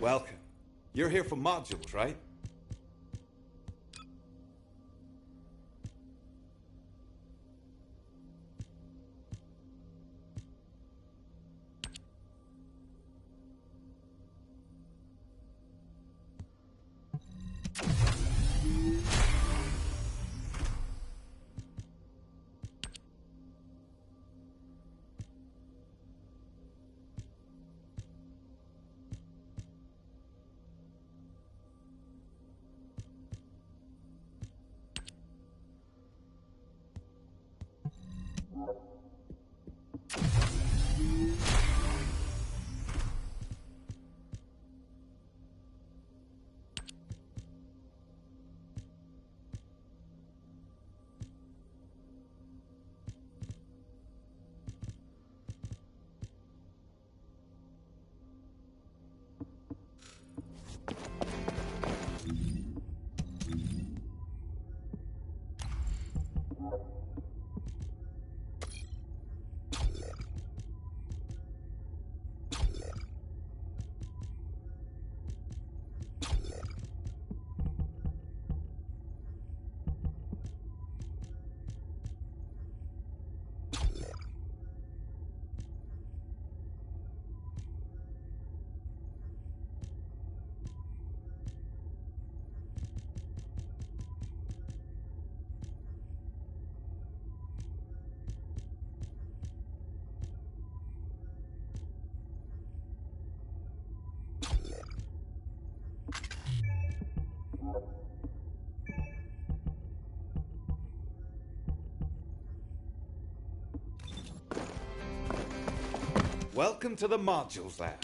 Welcome. You're here for modules, right? Welcome to the modules lab.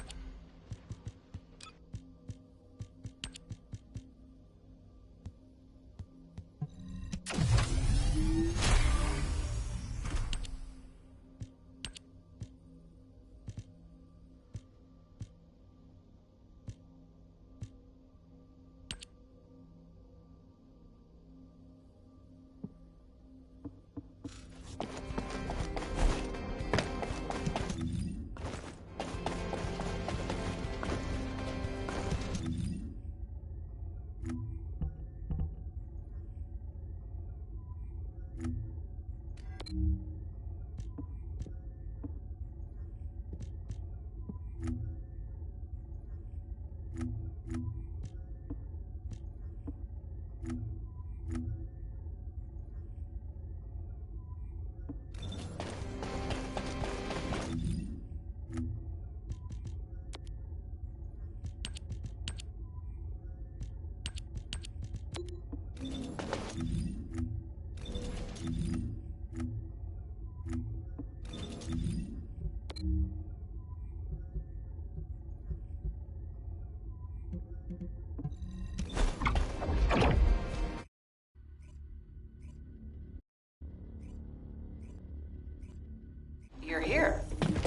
You're here.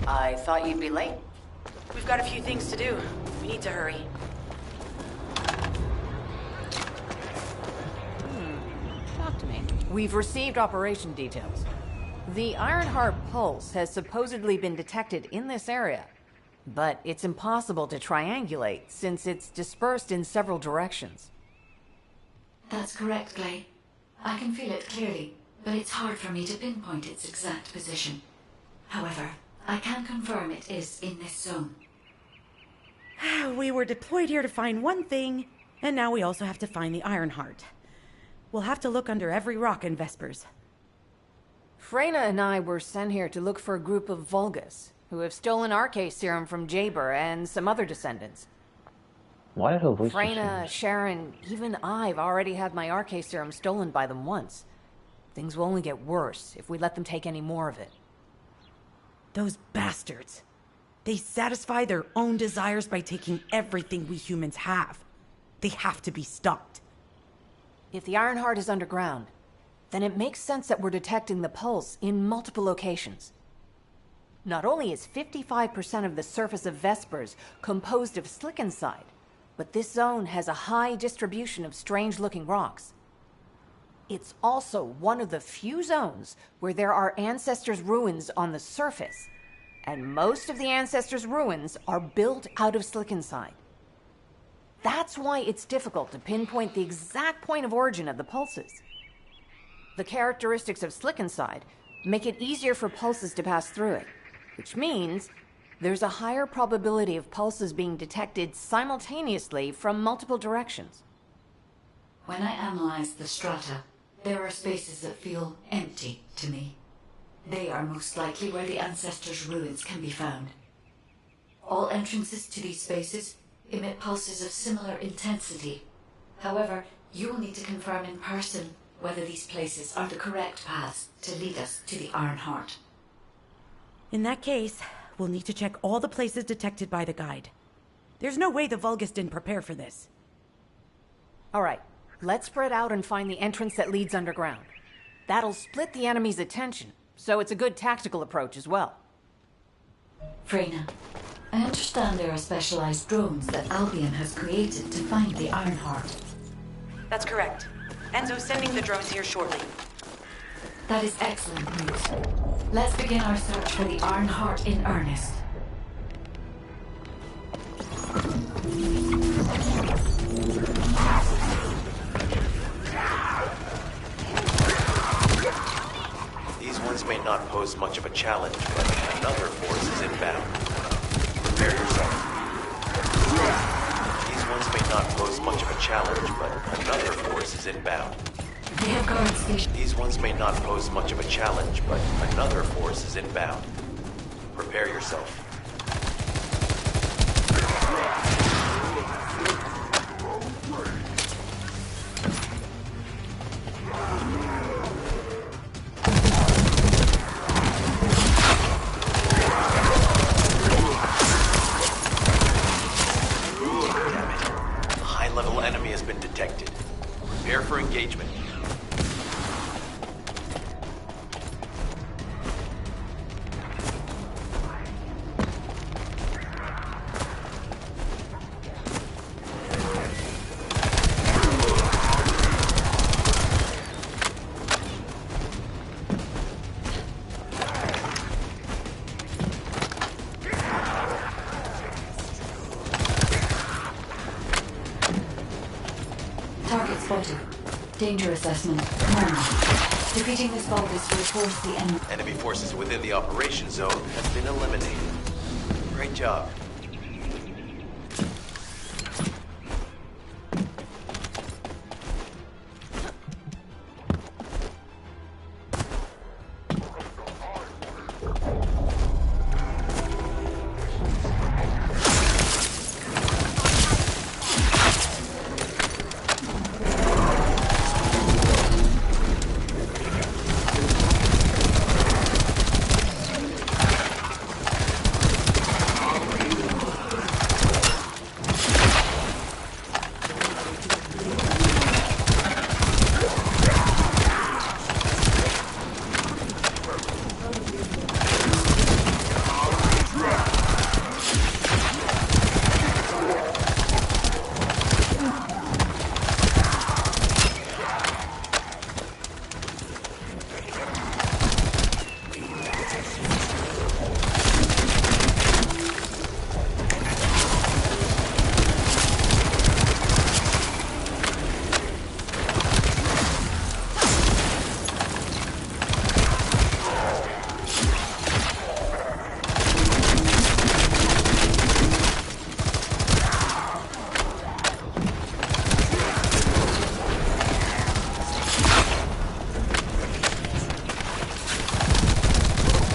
I thought you'd be late. We've got a few things to do. We need to hurry. Talk to me. We've received operation details. The Ironheart pulse has supposedly been detected in this area, but it's impossible to triangulate since it's dispersed in several directions. That's correct, Clay. I can feel it clearly, but it's hard for me to pinpoint its exact position. However, I can confirm it is in this zone. We were deployed here to find one thing, and now we also have to find the Ironheart. We'll have to look under every rock in Vespers. Freyna and I were sent here to look for a group of Vulgus, who have stolen RK serum from Jaber and some other descendants. Why did her voice Freyna, change? Sharon, even I've already had my RK serum stolen by them once. Things will only get worse if we let them take any more of it. Those bastards. They satisfy their own desires by taking everything we humans have. They have to be stopped. If the Ironheart is underground, then it makes sense that we're detecting the pulse in multiple locations. Not only is 55% of the surface of Vespers composed of slickencyde, but this zone has a high distribution of strange-looking rocks. It's also one of the few zones where there are ancestors' ruins on the surface, and most of the ancestors' ruins are built out of slickencyde. That's why it's difficult to pinpoint the exact point of origin of the pulses. The characteristics of Slickenside make it easier for pulses to pass through it, which means there's a higher probability of pulses being detected simultaneously from multiple directions. When I analyze the strata, there are spaces that feel empty to me. They are most likely where the ancestors' ruins can be found. All entrances to these spaces emit pulses of similar intensity. However, you will need to confirm in person whether these places are the correct paths to lead us to the Iron Heart. In that case, we'll need to check all the places detected by the guide. There's no way the Vulgus didn't prepare for this. All right, let's spread out and find the entrance that leads underground. That'll split the enemy's attention, so it's a good tactical approach as well. Freyna, I understand there are specialized drones that Albion has created to find the Iron Heart. That's correct. Enzo's sending the drones here shortly. That is excellent news. Let's begin our search for the Iron Heart in earnest. These ones may not pose much of a challenge, but another force is inbound. Prepare yourself. These ones may not pose much of a challenge, but another force is inbound. They have guard stations. These ones may not pose much of a challenge, but another force is inbound. Prepare yourself. Damn it. A high-level enemy has been detected. Prepare for engagement. Target spotted. Danger assessment. None. Defeating this Vulgus will force the enemy. Enemy forces within the operation zone has been eliminated. Great job.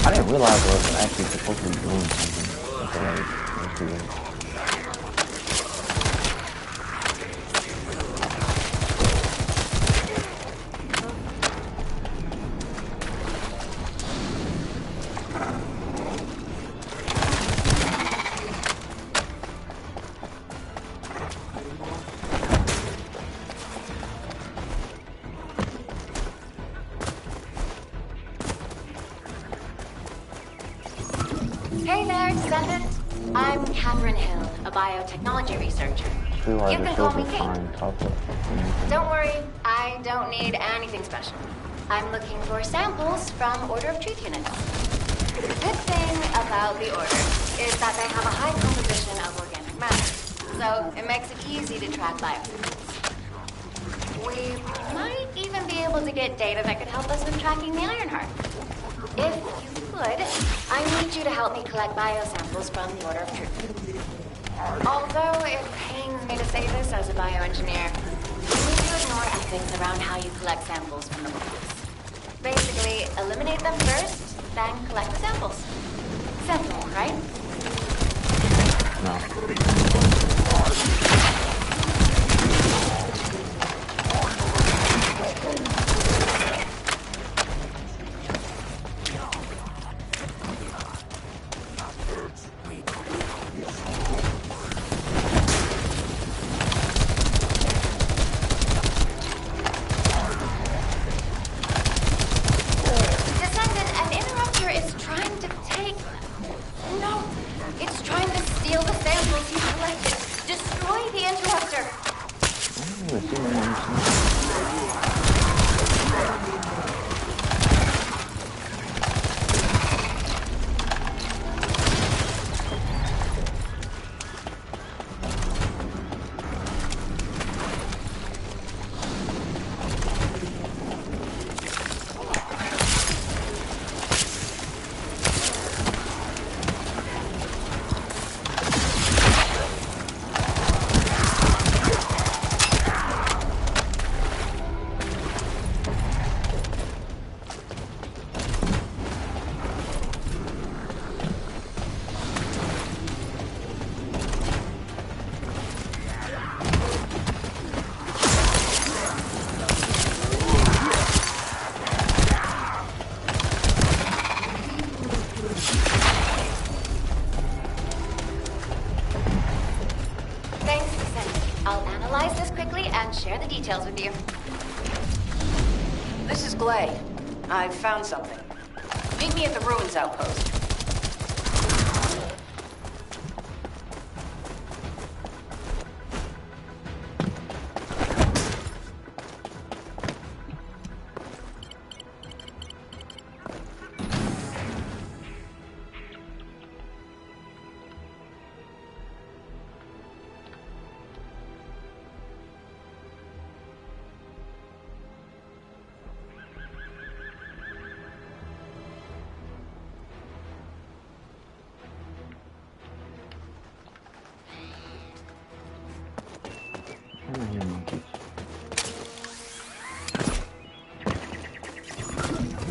I didn't realize I was actually supposed to be doing something. That's hilarious. That's too weird. Hey there, descendant. I'm Catherine Hill, a biotechnology researcher. Feel like You can it's call still me be Kate. fine top up. Don't worry, I don't need anything special. I'm looking for samples from Order of Truth units. The good thing about the Order is that they have a high composition of organic matter. so it makes it easy to track biosamples. We might even be able to get data that could help us with tracking the Ironheart. If you could, I need you to help me collect biosamples from the Order of Truth. Although it pains me to say this as a bioengineer, you need to ignore ethics around how you collect samples from the bodies. Basically, eliminate them first, then collect the samples. Simple, right? No. Descendant, an interrupter is trying to take... No, it's trying to steal the samples you collected. Destroy the interrupter. Thanks, Descendant. I'll analyze this quickly and share the details with you. This is Glay. I've found something. Meet me at the ruins outpost.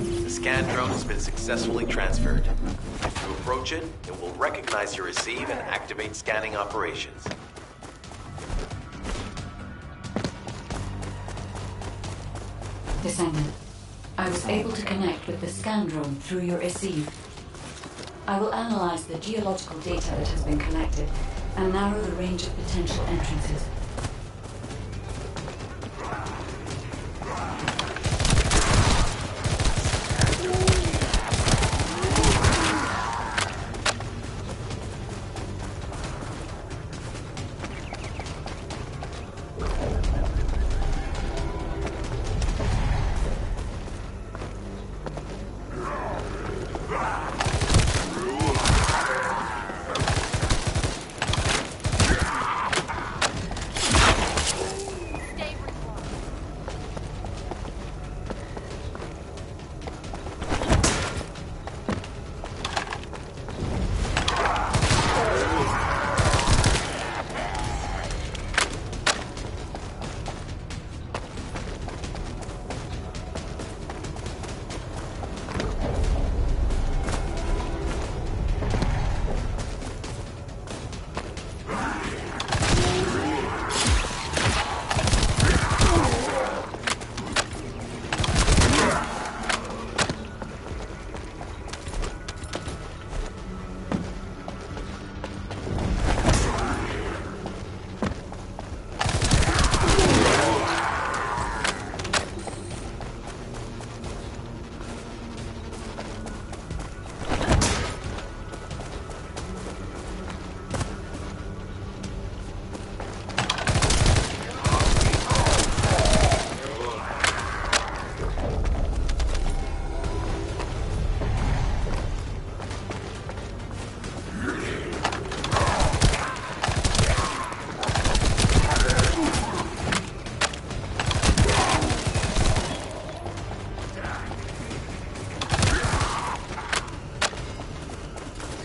The scan drone has been successfully transferred. If you approach it, it will recognize your receive and activate scanning operations. Descendant, I was able to connect with the scan drone through your receive. I will analyze the geological data that has been collected and narrow the range of potential entrances.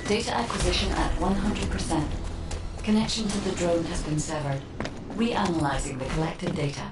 Data acquisition at 100%. Connection to the drone has been severed. Reanalyzing the collected data.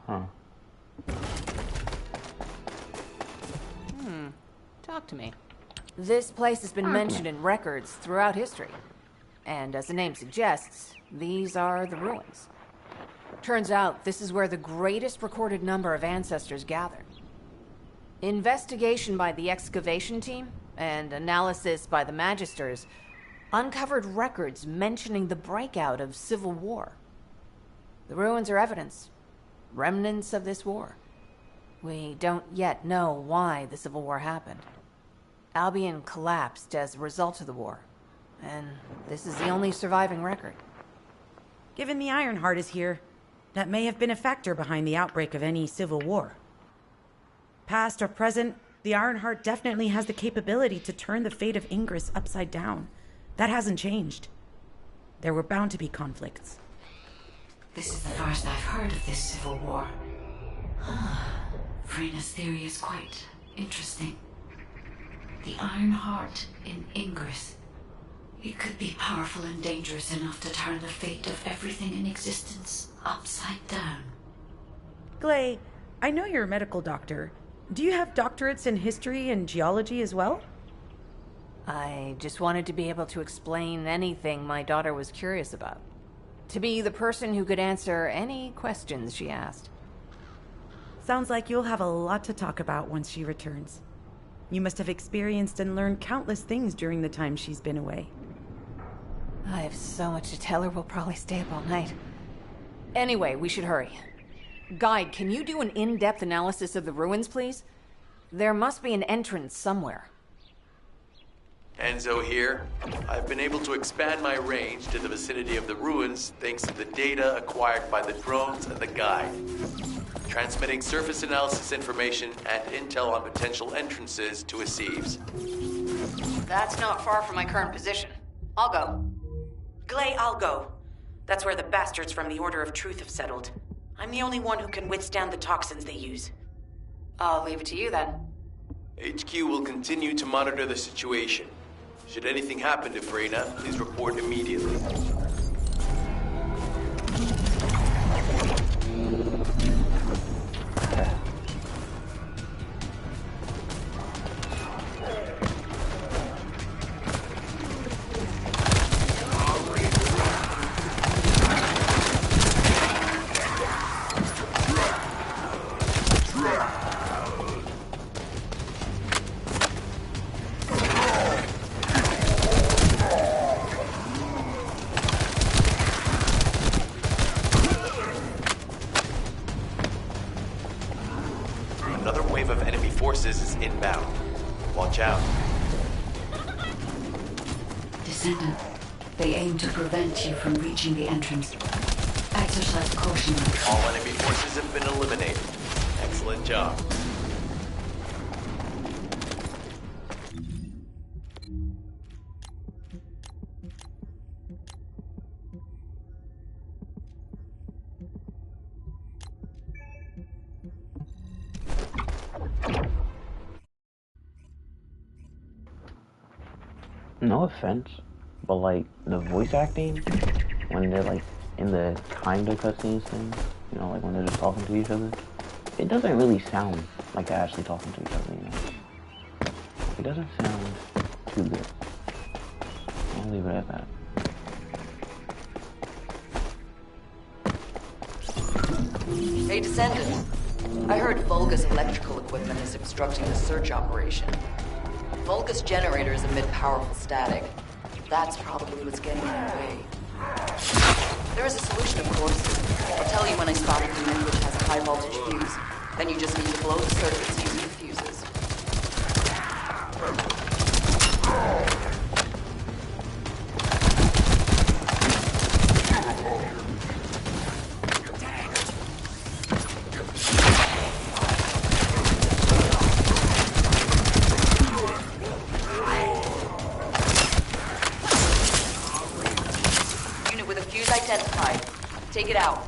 Huh. Talk to me. This place has been mentioned in records throughout history. And as the name suggests, these are the ruins. Turns out this is where the greatest recorded number of ancestors gathered. Investigation by the excavation team and analysis by the magisters uncovered records mentioning the breakout of civil war. The ruins are evidence, remnants of this war. We don't yet know why the civil war happened. Albion collapsed as a result of the war, and this is the only surviving record. Given the Ironheart is here, that may have been a factor behind the outbreak of any civil war. Past or present, the Ironheart definitely has the capability to turn the fate of Ingress upside down. That hasn't changed. There were bound to be conflicts. This is the first I've heard of this civil war. Frena's theory is quite interesting. The Ironheart in Ingress. It could be powerful and dangerous enough to turn the fate of everything in existence upside down. Glay, I know you're a medical doctor. Do you have doctorates in history and geology as well? I just wanted to be able to explain anything my daughter was curious about. To be the person who could answer any questions she asked. Sounds like you'll have a lot to talk about once she returns. You must have experienced and learned countless things during the time she's been away. I have so much to tell her we'll probably stay up all night. Anyway, we should hurry. Guide, can you do an in-depth analysis of the ruins, please? There must be an entrance somewhere. Enzo here. I've been able to expand my range to the vicinity of the ruins thanks to the data acquired by the drones and the guide. Transmitting surface analysis information and intel on potential entrances to Aceves. That's not far from my current position. I'll go. Glay, I'll go. That's where the bastards from the Order of Truth have settled. I'm the only one who can withstand the toxins they use. I'll leave it to you then. HQ will continue to monitor the situation. Should anything happen to Frena, please report immediately. Another wave of enemy forces is inbound. Watch out. Descendant, they aim to prevent you from reaching the entrance. Exercise caution. All enemy forces have been eliminated. Excellent job. No offense, but like the voice acting when they're like in the kind of cutscenes thing, you know, like when they're just talking to each other, it doesn't really sound like they're actually talking to each other, you know. It doesn't sound too good. I'll leave it at that. Hey, Descendant. I heard Vulgus electrical equipment is obstructing the search operation. Vulgus generators emit powerful static. That's probably what's getting in the way. There is a solution, of course. I'll tell you when I spot a unit which has a high voltage fuse. Then you just need to blow the circuits using the fuses. Unit with a fuse identified. Take it out.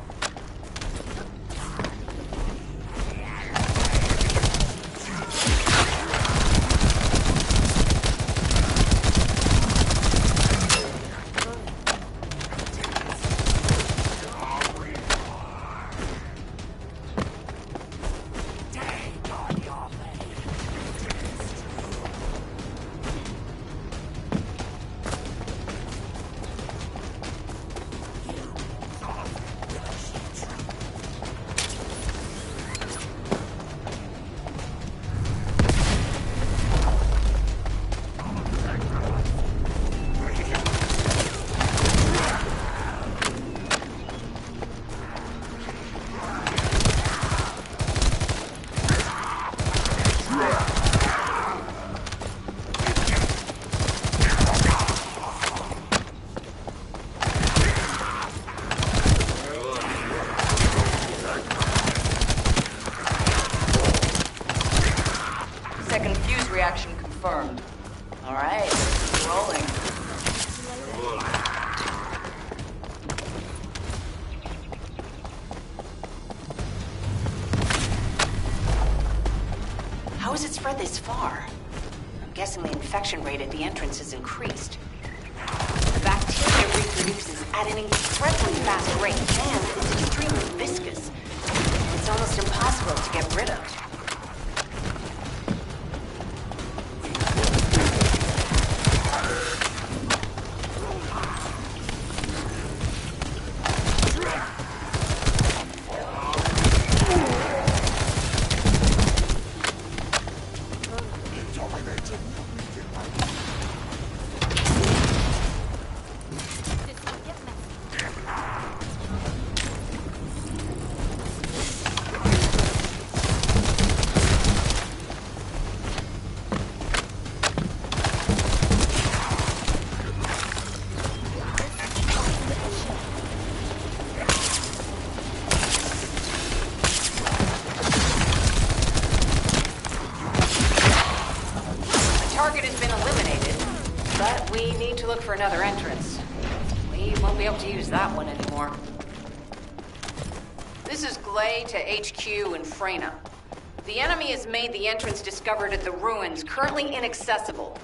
Second fuse reaction confirmed. All right, rolling. How has it spread this far? I'm guessing the infection rate at the entrance has increased. The bacteria reproduces at an incredibly fast rate, and it's extremely viscous. It's almost impossible to get rid of. Target has been eliminated, but we need to look for another entrance. We won't be able to use that one anymore. This is Glay to HQ in Freyna. The enemy has made the entrance discovered at the ruins currently inaccessible.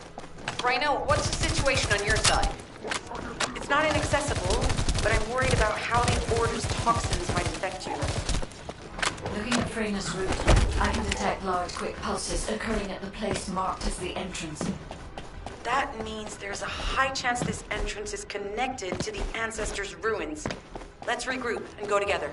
Freyna, what's the situation on your side? It's not inaccessible, but I'm worried about how the Order's toxins might affect you. Looking at Freyna's route, I can detect large, quick pulses occurring at the place marked as the entrance. That means there's a high chance this entrance is connected to the Ancestors' ruins. Let's regroup and go together.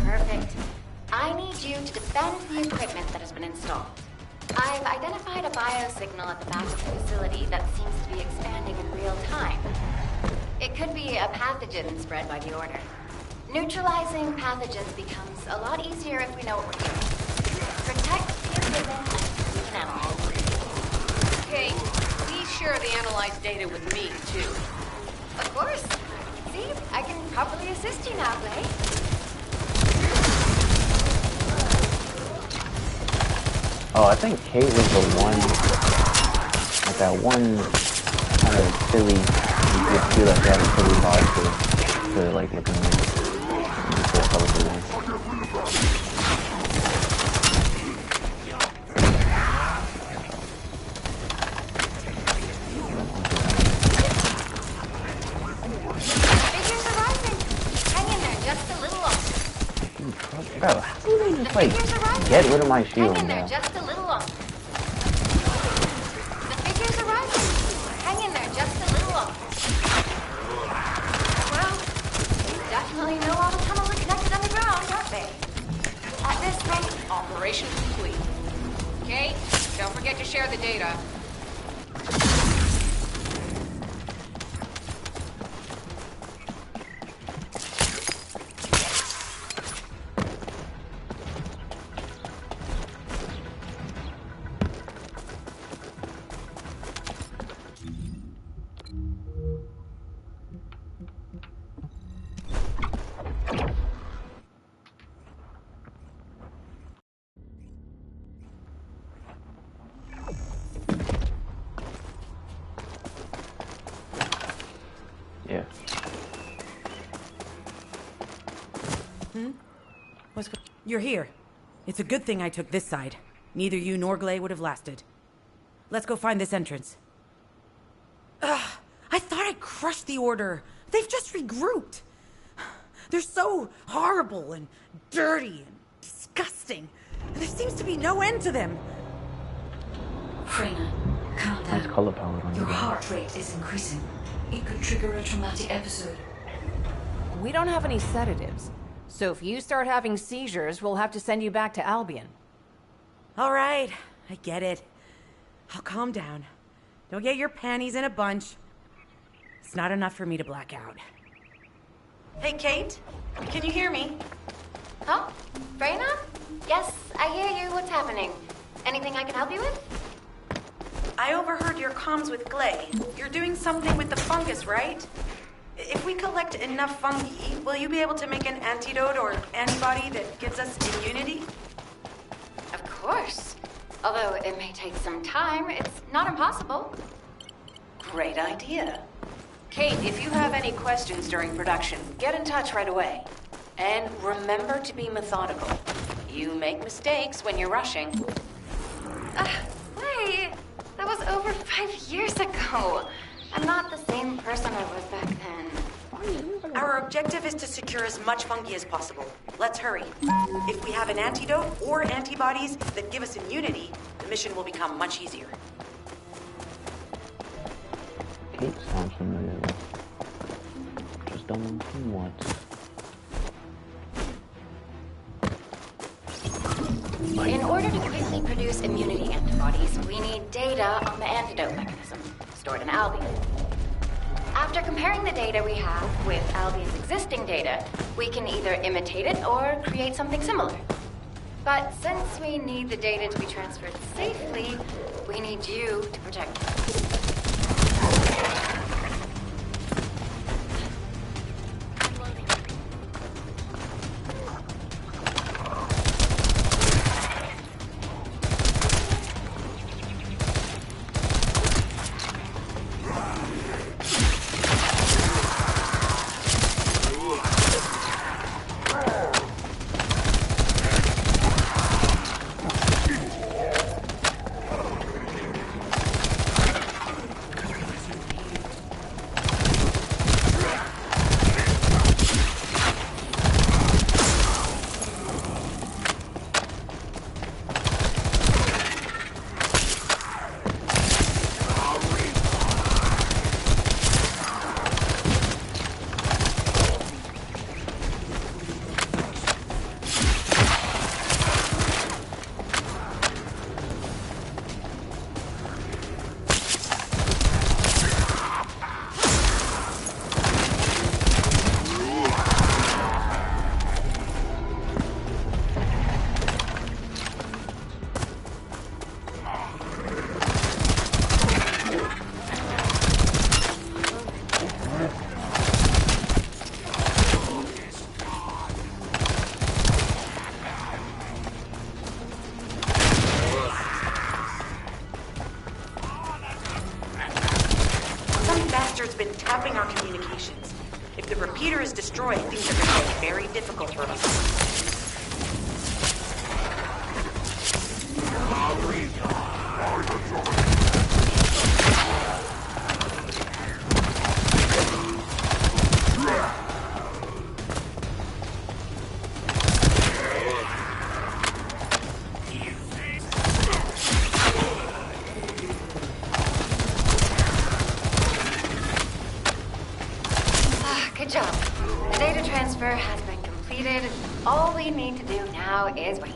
Perfect. I need you to defend the equipment that has been installed. I've identified a biosignal at the back of the facility that seems to be expanding in real time. It could be a pathogen spread by the Order. Neutralizing pathogens becomes a lot easier if we know what we're doing. Protect the equipment and we can analyze. Kate, please share the analyzed data with me, too. Of course. See, I can properly assist you now, Blake. Oh, I think Kate was the one, like that one kind of silly, you could feel like she had a silly vibe to like look at me. Figures are rising. Hang in there just a little longer. Bro, how do they just like get rid of my shield, Hang in there bro? just a little longer. The figures are rising. Hang in there just a little longer. Well, you definitely know all the tunnels are connected underground, aren't they? At this rate, Operation complete. Kate, don't forget to share the data. Yeah. You're here. It's a good thing I took this side. Neither you nor Glay would have lasted. Let's go find this entrance. Ugh, I thought I crushed the Order. They've just regrouped. They're so horrible and dirty and disgusting. There seems to be no end to them. Freyna, calm Nice down. color palette on Your you. heart rate is increasing. It could trigger a traumatic episode. We don't have any sedatives. So if you start having seizures, we'll have to send you back to Albion. All right, I get it. I'll calm down. Don't get your panties in a bunch. It's not enough for me to black out. Hey, Kate, can you hear me? huh? Freyna? Yes, I hear you. What's happening? Anything I can help you with? I overheard your comms with Glay. You're doing something with the fungus, right? If we collect enough fungi, will you be able to make an antidote or antibody that gives us immunity? Of course. Although it may take some time, it's not impossible. Great idea. Kate, if you have any questions during production, get in touch right away. And remember to be methodical. You make mistakes when you're rushing. Wait, that was over 5 years ago. I'm not the same person I was back then. Our objective is to secure as much fungi as possible. Let's hurry. If we have an antidote or antibodies that give us immunity, the mission will become much easier. Kate sounds familiar. Just don't know what. In order to quickly produce immunity antibodies, we need data on the antidote mechanism, stored in Albion. After comparing the data we have with Albion's existing data, we can either imitate it or create something similar. But since we need the data to be transferred safely, we need you to protect it. tapping our communications. If the repeater is destroyed, things are going to get very difficult for us. Good job. The data transfer has been completed. All we need to do now is wait.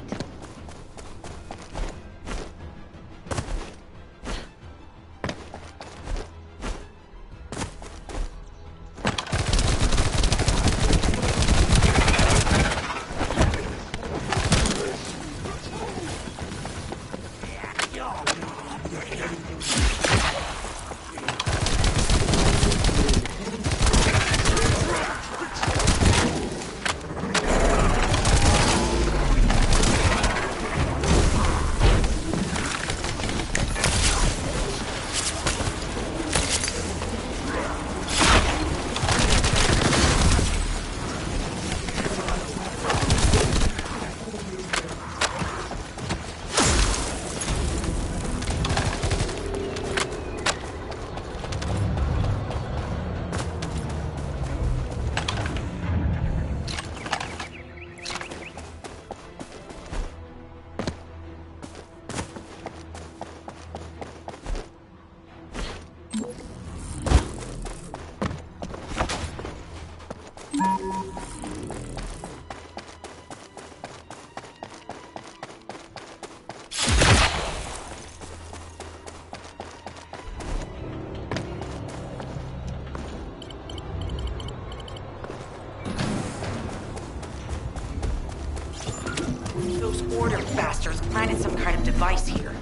Those order bastards planted some kind of device here.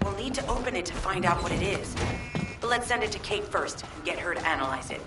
We'll need to open it to find out what it is. But let's send it to Kate first and get her to analyze it.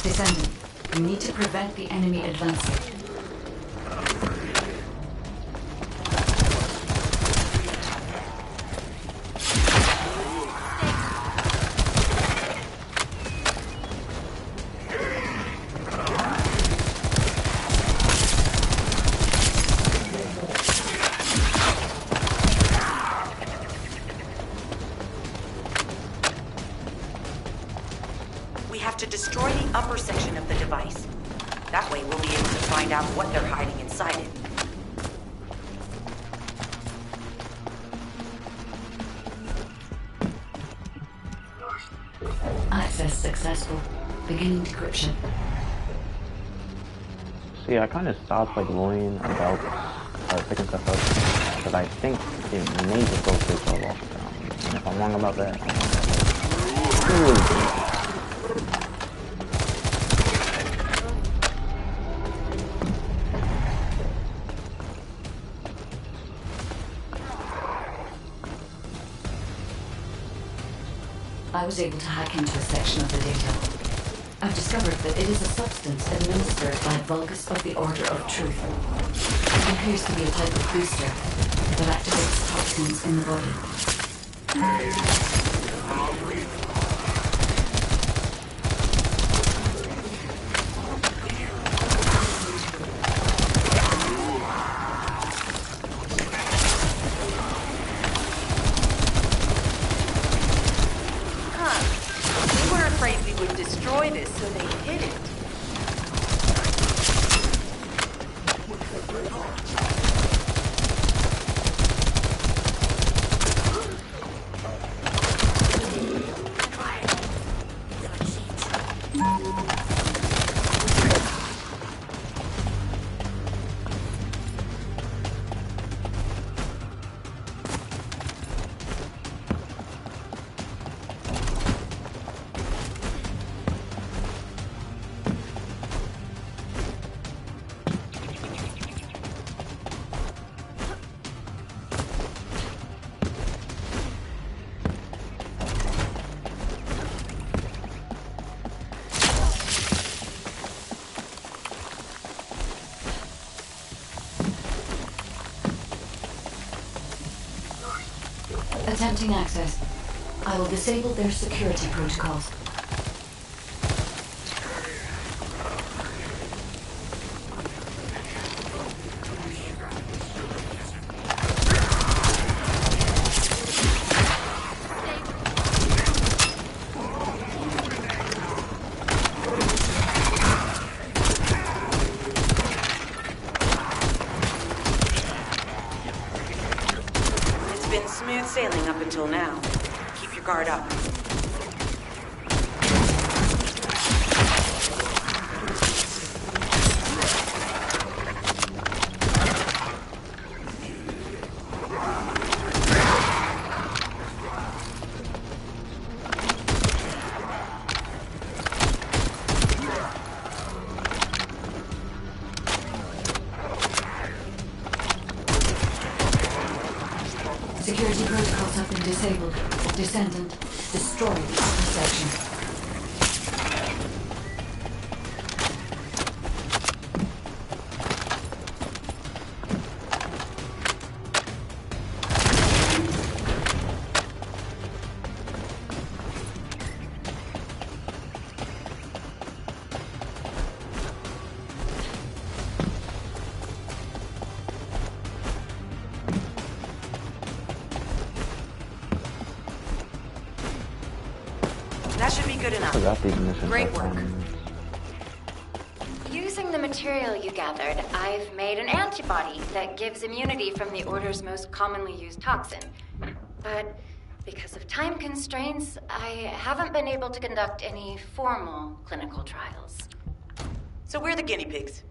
Descendant, you need to prevent the enemy advancing. We have to destroy the upper section of the device. That way we'll be able to find out what they're hiding inside it. Access successful. Beginning decryption. See, I kind of stopped like worrying about picking stuff up because I think it may just go switch all off. And if I'm wrong about that, I'm wrong about that. I was able to hack into a section of the data. I've discovered that it is a substance administered by Vulgus of the Order of Truth. It appears to be a type of booster that activates toxins in the body. Destroy this, so they hid it. Attempting access. I will disable their security protocols. It's been smooth sailing up until now. Keep your guard up. Security protocols have been disabled. Descendant, destroy the upper section. That should be good I enough. forgot these missions. Great are work. fun. Using the material you gathered, I've made an antibody that gives immunity from the Order's most commonly used toxin. But because of time constraints, I haven't been able to conduct any formal clinical trials. So we're the guinea pigs.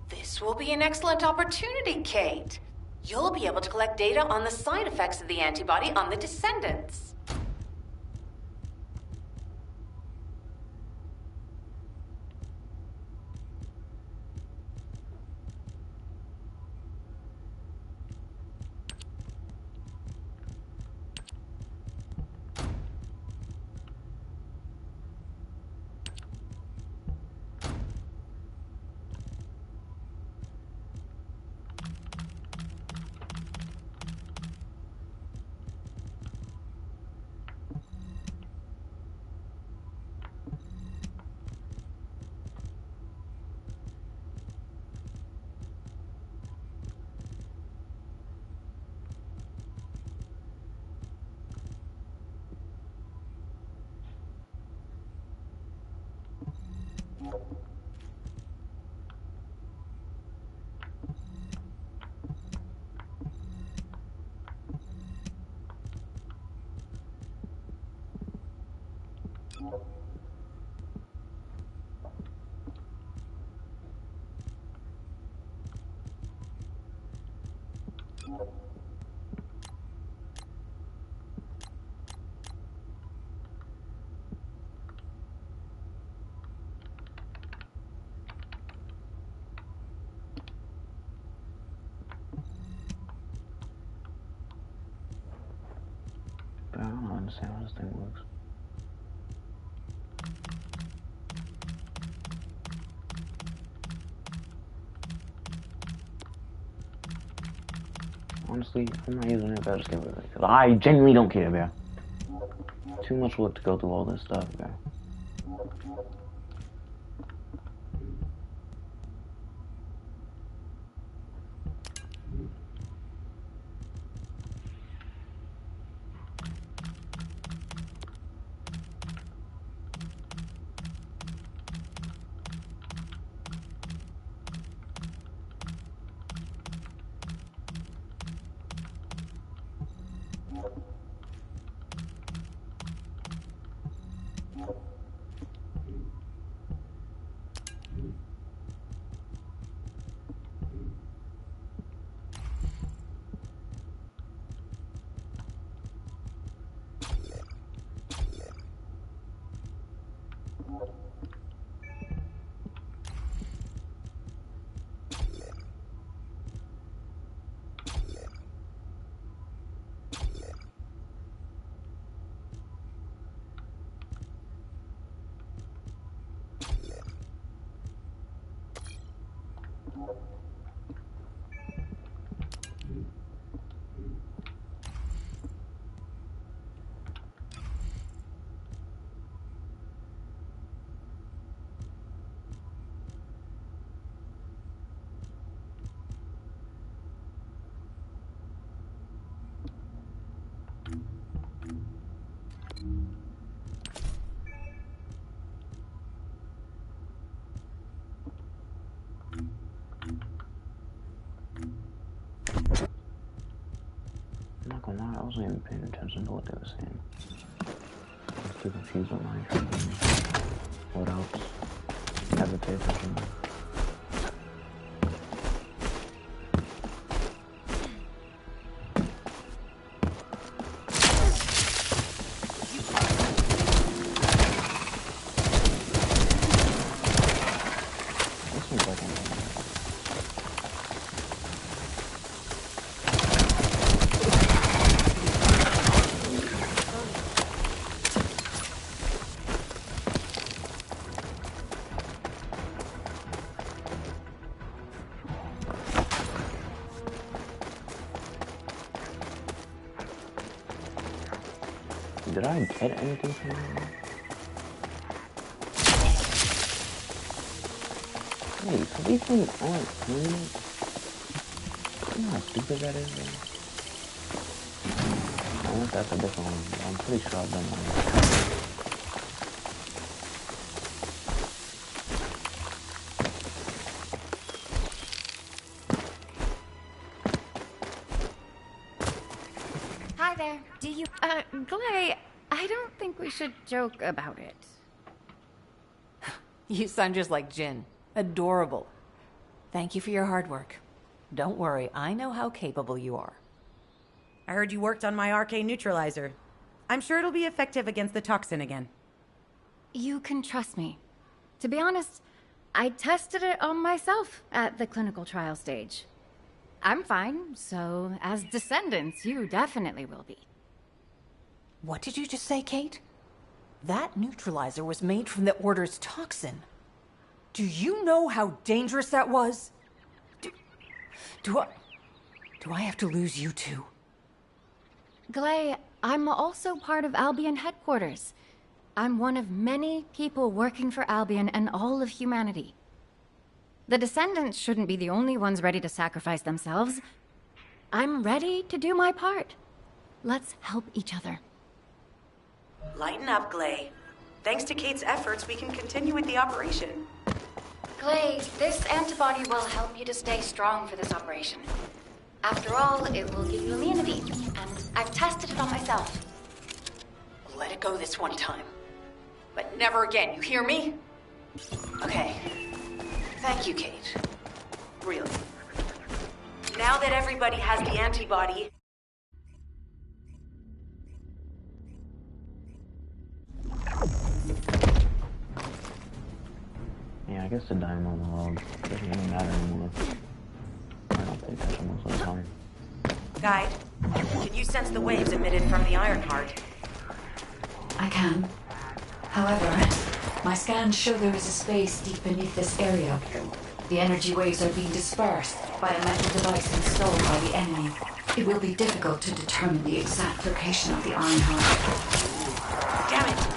This will be an excellent opportunity, Kate. You'll be able to collect data on the side effects of the antibody on the descendants. But I don't understand how this thing works. Honestly, I'm not using it, but I just get rid of it. 'Cause I genuinely don't care, man. Too much work to go through all this stuff, man. wasn't even paying attention to what they were saying. I was too confused with my what else? Had to pay attention. Did I get anything from that? Wait, so these things aren't permanent? You know how stupid that is, man? Unless that's a different one. I'm pretty sure I've done that. Hi there. Do you... Glay, I don't think we should joke about it. You sound just like Jin. Adorable. Thank you for your hard work. Don't worry, I know how capable you are. I heard you worked on my arcane neutralizer. I'm sure it'll be effective against the toxin again. You can trust me. To be honest, I tested it on myself at the clinical trial stage. I'm fine, so as descendants, you definitely will be. What did you just say, Kate? That neutralizer was made from the Order's toxin. Do you know how dangerous that was? Do I have to lose you too? Glay, I'm also part of Albion headquarters. I'm one of many people working for Albion and all of humanity. The descendants shouldn't be the only ones ready to sacrifice themselves. I'm ready to do my part. Let's help each other. Lighten up, Glay. Thanks to Kate's efforts, we can continue with the operation. Glay, this antibody will help you to stay strong for this operation. After all, it will give you immunity, and I've tested it on myself. Let it go this one time. But never again, you hear me? Okay. Thank you, Kate. Really. Now that everybody has the antibody... Yeah, I guess the dynamo log doesn't really matter anymore. I don't pay attention most of the time. Guide, can you sense the waves emitted from the Ironheart? I can. However, my scans show there is a space deep beneath this area. The energy waves are being dispersed by a metal device installed by the enemy. It will be difficult to determine the exact location of the Ironheart. Damn it!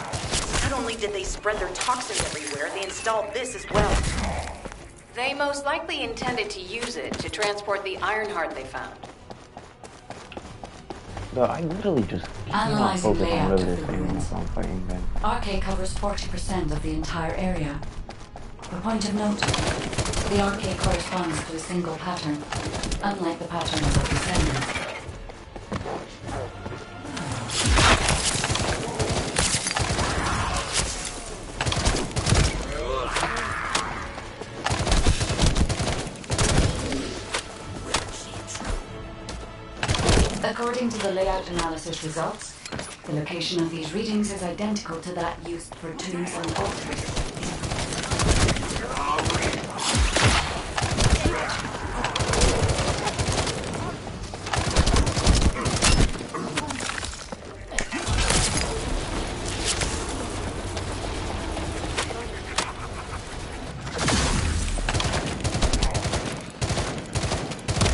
Not only did they spread their toxins everywhere, they installed this as well. They most likely intended to use it to transport the Ironheart they found. Though I literally just cannot Analyzing focus on layout whatever of they're the saying ruins. while I'm fighting them. RK covers 40% of the entire area. A point of note, the RK corresponds to a single pattern, unlike the patterns of descendants. According to the layout analysis results, the location of these readings is identical to that used for tombs and altars.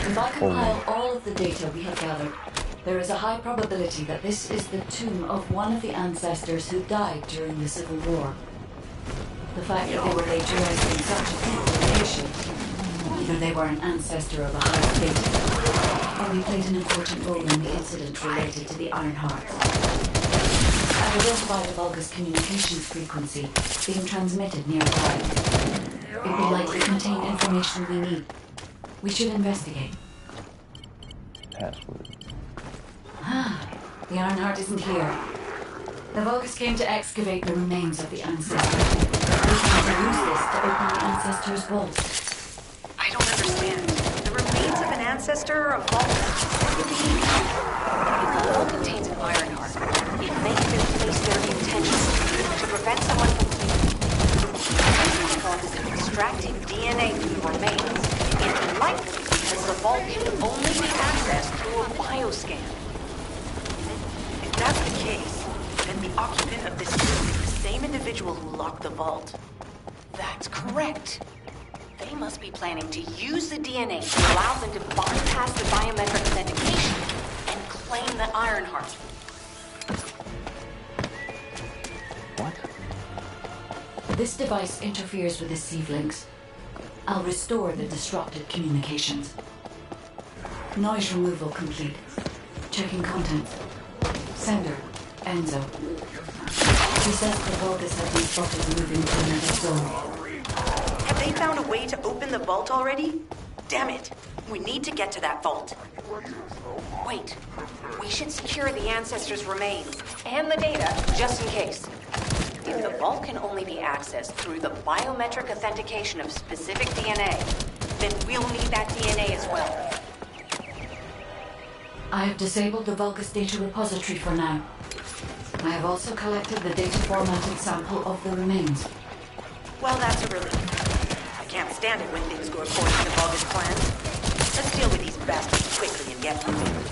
If I compile all of the data we have gathered, there is a high probability that this is the tomb of one of the ancestors who died during the Civil War. The fact that they were laterized in such a deep location, either they were an ancestor of a high state, or they played an important role in the incident related to the Ironheart. I've identified a Vulgus communications frequency being transmitted nearby. It will likely contain information we need. We should investigate. Password. The Ironheart isn't here. The Vulgus came to excavate the remains of the ancestor. We can use this to open the ancestor's vault. I don't understand. The remains of an ancestor or a vault? What do you mean? If the vault contains an Ironheart, it may have been placed there intentionally to prevent someone from cleaning it. The vault is extracting DNA from the remains. It's likely because the vault can only be accessed through a bioscan. If that's the case, then the occupant of this room is the same individual who locked the vault. That's correct. They must be planning to use the DNA to allow them to bypass the biometric authentication and claim the Ironheart. What? This device interferes with the sieve links. I'll restore the disrupted communications. Noise removal complete. Checking contents. Sender, Enzo. He says the Vulgus have been spotted moving to another zone. Have they found a way to open the vault already? Damn it! We need to get to that vault. Wait, we should secure the ancestors' remains and the data just in case. If the vault can only be accessed through the biometric authentication of specific DNA, then we'll need that DNA as well. I have disabled the Vulgus data repository for now. I have also collected the data formatted sample of the remains. Well, that's a relief. I can't stand it when things go according to Vulgus plans. Let's deal with these bastards quickly and get moving.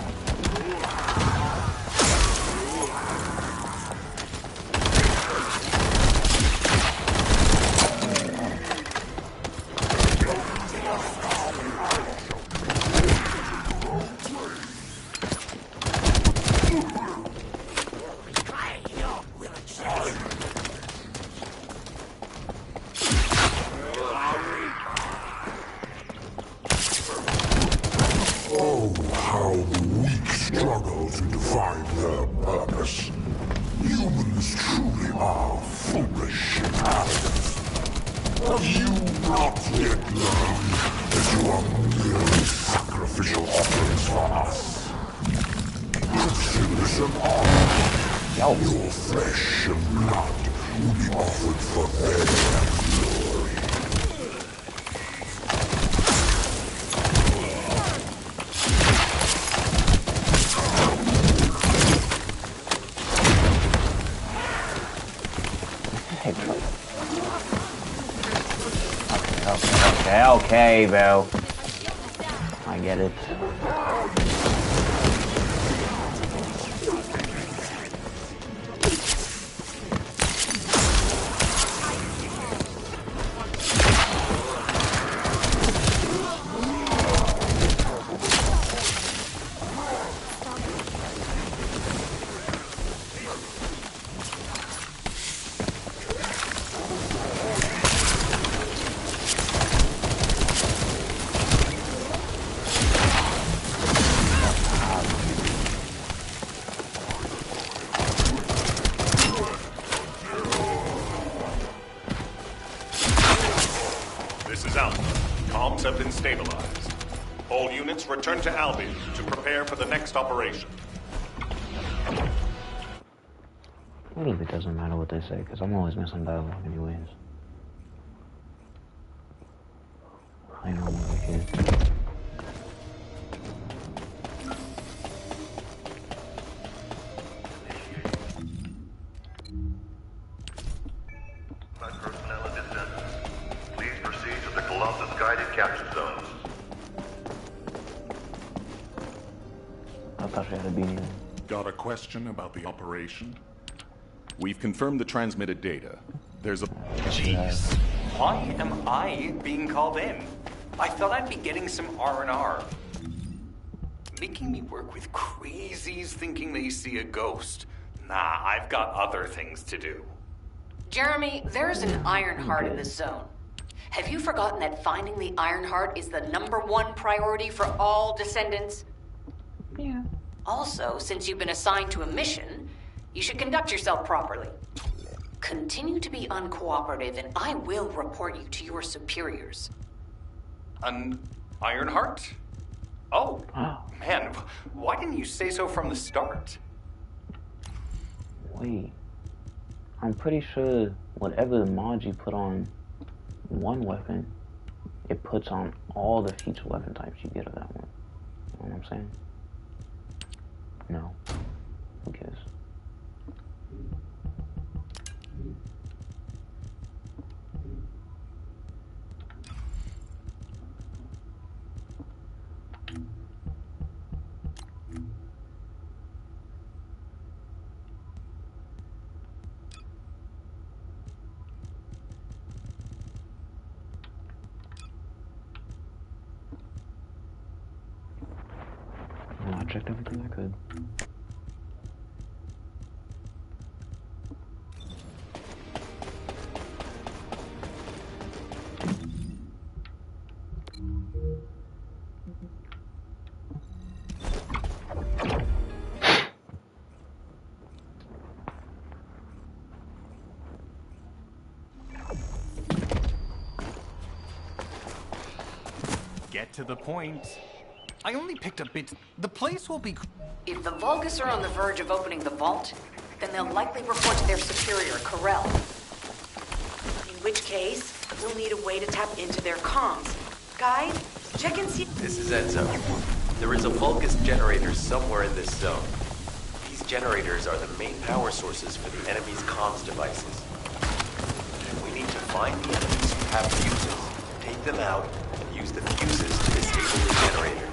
Okay, bro. I get it. Have been stabilized. All units return to Albion to prepare for the next operation. Really, it doesn't matter what they say, because I'm always missing dialogue anyways. I know I'm a kid. Personnel and descendants, please proceed to the Colossus guided capture zones. I thought you had to be here. Got a question about the operation? We've confirmed the transmitted data. There's a... Jeez. Why am I being called in? I thought I'd be getting some R&R. Making me work with crazies thinking they see a ghost. Nah, I've got other things to do. Jeremy, there's an Ironheart in this zone. Have you forgotten that finding the Ironheart is the #1 priority for all descendants? Yeah. Also, since you've been assigned to a mission, you should conduct yourself properly. Continue to be uncooperative, and I will report you to your superiors. An Ironheart? Oh, man, why didn't you say so from the start? Wait. I'm pretty sure whatever the mod you put on one weapon, it puts on all the future weapon types you get of that one. You know what I'm saying? No. Who cares? I checked everything I could. Get to the point. I only picked up bits. The place will be... If the Vulgus are on the verge of opening the vault, then they'll likely report to their superior, Corel. In which case, we'll need a way to tap into their comms. Guide, check and see... This is Enzo. There is a Vulgus generator somewhere in this zone. These generators are the main power sources for the enemy's comms devices. We need to find the enemies who have fuses, take them out, and use the fuses to disable the generator.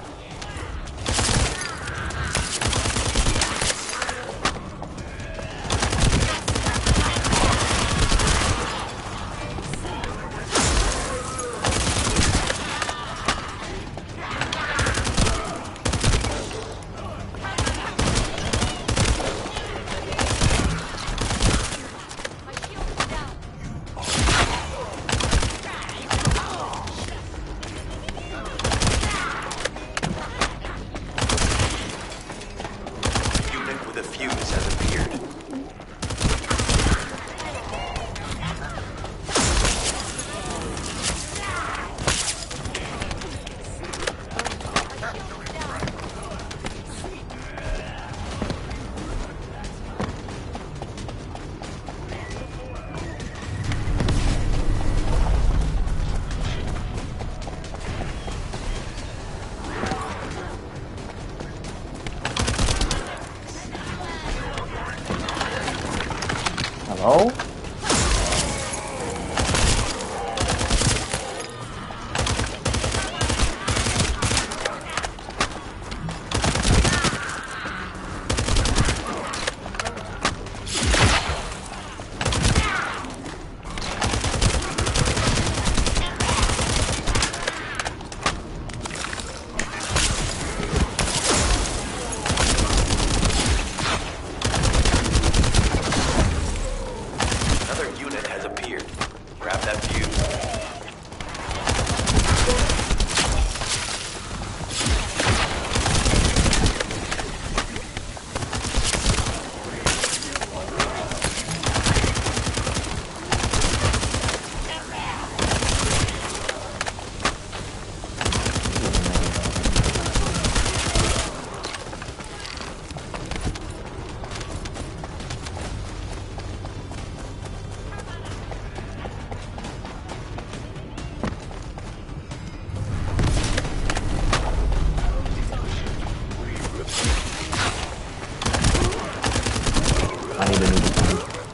Hello?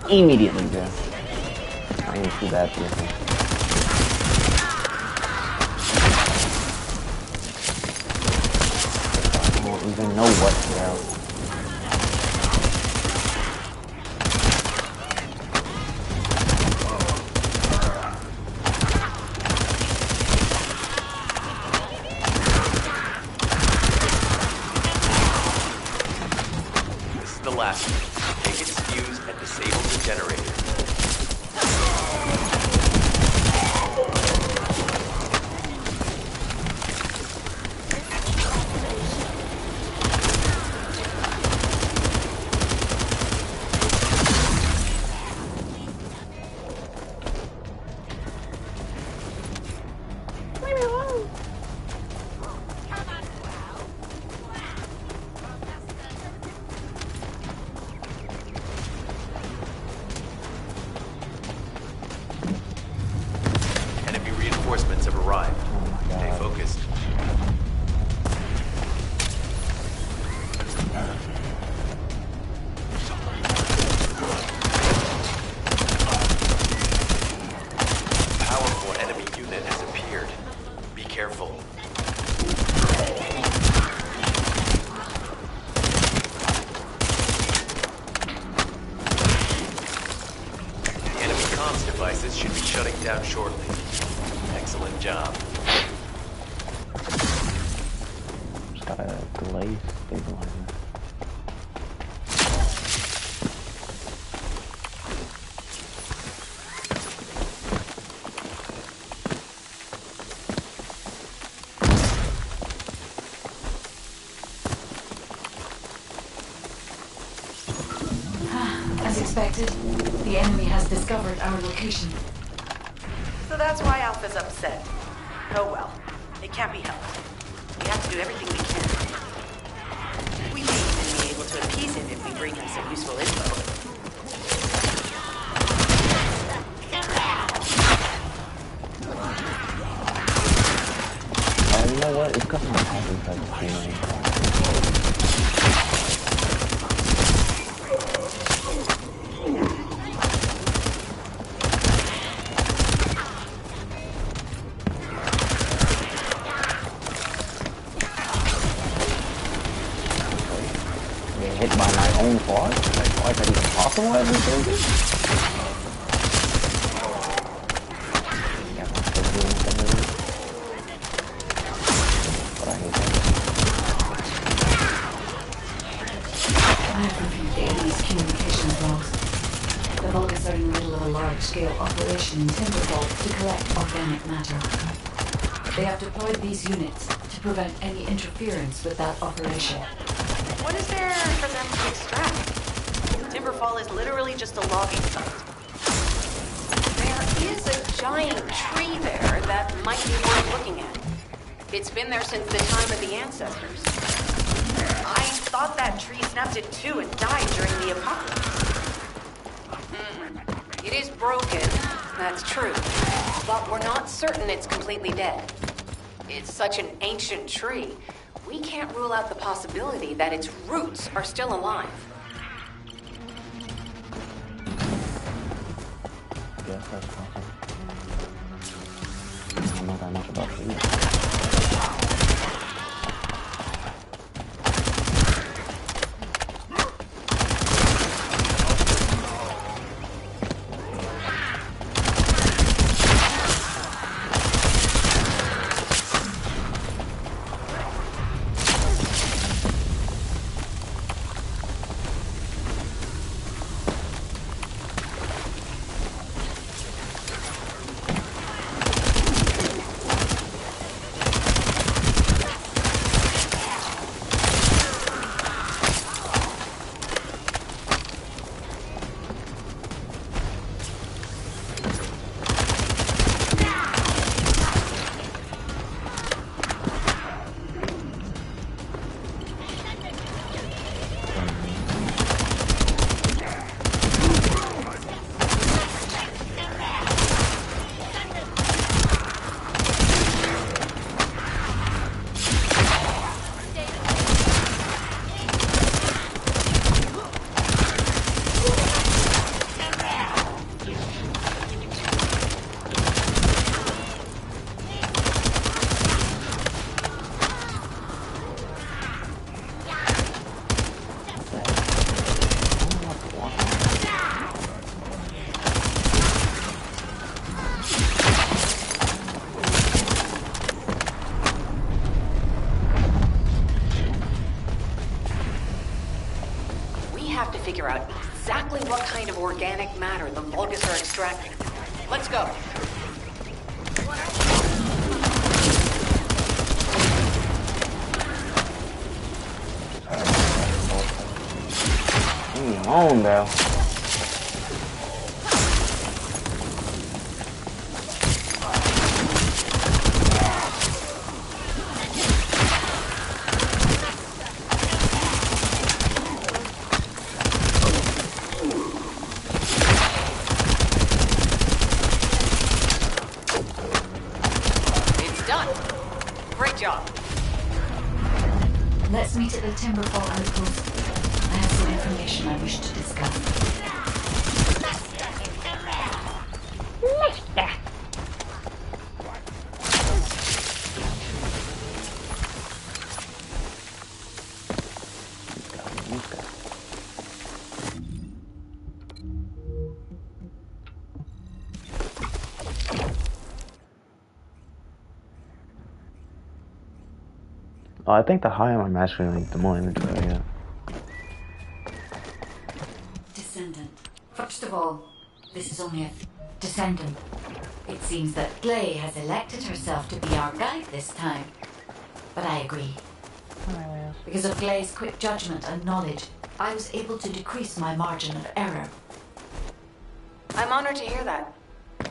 Immediately, bro. I ain't too bad for this. I don't even know what's there. This is the last one. Take its fuse and disable the generator. down shortly. Excellent job. Just got a glaze stabilizer. As expected, the enemy has discovered our location. So that's why Alpha's upset. Oh well, it can't be helped. We have to do everything we can. We may even be able to appease him if we bring him some useful info. You know what? It's because my passing presence anyway. Hit by my own fault? Why is that even possible as a soldier? But I hate that. I have reviewed the enemy's communications logs. The Vulgus are in the middle of a large-scale operation in Timberfall to collect organic matter. They have deployed these units to prevent any interference with that operation. What is there for them to extract? Timberfall is literally just a logging site. There is a giant tree there that might be worth looking at. It's been there since the time of the ancestors. I thought that tree snapped in two and died during the apocalypse. It is broken, that's true. But we're not certain it's completely dead. It's such an ancient tree, we can't rule out the possibility that its roots are still alive. Yes, that's possible. I don't know that much about trees. Figure out exactly what kind of organic matter the Vulgus are extracting. Let's go. Leave me alone, bro. Let's meet at the Timberfall outpost. I have some information I wish to discuss. I think the higher my mastery rank, the more inventory I get. Descendant. First of all, this is only a descendant. It seems that Glay has elected herself to be our guide this time. But I agree. Because of Glay's quick judgment and knowledge, I was able to decrease my margin of error. I'm honored to hear that.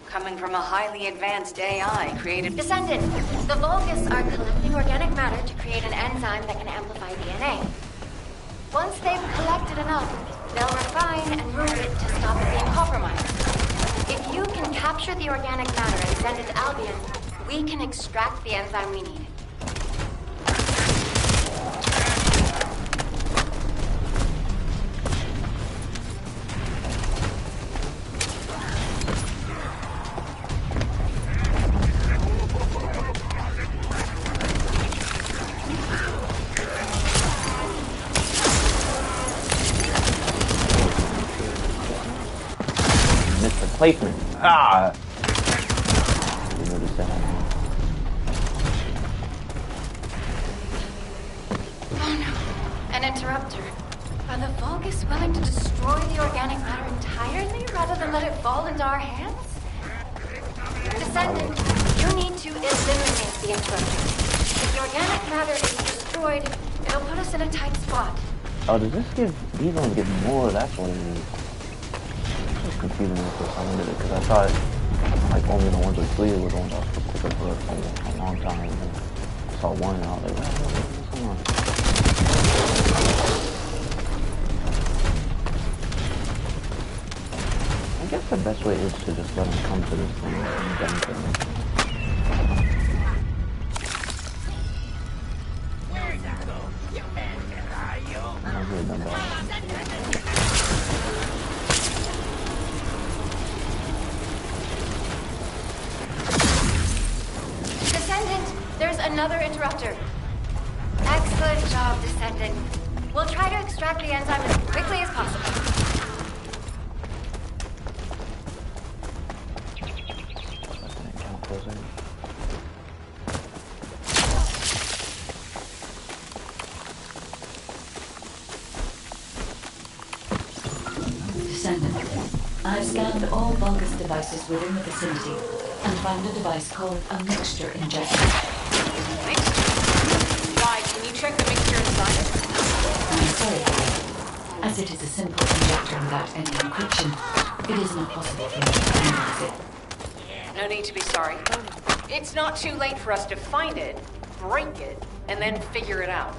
Coming from a highly advanced AI created... Descendant, the Vulgus are collecting organic matter to create an enzyme that can amplify DNA. Once they've collected enough, they'll refine and move it to stop it being compromised. If you can capture the organic matter and send it to Albion, we can extract the enzyme we need. Placement. Ah! Oh no, an interrupter. Are the Vulgus willing to destroy the organic matter entirely rather than let it fall into our hands? Descendant, you need to eliminate the interrupter. If the organic matter is destroyed, it'll put us in a tight spot. Oh, does this give... These ones give more? That's what it is. Confusing me for some of it because I thought like only the ones with clear were the ones I was supposed to pick up for a long time. And I saw one and I was like, what's going on? I guess the best way is to just let them come to this thing and benefit them. I'm really done that. There's another interrupter. Excellent job, Descendant. We'll try to extract the enzyme as quickly as possible. Descendant. I've scanned all Vulgus devices within the vicinity and found a device called a mixture injector. Can you check the mixture inside it? I'm sorry, Harry. As it is a simple injector without any encryption, it is not possible for me to analyze it. No need to be sorry. It's not too late for us to find it, break it, and then figure it out.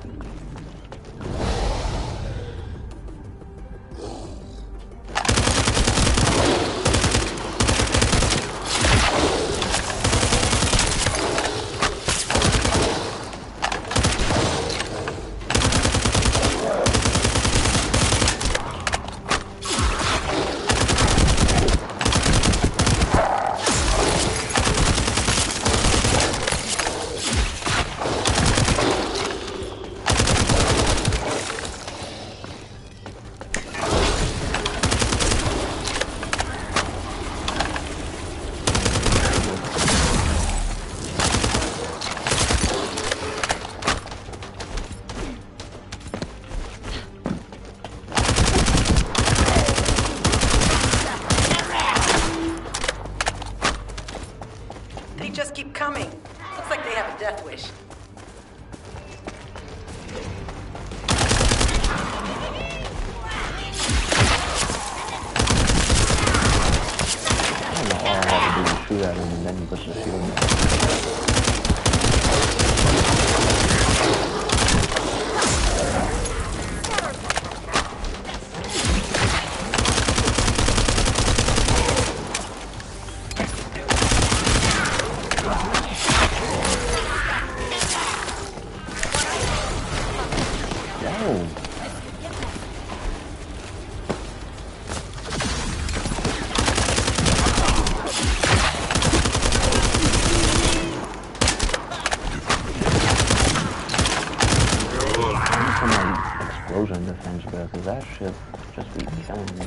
defense, bro, because that shit just be killing me.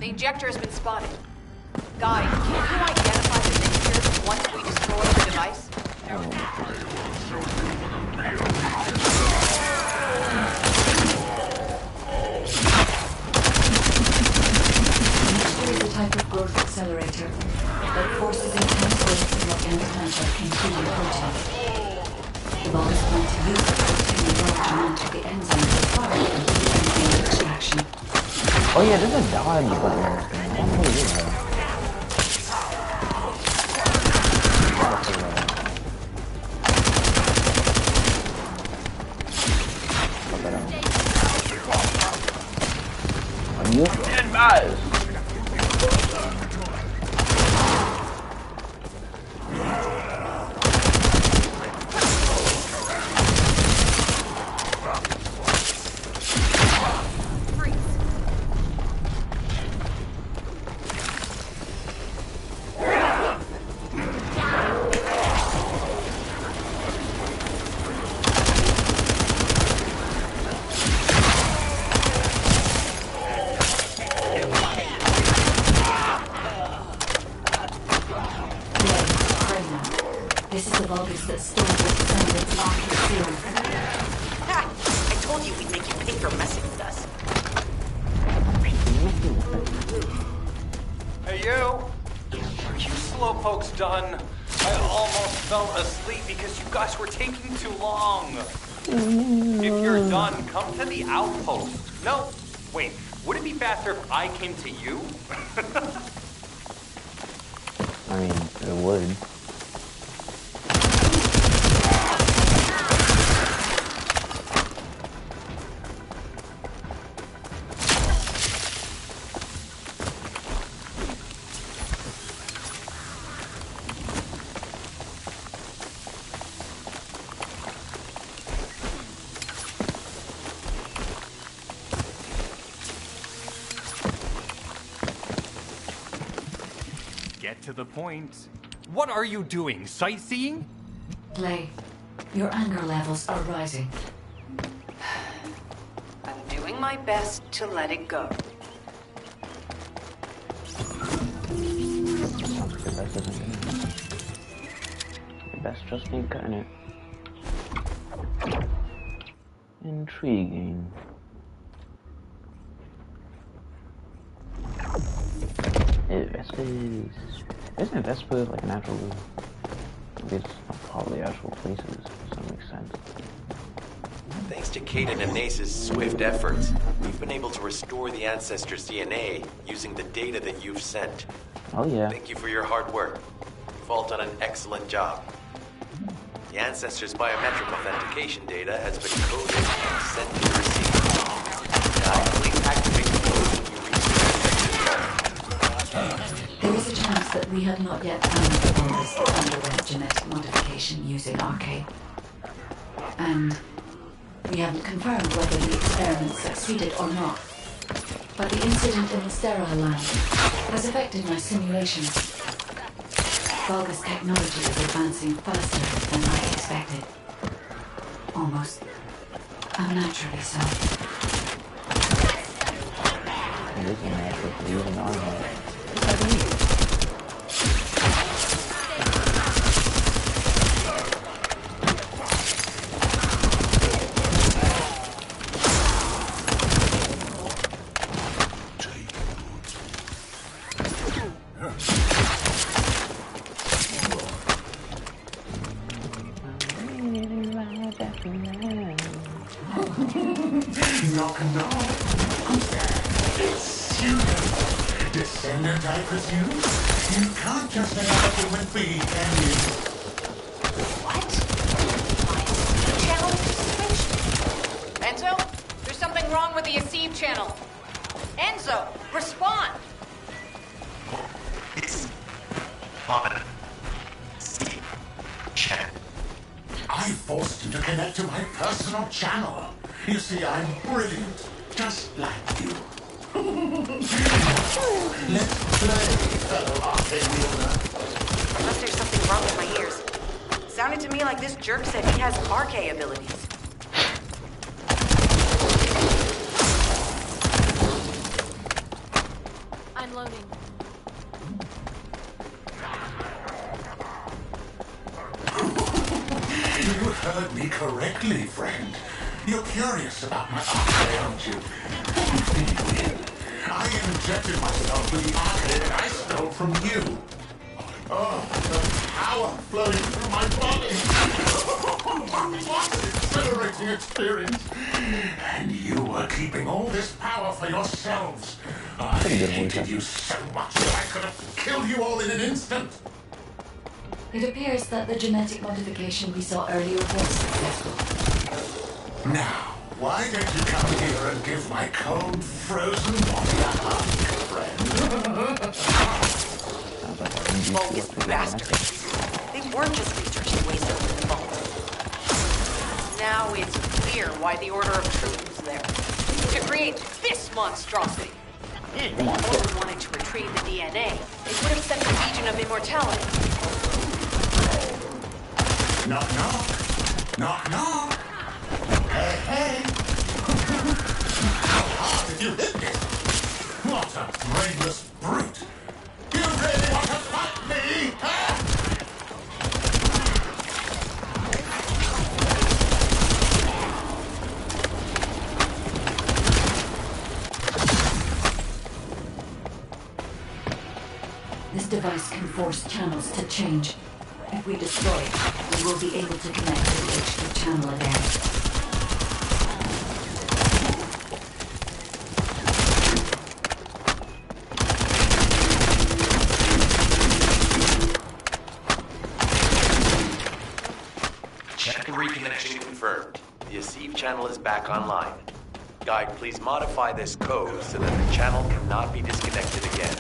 The injector has been spotted. Guy, can you identify the mixture once we destroy the device? containing protein. The Vulgus plan to use the protein involved to monitor the enzymes required for DNA extraction. Oh yeah, there's a dodge button in this game. I don't know what it is though. Are you dead guys? This is the Vulgus that stole the descendants off the field. Ha! I told you we'd make you pay for messing with us. Hey, you! Are you slowpokes done? I almost fell asleep because you guys were taking too long. If you're done, come to the outpost. No, wait. Would it be faster if I came to you? I mean, it would. Get to the point. What are you doing? Sightseeing? Clay, your anger levels are rising. I'm doing my best to let it go. The best isn't gonna. The best just ain't cutting it. Intriguing. Vespers. Isn't Vesper like an actual? I guess probably actual places. So that makes sense. Thanks to Caden and Nace's swift efforts, we've been able to restore the ancestors' DNA using the data that you've sent. Oh yeah. Thank you for your hard work. You've all done an excellent job. The ancestors' biometric authentication data has been coded and sent to the receiver. Now, please activate the code when you reach the infected zone. There is a chance that we have not yet found the Vulgus that underwent genetic modification using Arcade. And we haven't confirmed whether the experiment succeeded or not. But the incident in the sterile lab has affected my simulations. Vulgus technology is advancing faster than I expected. Almost unnaturally so. It is unnatural for using armor. Knock, knock. Who's there? It's you. Descendant, I presume? You can't just another human being, can you? What? My channel switched. Enzo, there's something wrong with the Aceve channel. Enzo, respond. It's on chat. I forced you to connect to my personal channel. You see, I'm brilliant, just like you. Let's play, fellow arcade wielder. Unless there's something wrong with my ears. Sounded to me like this jerk said he has RK abilities. I'm loading. You heard me correctly, friend. You're curious about my arcade, aren't you? I injected myself with the arcade I stole from you. Oh, the power flowing through my body. What an exhilarating experience. And you were keeping all this power for yourselves. I hated you so much that I could have killed you all in an instant. It appears that the genetic modification we saw earlier was successful. Now, why don't you come here and give my cold, frozen body a hug, friend? Bogus bastards. They weren't just researching ways to open the vault. Now it's clear why the Order of Truth was there. To create this monstrosity. If the Order wanted to retrieve the DNA, they would have sent the Legion of Immortality. Knock, knock. Knock, knock. Hey, hey. How hard did you hit me? What a brainless brute. You really want to fight me, huh? This device can force channels to change. If we destroy it, we will be able to connect to the HD channel again. Check reconnection confirmed. The Asif channel is back online. Guide, please modify this code so that the channel cannot be disconnected again.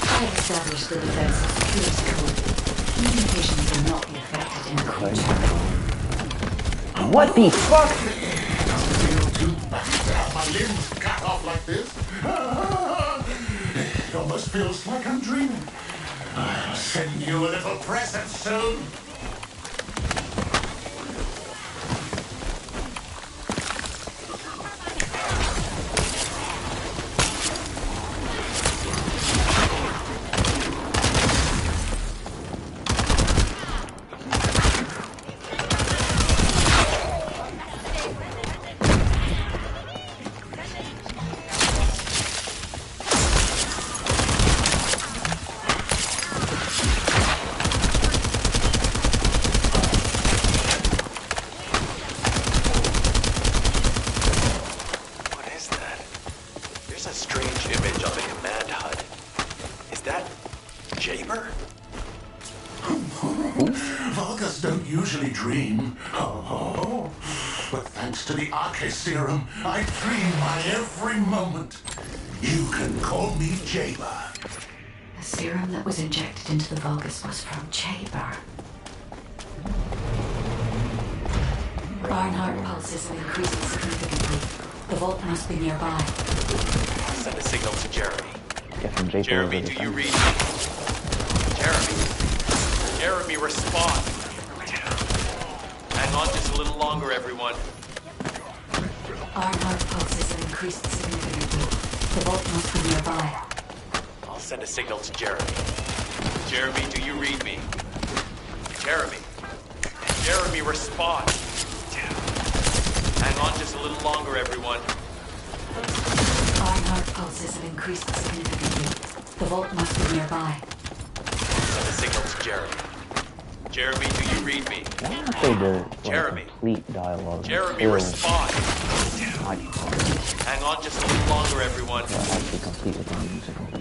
I've established the defense security code. Communications will not be affected in the future. What the fuck? Doesn't feel too bad to have my limbs cut off like this. It almost feels like I'm dreaming. I'll send you a little present soon. Usually dream. Oh, but thanks to the RK serum, I dream my every moment. You can call me Jaber. The serum that was injected into the Vulgus was from Jaber. Barnhart pulses are increasing significantly. The vault must be nearby. Send a signal to Jeremy. Yeah, Jeremy, do you read me? Jeremy, respond. Hang on just a little longer, everyone. Our heart pulses are increased significantly. The vault must be nearby. I'll send a signal to Jeremy. Jeremy, do you read me? Jeremy, respond. Hang on just a little longer, everyone. Our heart pulses have increased significantly. The vault must be nearby. Send a signal to Jeremy. Jeremy, do you read me? Jeremy. Complete dialogue. Jeremy, respond. Hang on just a little longer, everyone.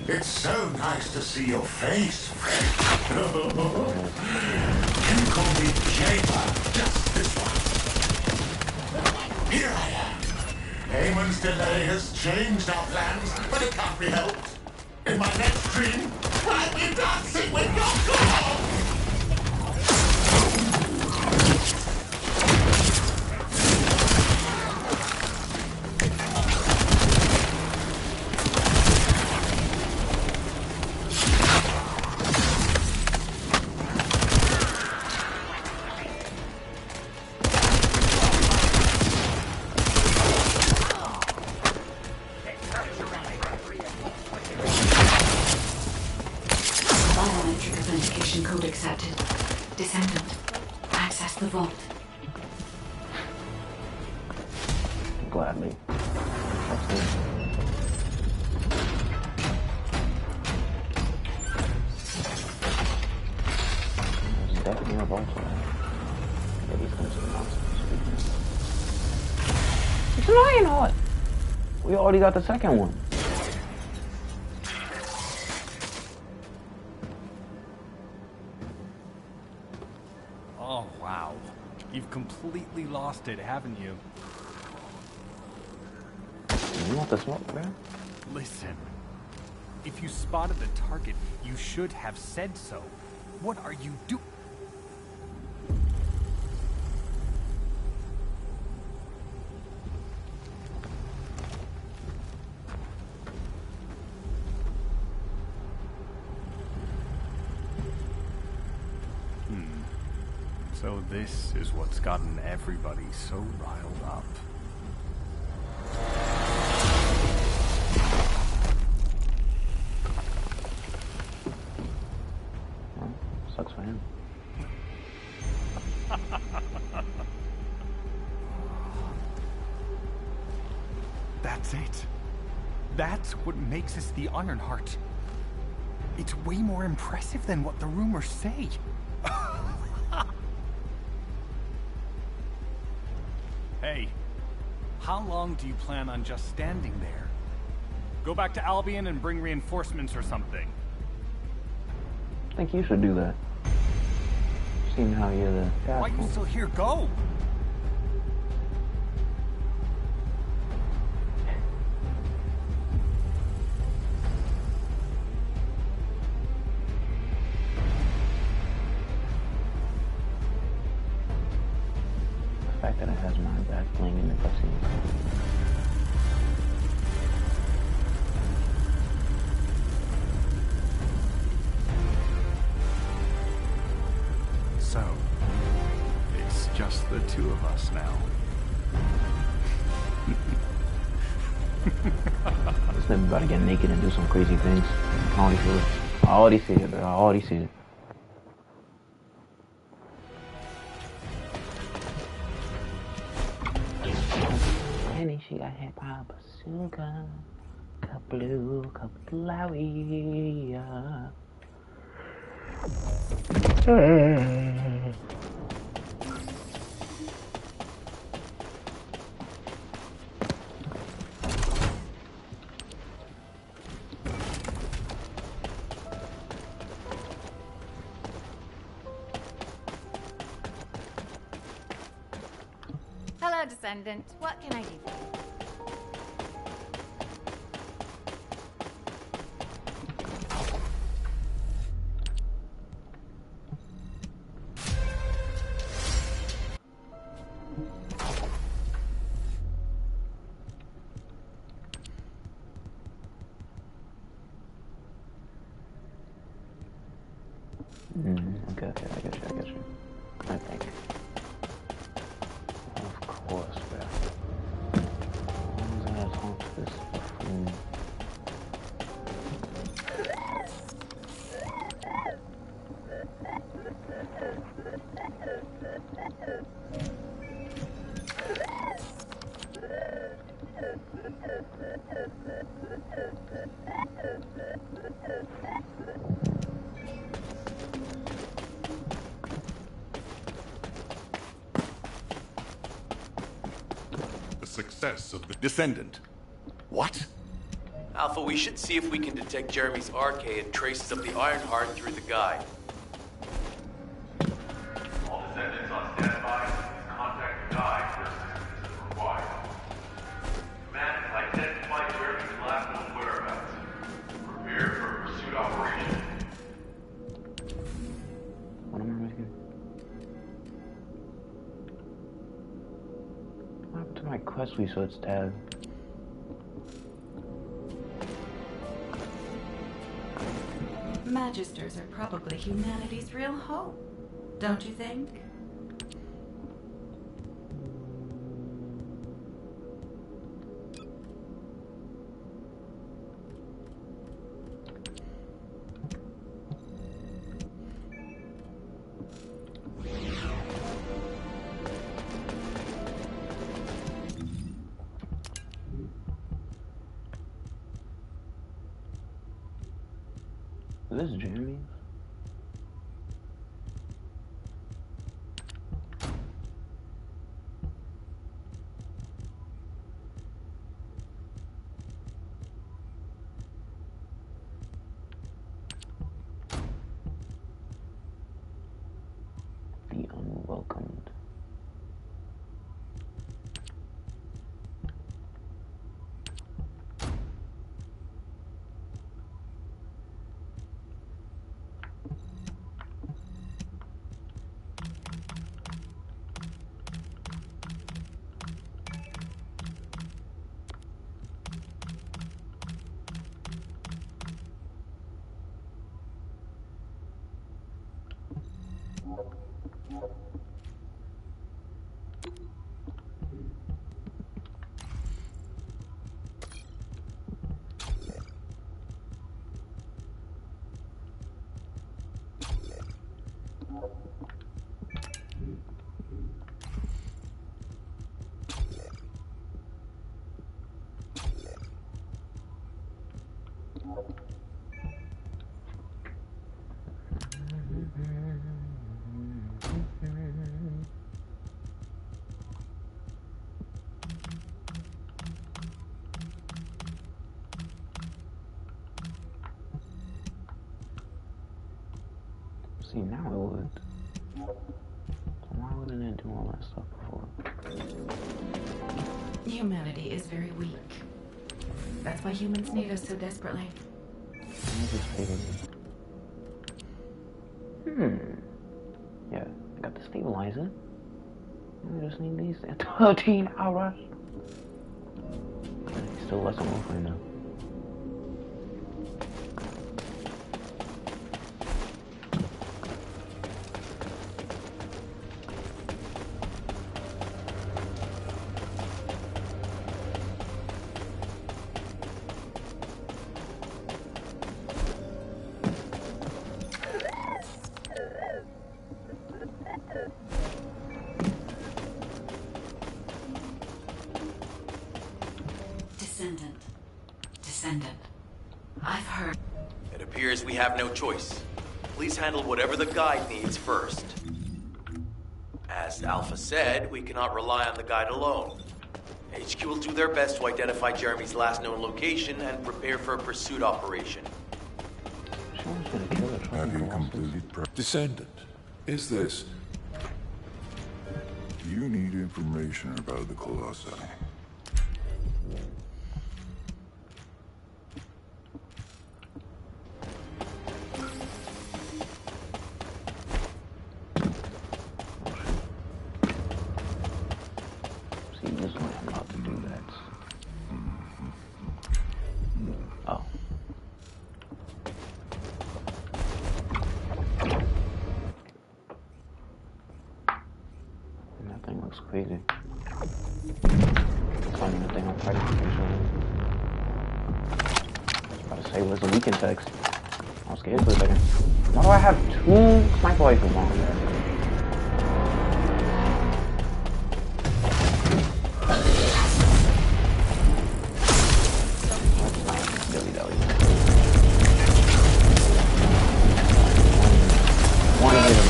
It's so nice to see your face, friend. You call me Jaber, just this once. Here I am. Eamon's delay has changed our plans, but it can't be helped. In my next dream, I'll be dancing with your god! Code accepted. Descendant. Access the vault. Gladly. Yeah, these guys are monsters. It's an Ironheart! We already got the second one. Oh, wow. You've completely lost it, haven't you? You want the smoke, man? Listen. If you spotted the target, you should have said so. What are you doing? So this is what's gotten everybody so riled up. Well, sucks for him. That's it. That's what makes us the Ironheart. It's way more impressive than what the rumors say. Hey, how long do you plan on just standing there? Go back to Albion and bring reinforcements or something. I think you should do that. Seeing how you're the... Why are you still here? Go! The fact that it has my back playing in the cutscenes. So, it's just the two of us now. This nigga about to get naked and do some crazy things. I already feel it. I already see it, bro. I already see it. Penny, she got hip hop, sugar, cup blue, cup flowy. Hello, Descendant. What can I do for you? Okay, I get you. I think. Of course, bro. As long as I have talked to this buffoon. Success of the descendant. What? Alpha, we should see if we can detect Jeremy's arcade and traces of the Ironheart through the guide. All descendants on standby. Contact the guide for assistance as required. Command has identified Jeremy's last known whereabouts. Prepare for a pursuit operation. What am I making? What happened to my quest research tab? Magisters are probably humanity's real hope, don't you think? Is this Jeremy's? welcomed. See, now it would. So why wouldn't it do all that stuff before? Humanity is very weak. That's why humans need us so desperately. Yeah, I got the stabilizer. We just need these 13 hours. Still less than one now. Descendant. I've heard. It appears we have no choice. Please handle whatever the guide needs first. As Alpha said, we cannot rely on the guide alone. HQ will do their best to identify Jeremy's last known location and prepare for a pursuit operation. Have you completed Descendant, is this? You need information about the Colossi. Crazy. It's not even a thing I'm fighting for usually. I was about to say, where's the weekend text? I was scared for a second. Why do I have 2 sniper rifles on there? One hit him.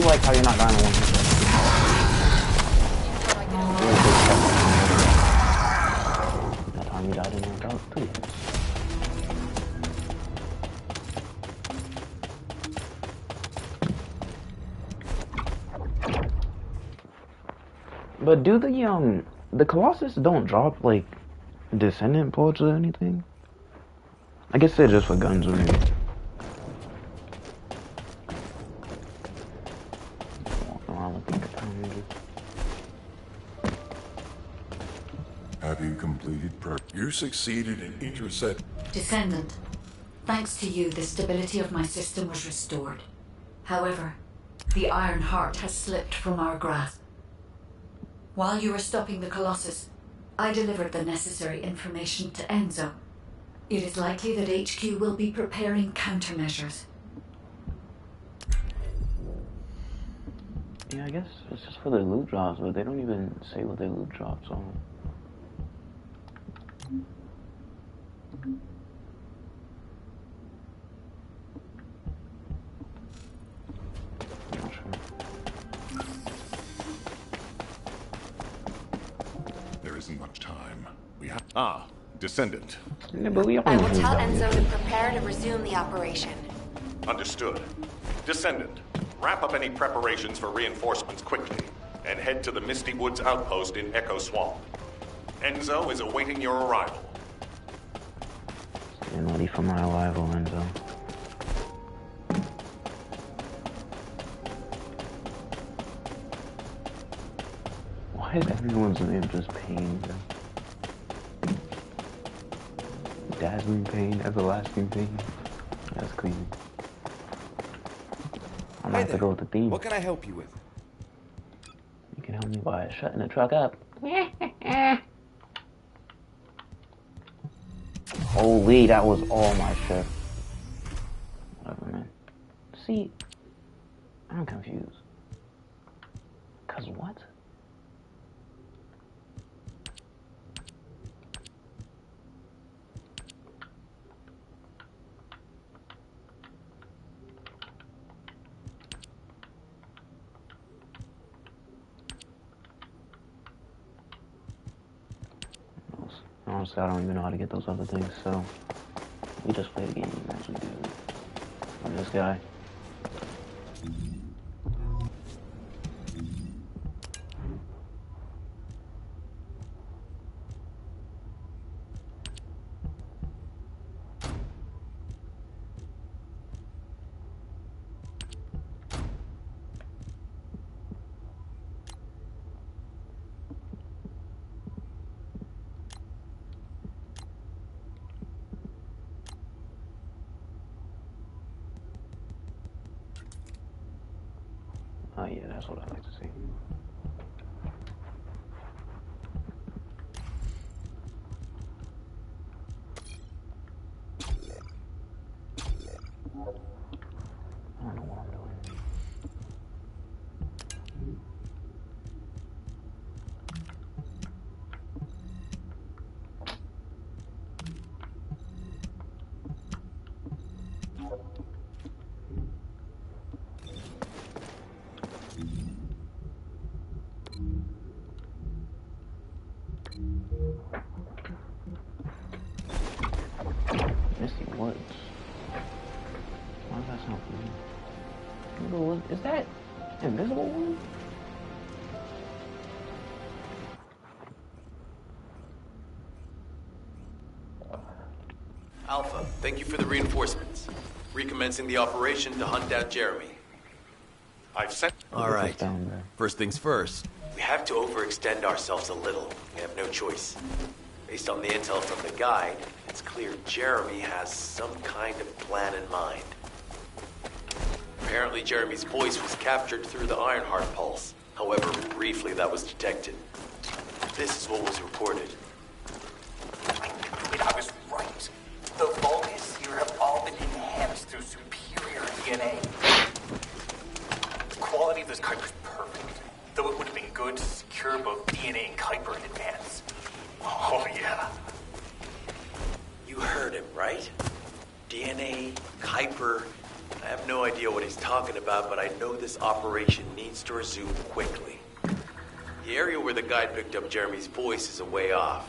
Like how you're not dying one hit. That time you died in about 3 hits. But do the Colossus don't drop like descendant bullets or anything? I guess they're just for guns or maybe. Have you completed You succeeded in intercept. Descendant. Thanks to you, the stability of my system was restored. However, the Iron Heart has slipped from our grasp. While you were stopping the Colossus, I delivered the necessary information to Enzo. It is likely that HQ will be preparing countermeasures. Yeah, I guess it's just for their loot drops, but they don't even say what their loot drops are. Ah, descendant. Yeah, but we I always will knew tell that. Enzo to prepare to resume the operation. Understood. Descendant, wrap up any preparations for reinforcements quickly, and head to the Misty Woods outpost in Echo Swamp. Enzo is awaiting your arrival. Stand ready for my arrival, Enzo. Why is everyone's name just Pain? Dazzling Pain, Everlasting Pain. That's crazy. I might have to go with the theme. What can I help you with? You can help me by shutting the truck up. Holy, that was all my shit. Whatever, man. See, I'm confused. Cause what? Honestly, I don't even know how to get those other things, so we just play the game as we do. And this guy. Oh yeah, that's what I like to see. I don't know what I'm doing. Misty Woods. Why does that sound familiar? Is that Invisible One? Alpha, thank you for the reinforcements. Recommencing the operation to hunt down Jeremy. I've sent... All right. First things first. We have to overextend ourselves a little. We have no choice. Based on the intel from the guide, it's clear Jeremy has some kind of plan in mind. Apparently Jeremy's voice was captured through the Ironheart pulse. However, briefly that was detected. This is what was reported. I was right. The Vulgus here have all been enhanced through superior DNA. The quality of this Kuiper's perfect, though it would have been good to secure both DNA and Kuiper in advance. Oh, yeah. You heard him, right? DNA, Kuiper. I have no idea what he's talking about, but I know this operation needs to resume quickly. The area where the guide picked up Jeremy's voice is a way off.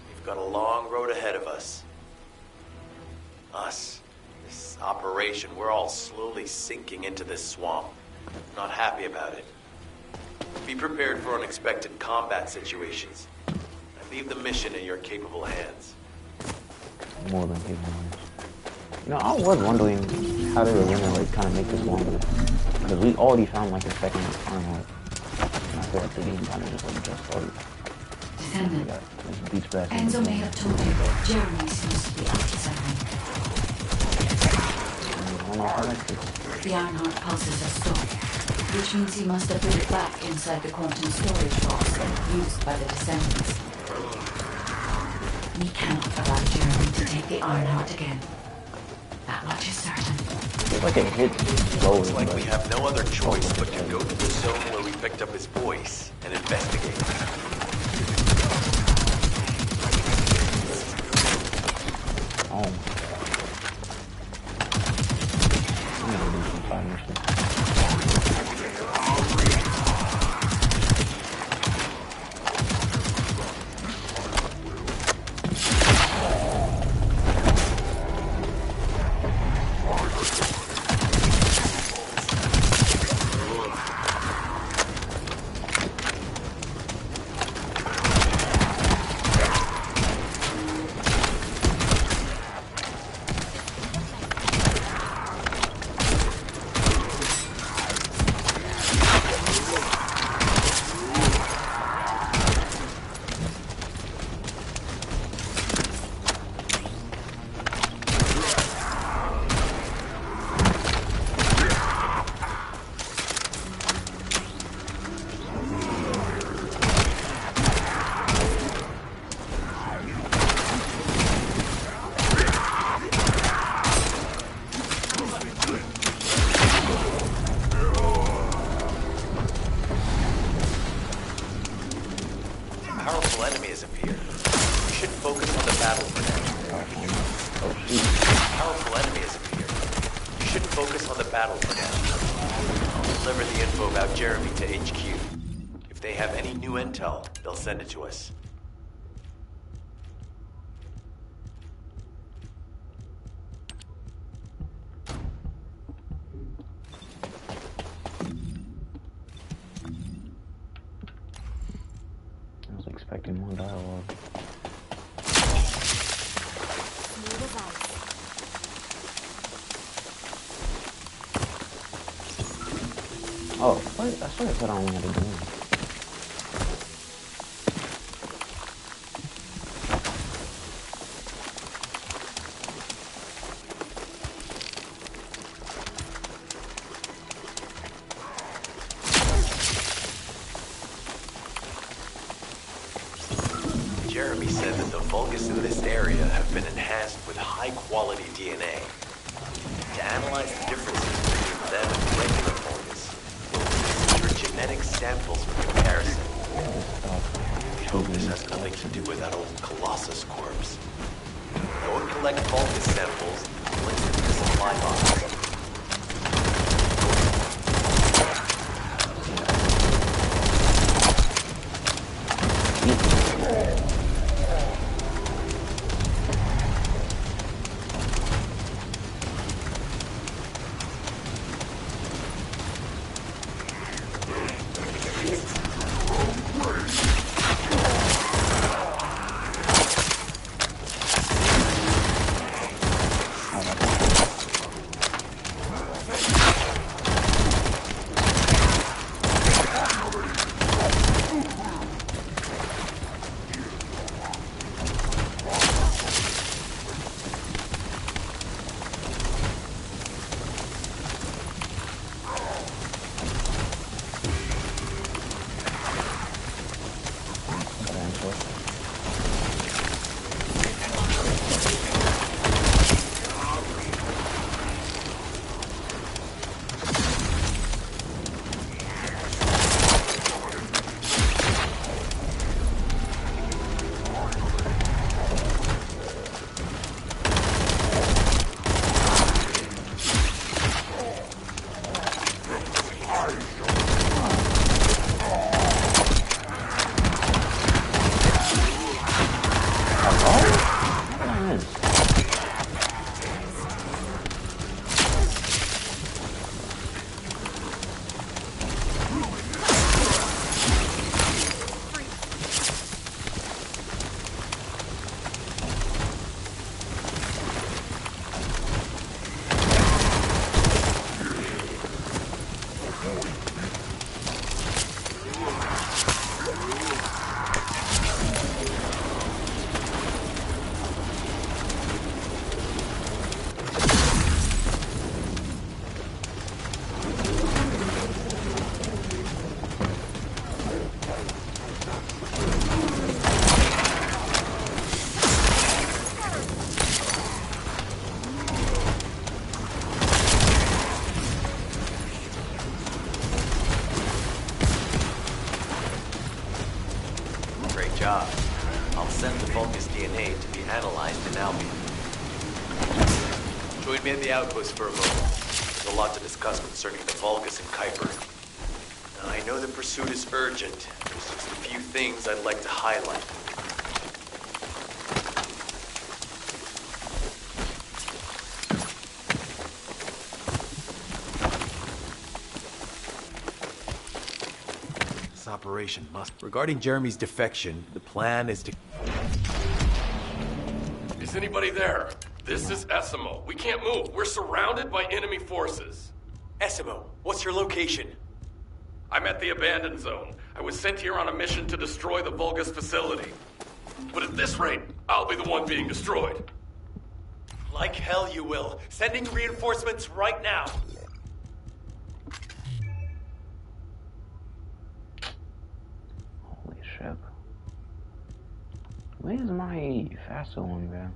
We've got a long road ahead of us. Us, this operation, we're all slowly sinking into this swamp. Not happy about it. Be prepared for unexpected combat situations. I leave the mission in your capable hands. More than capable. You know, I was wondering how they were gonna like kind of make this longer, because we already found like a second Ironheart. And I feel like the game kind of just started. Descendant. Beats fast. Enzo may have told you that Jeremy seems to be up to something. I don't know how that's it. The Ironheart pulses are stopped, which means he must have put it back inside the quantum storage box used by the Descendants. We cannot allow Jeremy to take the Ironheart again. That much is certain. It's like it hit slowly. Looks like we have no other choice but to go to the zone where we picked up his voice and investigate. Oh my god. I'm gonna do some fire mission. Powerful enemy has appeared. You should focus on the battle for now. I'll deliver the info about Jeremy to HQ. If they have any new intel, they'll send it to us. I was expecting more dialogue. Oh, what? I swear I said I only had to do one. Jeremy said that the Vulgus in this area have been enhanced with high-quality DNA. To analyze the differences between them and regular Vulgus, we'll use your genetic samples for comparison. We hope this has nothing to do with that old Colossus corpse. Go and collect Vulgus samples and place them in the supply box. Job. I'll send the Vulgus DNA to be analyzed in Albion. Join me at the outpost for a moment. There's a lot to discuss concerning the Vulgus and Kuiper. Now, I know the pursuit is urgent. There's just a few things I'd like to highlight. Operation must. Regarding Jeremy's defection, the plan is to... Is anybody there? This is Essimo. We can't move. We're surrounded by enemy forces. Essimo, what's your location? I'm at the abandoned zone. I was sent here on a mission to destroy the Vulgus facility. But at this rate, I'll be the one being destroyed. Like hell you will. Sending reinforcements right now. Where's my faster one, bro?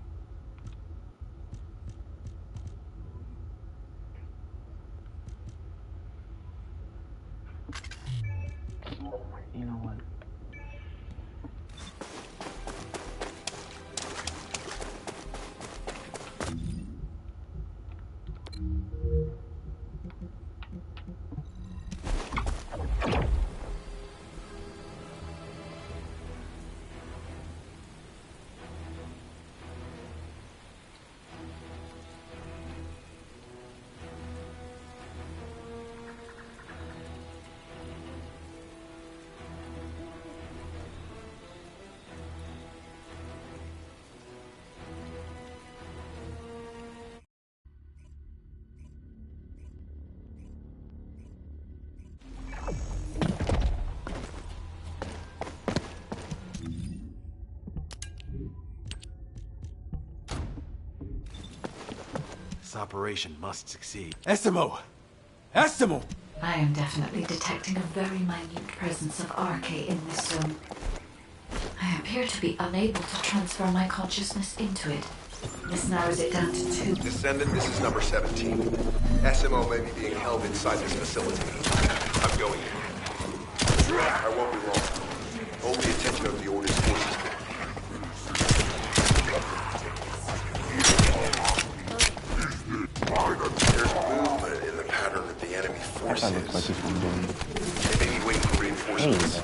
You know what? This operation must succeed. Essimo! Essimo! I am definitely detecting a very minute presence of RK in this zone. I appear to be unable to transfer my consciousness into it. This narrows it down to 2. Descendant, this is number 17. SMO may be being held inside this facility. I'm going in. I won't be long. Hold the attention of the Order's forces. There's movement in the pattern of the enemy forces. They may be waiting for reinforcements.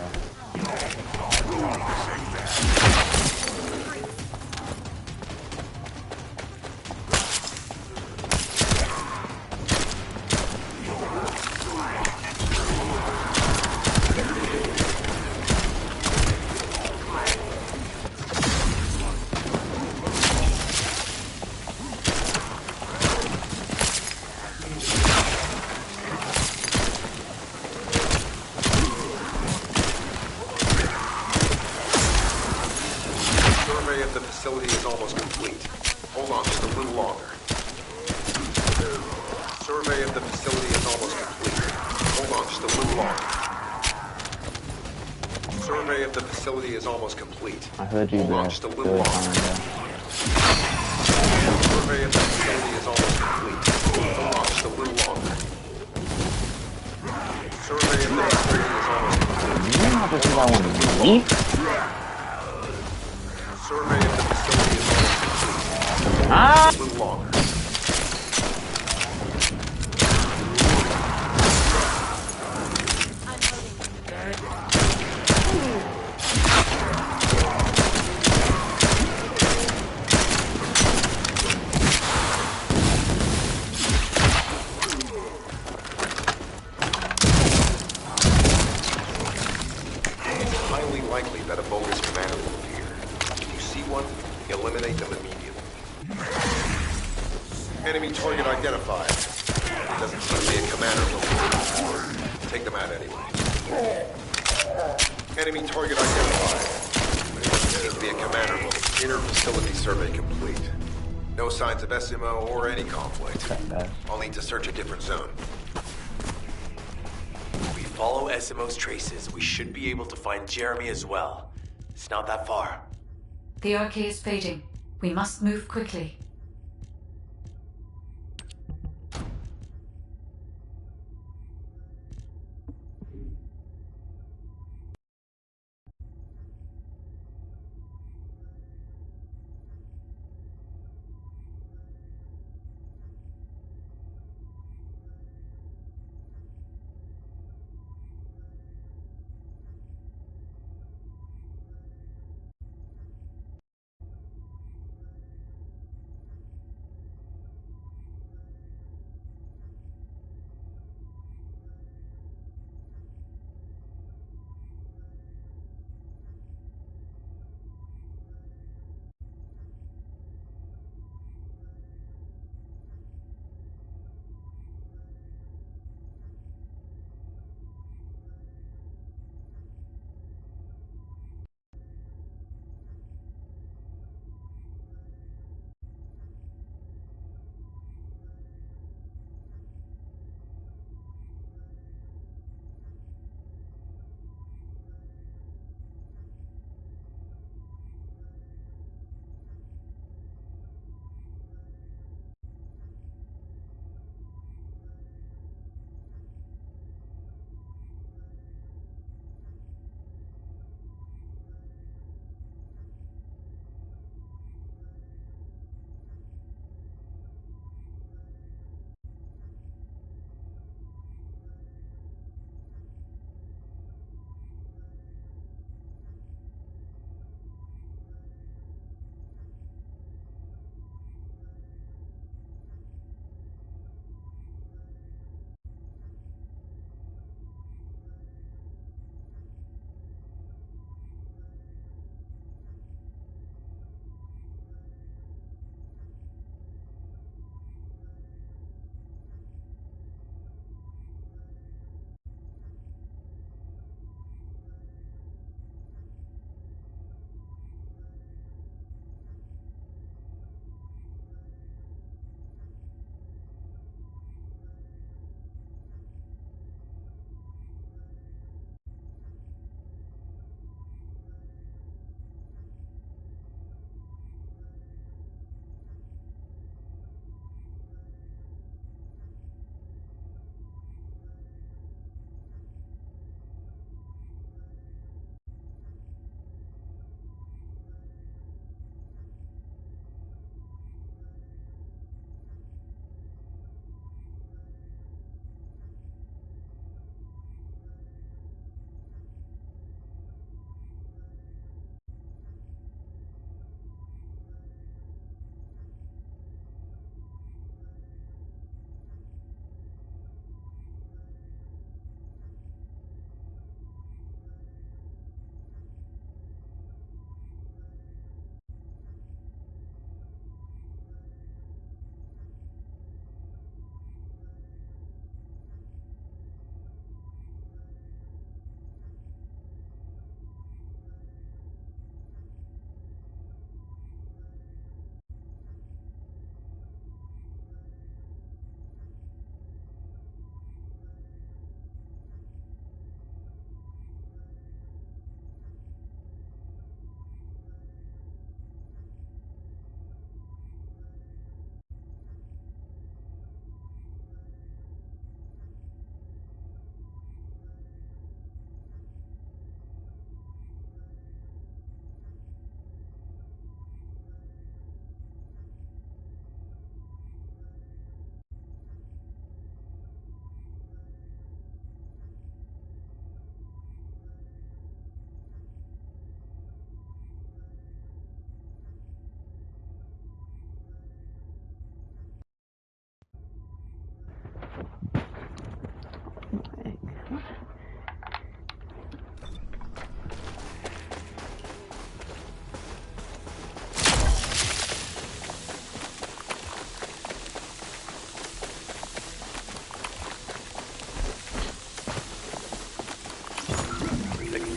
The facility is almost complete. Hold on just a little longer. Survey of the facility is almost complete. Hold on just a little longer. Survey of the facility is almost complete. I heard you. Hold on just a little longer. Survey of the facility is almost complete. Hold on just a little longer. Survey of the facility is almost complete. You know how this is I want to leave? Survey of the facility is almost complete. Ah! A little longer. It's highly likely that a bogus commander will appear. If you see one, eliminate them immediately. Enemy target identified. It doesn't seem to be a commander located. Take them out anyway. Enemy target identified. It doesn't seem to be a commander located. Inner facility survey complete. No signs of SMO or any conflict. I'll need to search a different zone. If we follow SMO's traces, we should be able to find Jeremy as well. It's not that far. The RK is fading. We must move quickly.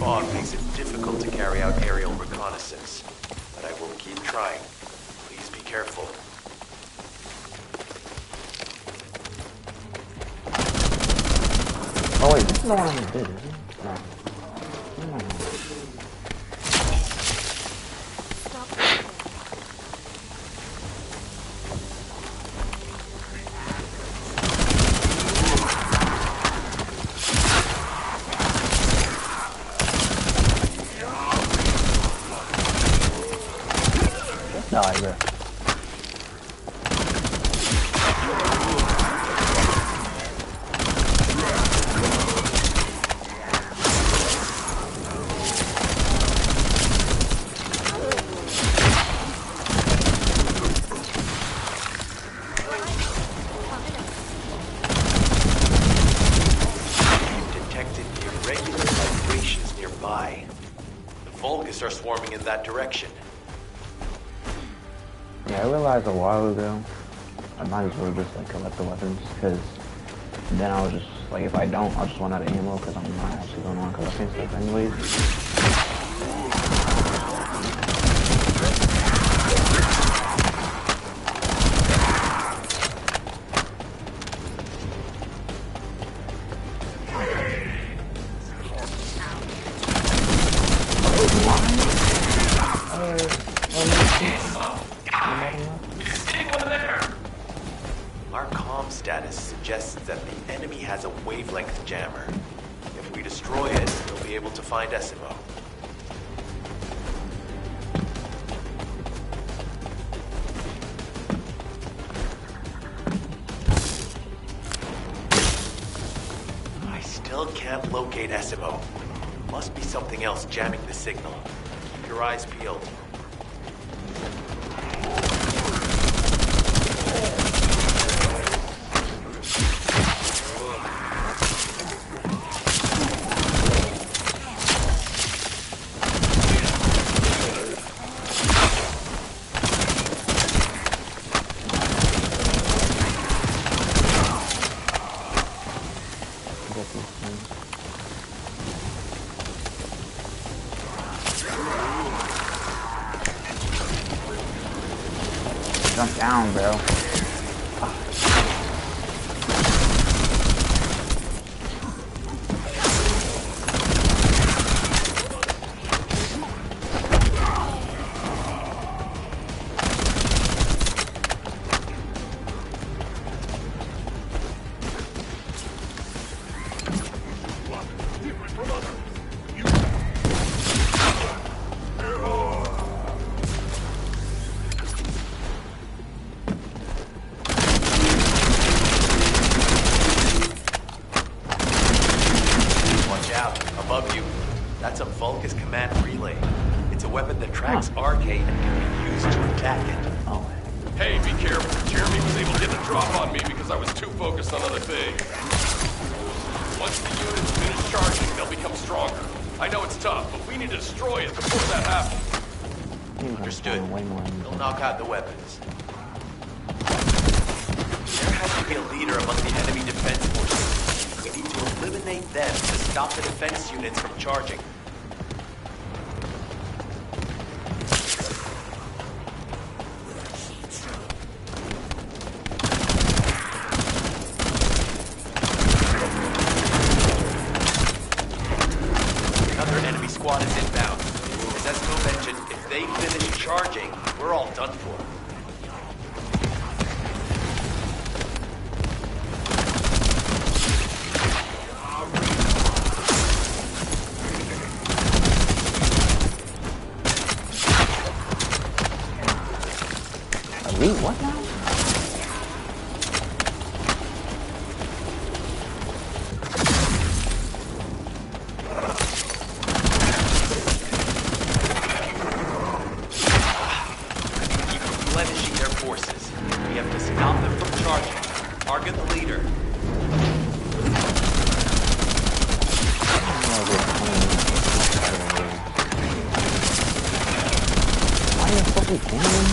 fog makes it difficult to carry out aerial reconnaissance, but I will keep trying. Please be careful. Oh wait, this is the one I did, isn't it? No. No. Die, bro. Are swarming in that direction. Yeah, I realized a while ago I might as well just like collect the weapons, because then I'll just like, if I don't, I'll just run out of ammo because I'm not actually going on collecting stuff anyways. Our comm status suggests that the enemy has a wavelength jammer. If we destroy it, they'll be able to find SMO. I still can't locate SMO. Must be something else jamming the signal. Keep your eyes peeled. Jump down, bro. Above you, that's a Vulgus command relay. It's a weapon that tracks Arcade and can be used to attack it. Oh. Hey, be careful. Jeremy was able to get the drop on me because I was too focused on other things. Once the units finish charging, they'll become stronger. I know it's tough, but we need to destroy it before that happens. Understood. We'll knock out the weapons. There has to be a leader among the enemy defense forces. We need to eliminate them to stop the defense units from charging. Another enemy squad is inbound. As Esco mentioned, if they finish charging, we're all done for. Wait, what now? Keep replenishing their forces. We have to stop them from charging. Target the leader. Why the fuck we can't?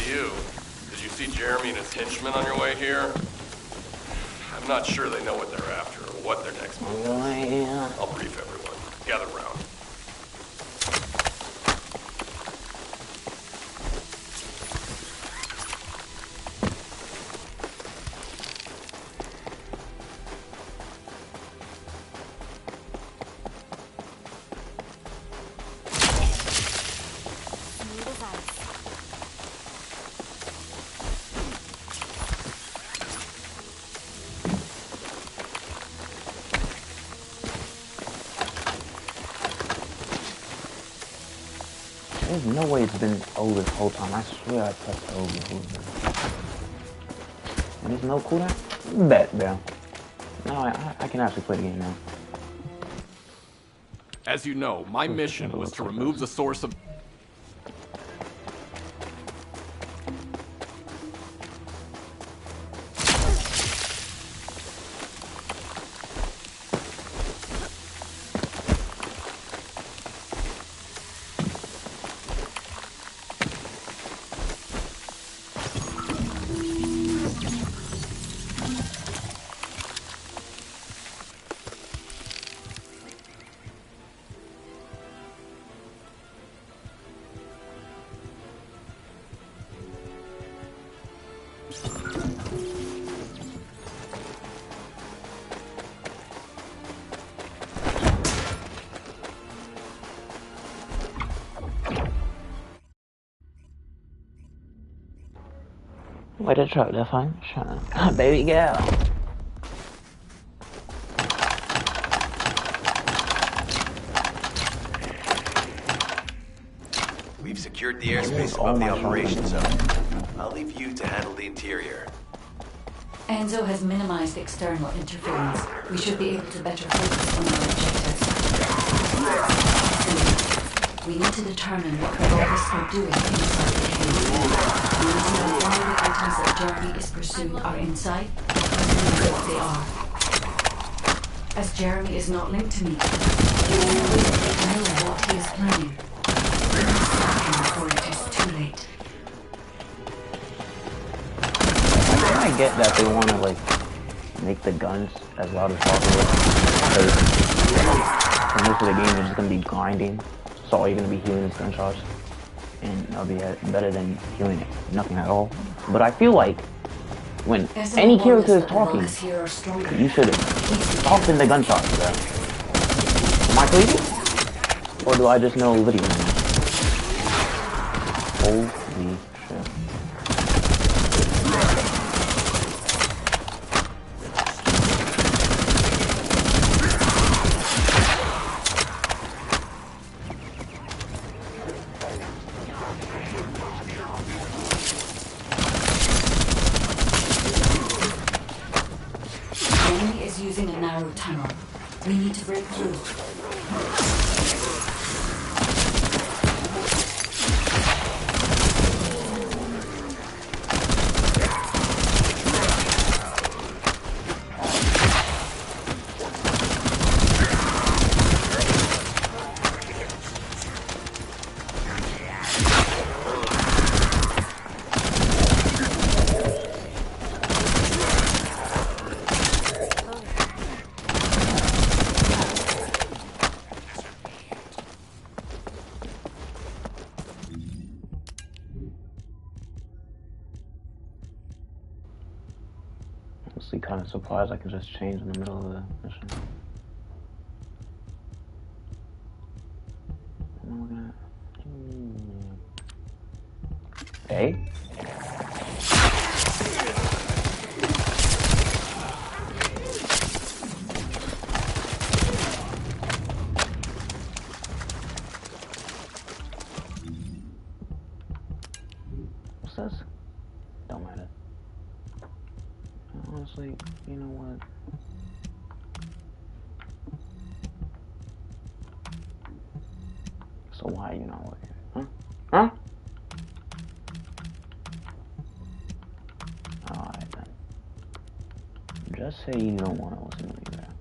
you. Did you see Jeremy and his henchmen on your way here? I'm not sure they know what they're after or what their next move is. I'll brief everyone. Gather round. There's no way it's been O this whole time. I swear I pressed O before. And there's no cooldown? Bet, bro. No, I can actually play the game now. As you know, my mission was to remove the source of... Way to truck, that's fine. Shut up. Baby girl. We've secured the airspace above the operations zone. I'll leave you to handle the interior. Enzo has minimized external interference. We should be able to better focus on our objectives. We need to determine what the Vulgus are doing inside the cave. We need to know why the items that Jeremy is pursuing are inside, and what they are. As Jeremy is not linked to me, we will know what he is planning. We must stop him before it is too late. I get that they want to, like, make the guns as loud as possible. Because for most of the game, you're just going to be grinding. So all you're going to be hearing is gunshots. And that'll be better than hearing nothing at all. But I feel like when any character is talking, you should soften the gunshots, bro. Am I crazy? Or do I just know video games? Holy shit. Using a narrow tunnel. We need to break through. Honestly, kind of surprised I can just change in the middle of the mission. What am I looking at? Hey? What's this? Don't matter. Honestly, you know what? So why are you not working? Huh? Huh? Alright then. Just say you don't want to listen to me there.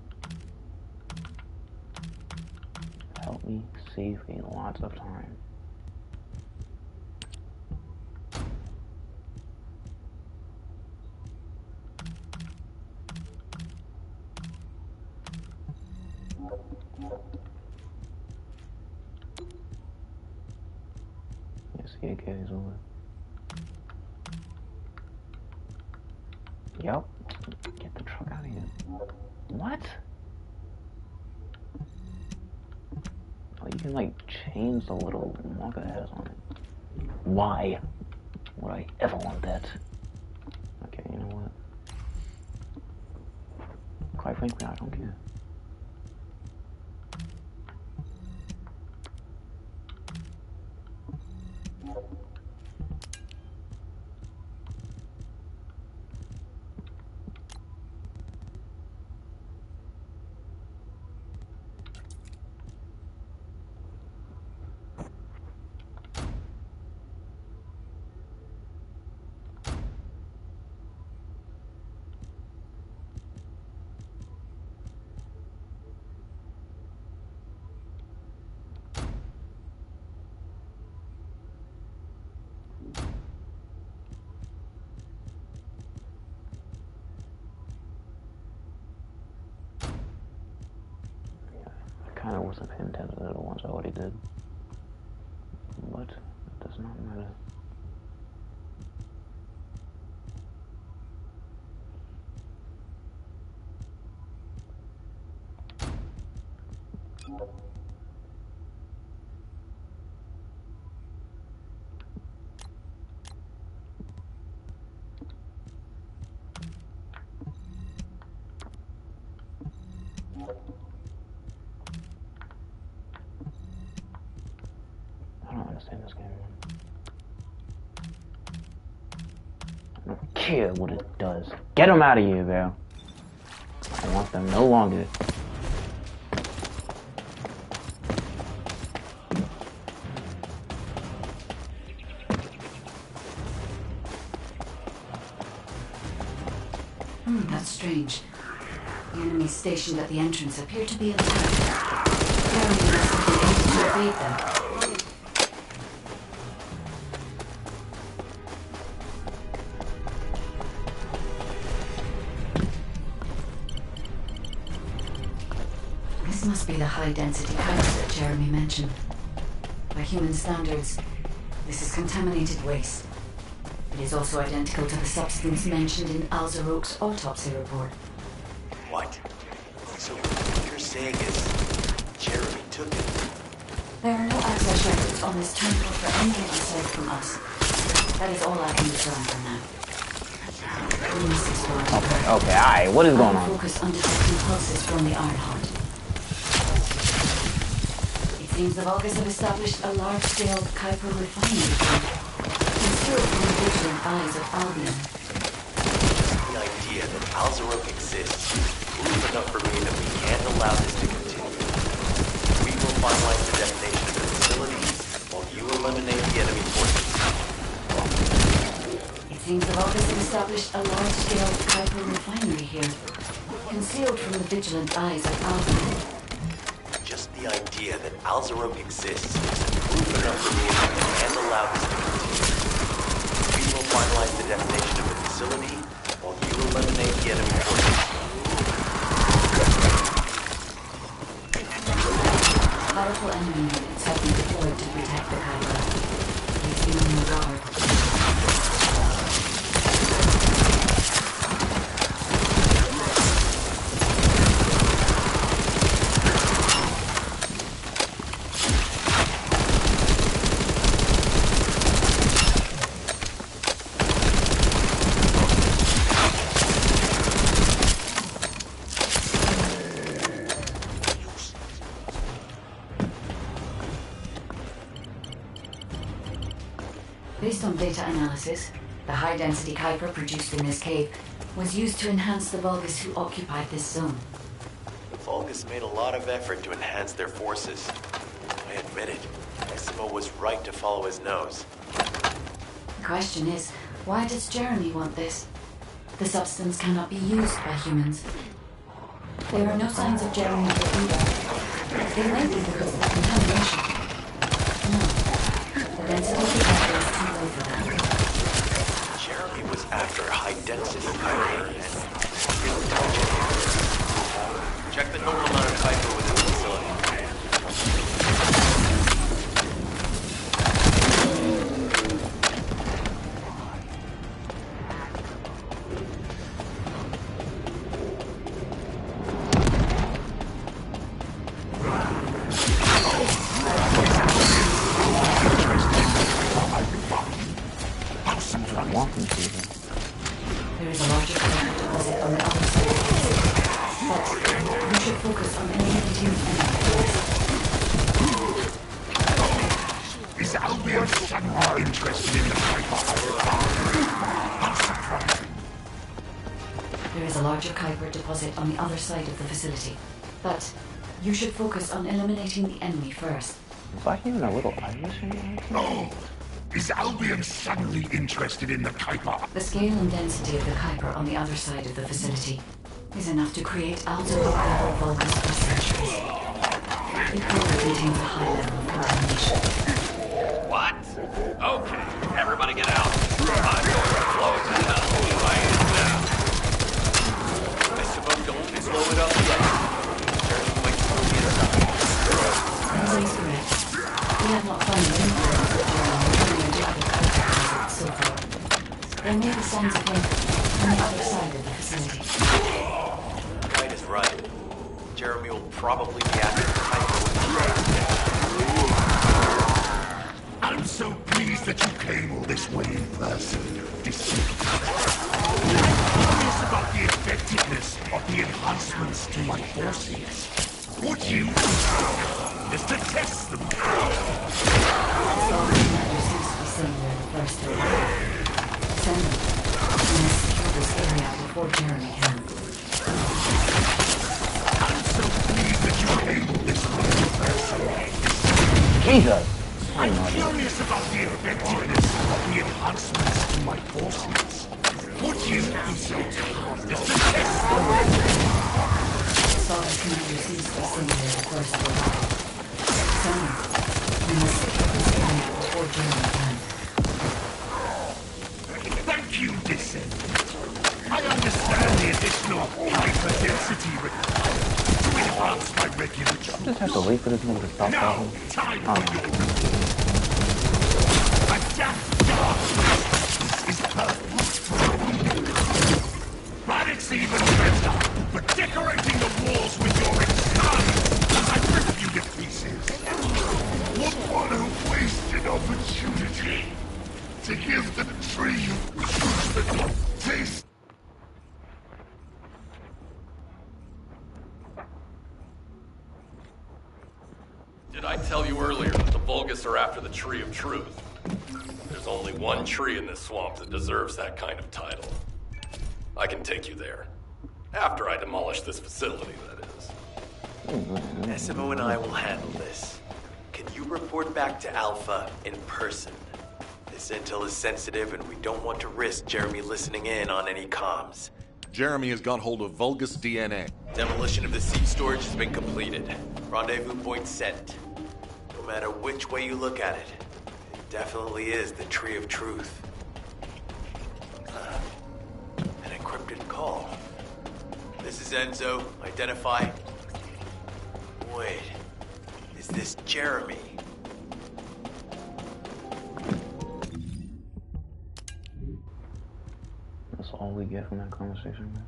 Help me save me lots of time. Okay, so yep. Get the truck out of here. What? Oh, you can like change the little marker that has on it. Why would I ever want that? Okay, you know what? Quite frankly, I don't care. Kind of wasn't paying attention to the ones I already did, but it does not matter. I don't understand this game, man. I don't care what it does. Get them out of here, bro. I want them no longer. That's strange. The enemies stationed at the entrance appear to be attacked. Jeremy must have been able to evade them. This must be the high-density house that Jeremy mentioned. By human standards, this is contaminated waste. It is also identical to the substance mentioned in Alzarok's autopsy report. What? So what you're saying is Jeremy took it? There are no access records on this terminal for anyone aside from us. That is all I can discern for now. We must explore. Okay, alright, what is going on? Focus on detecting pulses from the Ironheart. It seems the Vulgus have established a large-scale Kuiper refinery concealed from the vigilant eyes of Albion. The idea that Alzarok exists is proof enough for me that we can't allow this to continue. We will finalize the detonation of the facility while you eliminate the enemy forces. It seems the Vulgus have established a large-scale Kuiper refinery here, concealed from the vigilant eyes of Albion. Just the idea that Alzarok exists is proof enough for me that we can't allow this to continue. We will finalize the detonation of the facility while you eliminate the enemy forces. Powerful enemy units have been deployed to protect the Kuiper. Please be on your guard. Based on data analysis, the high-density Kuiper produced in this cave was used to enhance the Vulgus who occupied this zone. The Vulgus made a lot of effort to enhance their forces. I admit it. Eximo was right to follow his nose. The question is, why does Jeremy want this? The substance cannot be used by humans. There are no signs of Jeremy or Eva. It may be because of the contamination. No. The density of the Kuiper is too low for that. Jeremy was after high-density Kuiper and didn't touch it. Check the total amount of Kuiper within the facility. I want them to. There is a larger cloud deposit on the other side of the city, but you should focus on eliminating Is Albion suddenly interested in the Kuiper? How surprising. There is a larger Kuiper deposit on the other side of the facility, but you should focus on eliminating the enemy first. Is that even a little Irish in there? Oh, is Albion suddenly interested in the Kuiper? The scale and density of the Kuiper on the other side of the facility is enough to create alto-level Vulgus for centuries. It probably contains a high level of contamination. What? Okay, everybody get out. I'm going to blow it to hell right now. I suppose don't slow it up yet. There's a way to move inside. That is correct. We have not found any evidence of Jeremy returning to other Kuiper deposits so far. There may be signs of life on the other side of the facility. Kite is right. Jeremy will probably be after the Kuiper. I'm so pleased that you came all this way in person. Descendant. I'm curious about the effectiveness of the enhancements to my forces. Would you just to test them? Similar to the first three. Descendant. We must secure this area before Jeremy can. I'm so pleased that you came all this way in person. Jesus! I'm curious about the effectiveness of the enhancements to my forces. Would you just to test them? Assault commander seems to be similar to the first three. Descendant. We must secure this area before Jeremy can. Thank you, Descendant. I understand the additional hyper-density required to enhance my regular troops. Just have to wait for this nigga to stop Now, talking. time for your adapt darkness is perfect. But it's even better for decorating the walls with your inside as I rip you to pieces. What a wasted opportunity to give the tree the taste. Did I tell you earlier that the Vulgus are after the Tree of Truth? There's only one tree in this swamp that deserves that kind of title. I can take you there. After I demolish this facility, that is. SMO and I will handle this. Can you report back to Alpha in person? This intel is sensitive and we don't want to risk Jeremy listening in on any comms. Jeremy has got hold of Vulgus DNA. Demolition of the seed storage has been completed. Rendezvous point set. No matter which way you look at it, it definitely is the Tree of Truth. An encrypted call. This is Enzo. Identify. Wait. Is this Jeremy? That's all we get from that conversation, man.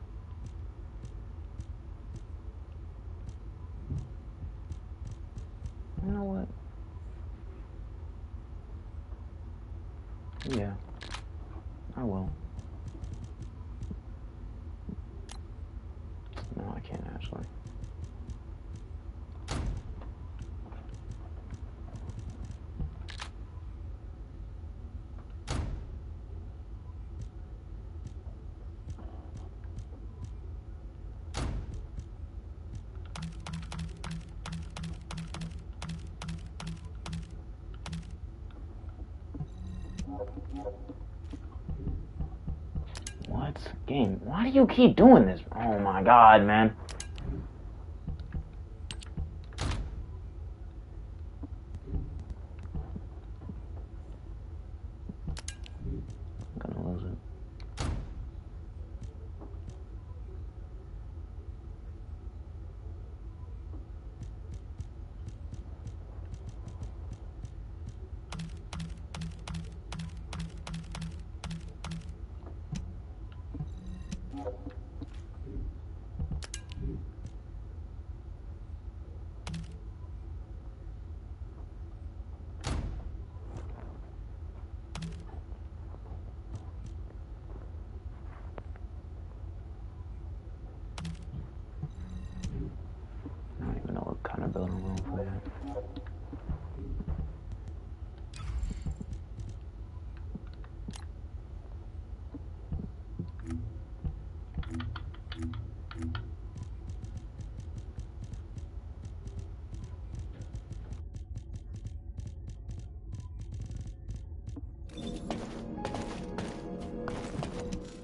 You know what? Yeah, I will. No, I can't actually. What? Game, why do you keep doing this? Oh my god, man. I'm gonna lose it.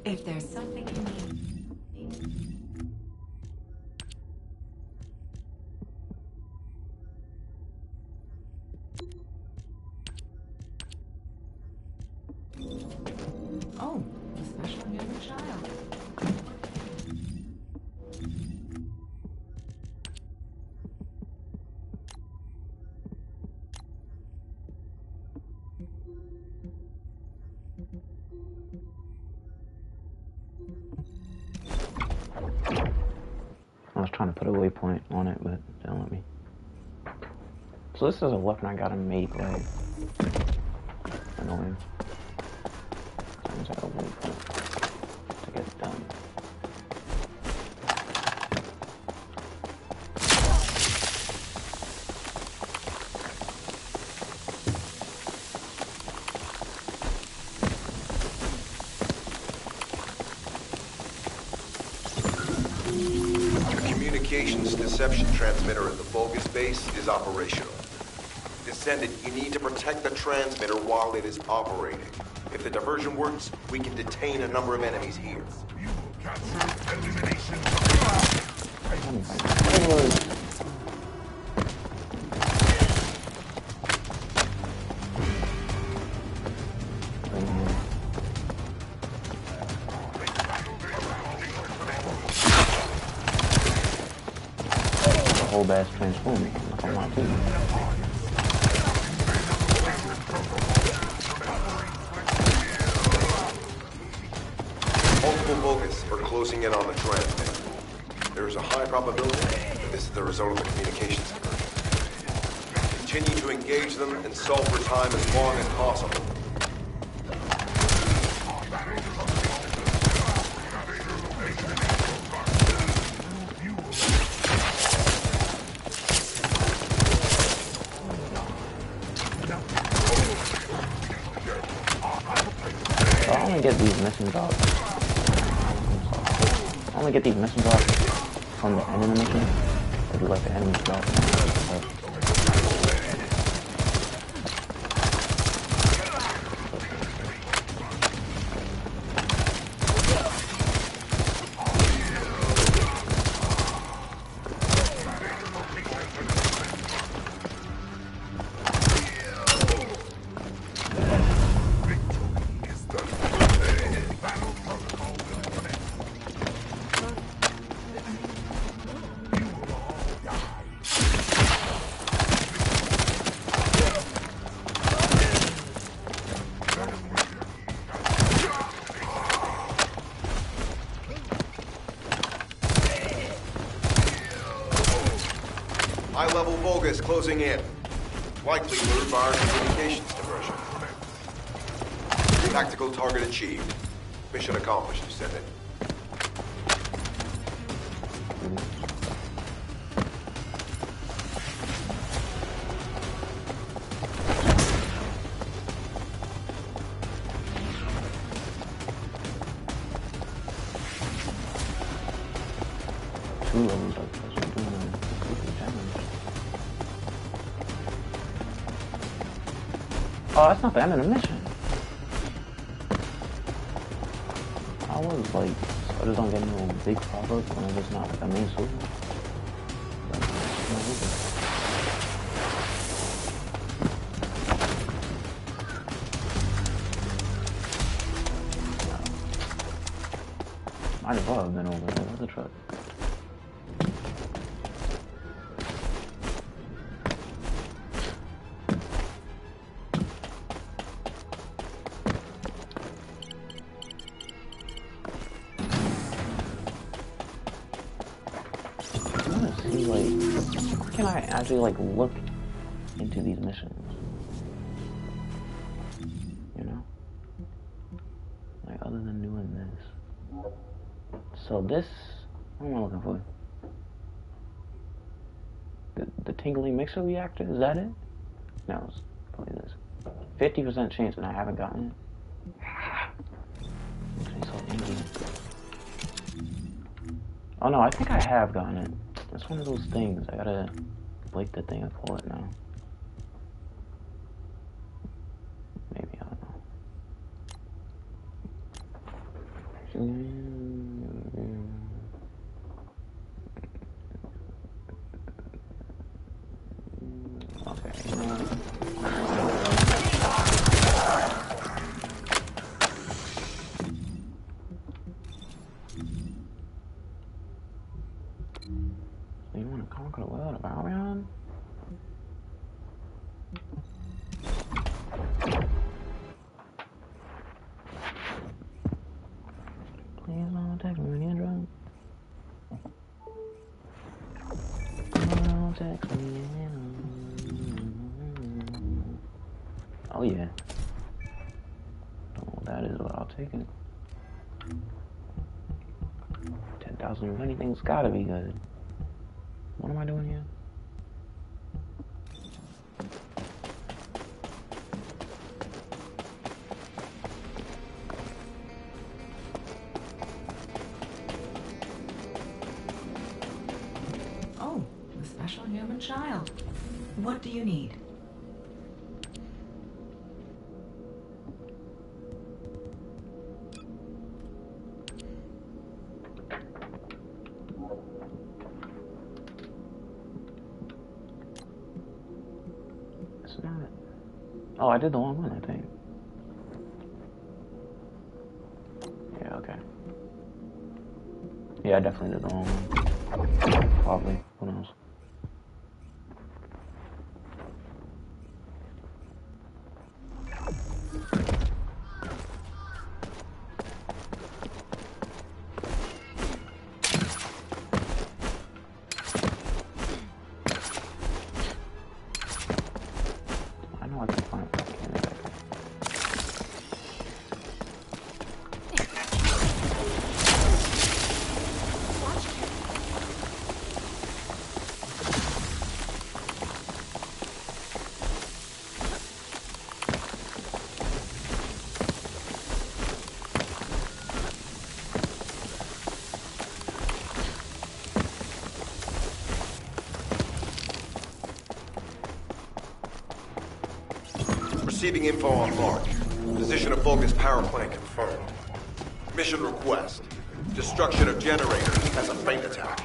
If there's something you need. Oh, a special human child. I was trying to put a waypoint on it, but they don't let me. So this is a weapon I gotta make, like, annoying. Sometimes I gotta waypoint to get it done. Communications deception transmitter at the Vulgus base is operational. Descendant, you need to protect the transmitter while it is operating. If the diversion works, we can detain a number of enemies here. You will cancel elimination. Whole bass transforming. I want to. Multiple Vulgus are closing in on the transmitter. There is a high probability that this is the result of the communications diversion. Continue to engage them and solve for time as long as possible. I only get these mission drops. I only get these mission drops from the end of the mission. Or do like the enemies drop? High-level Vulgus closing in. Likely lured by our communications diversion. Tactical target achieved. Mission accomplished, Descendant. Two levels up. That's what I'm doing. Oh, that's not the end of the mission. I was like, I just don't get no big pop-up when it's just not like a main story. Might as well have been over there. Where's the truck? Can I actually like look into these missions? You know? Like other than doing this. So this, what am I looking for? The tingling mixer reactor, is that it? No, it's probably this. 50% chance and I haven't gotten it. Makes me so angry. Oh no, I think I have gotten it. It's one of those things. I gotta break the thing and pull it now. Maybe, I don't know. You want to conquer the world of Arion? Please don't text me when you're drunk. Don't text me. Oh yeah. Oh, that is what I'll take it. 10,000 of anything's gotta be good. What am I doing here? Oh, the special human child. What do you need? It's not. Oh, I did the wrong one, I think. Yeah, okay. Yeah, I definitely did the wrong one. Probably. Who knows? I know I can find it. Receiving info on mark. Position of Vulcan's power plant confirmed. Mission request. Destruction of generators as a feint attack.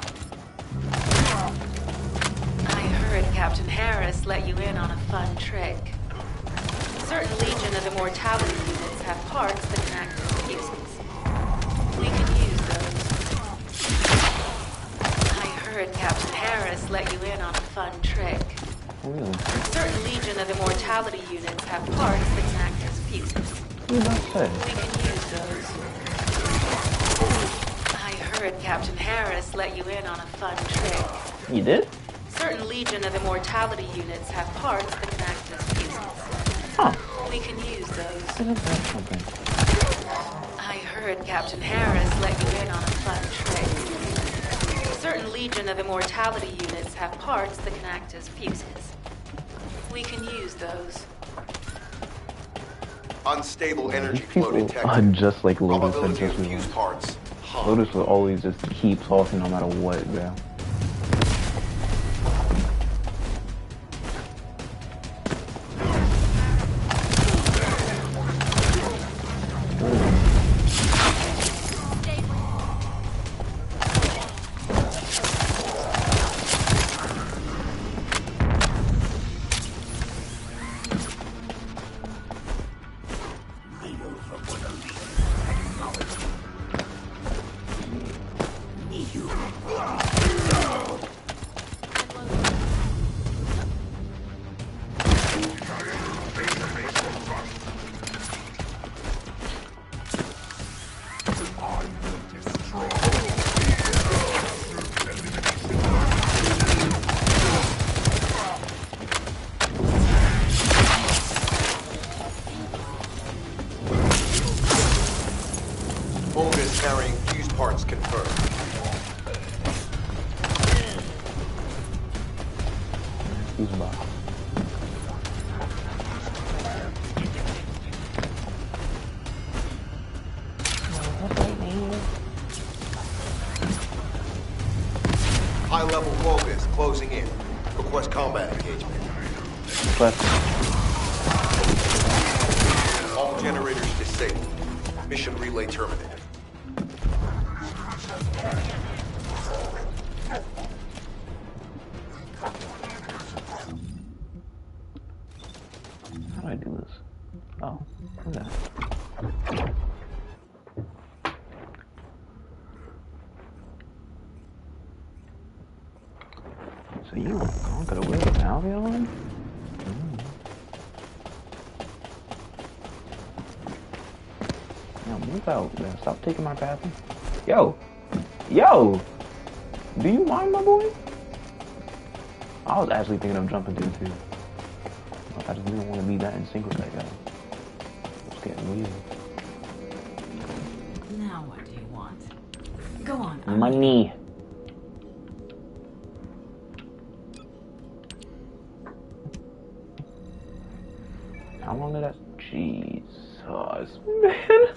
I heard Captain Harris let you in on a fun trick. Certain Legion of Immortality units have parts that can act as fuses. We can use those. I heard Captain Harris let you in on a fun trick. Really? Certain Legion of Immortality units have parts that can act as fuses. You don't say. We can use those. I heard Captain Harris let you in on a fun trick. You did? Certain Legion of Immortality units have parts that can act as fuses. Huh. We can use those. Isn't that something? I heard Captain Harris let you in on a fun trick. Certain Legion of Immortality units have parts that can act as fuses. We can use those. Unstable energy These flow people detected. are just like Lotus. I Probability just of fuse realized. parts. Lotus will always just keep talking no matter what, bro. Vulgus carrying fuse parts confirmed. Fuse box. High-level Vulgus closing in. Request combat engagement. All generators disabled. Mission relay terminated. How do I do this? Oh, okay. So you want to conquer the wheel of Albion? Now move out, man. Stop taking my path. Yo! Yo! Do you mind, my boy? I was actually thinking of jumping through too. I just didn't want to be that in sync with that guy. It's getting weird. Now what do you want? Go on. Money. How long did that? Jesus, man.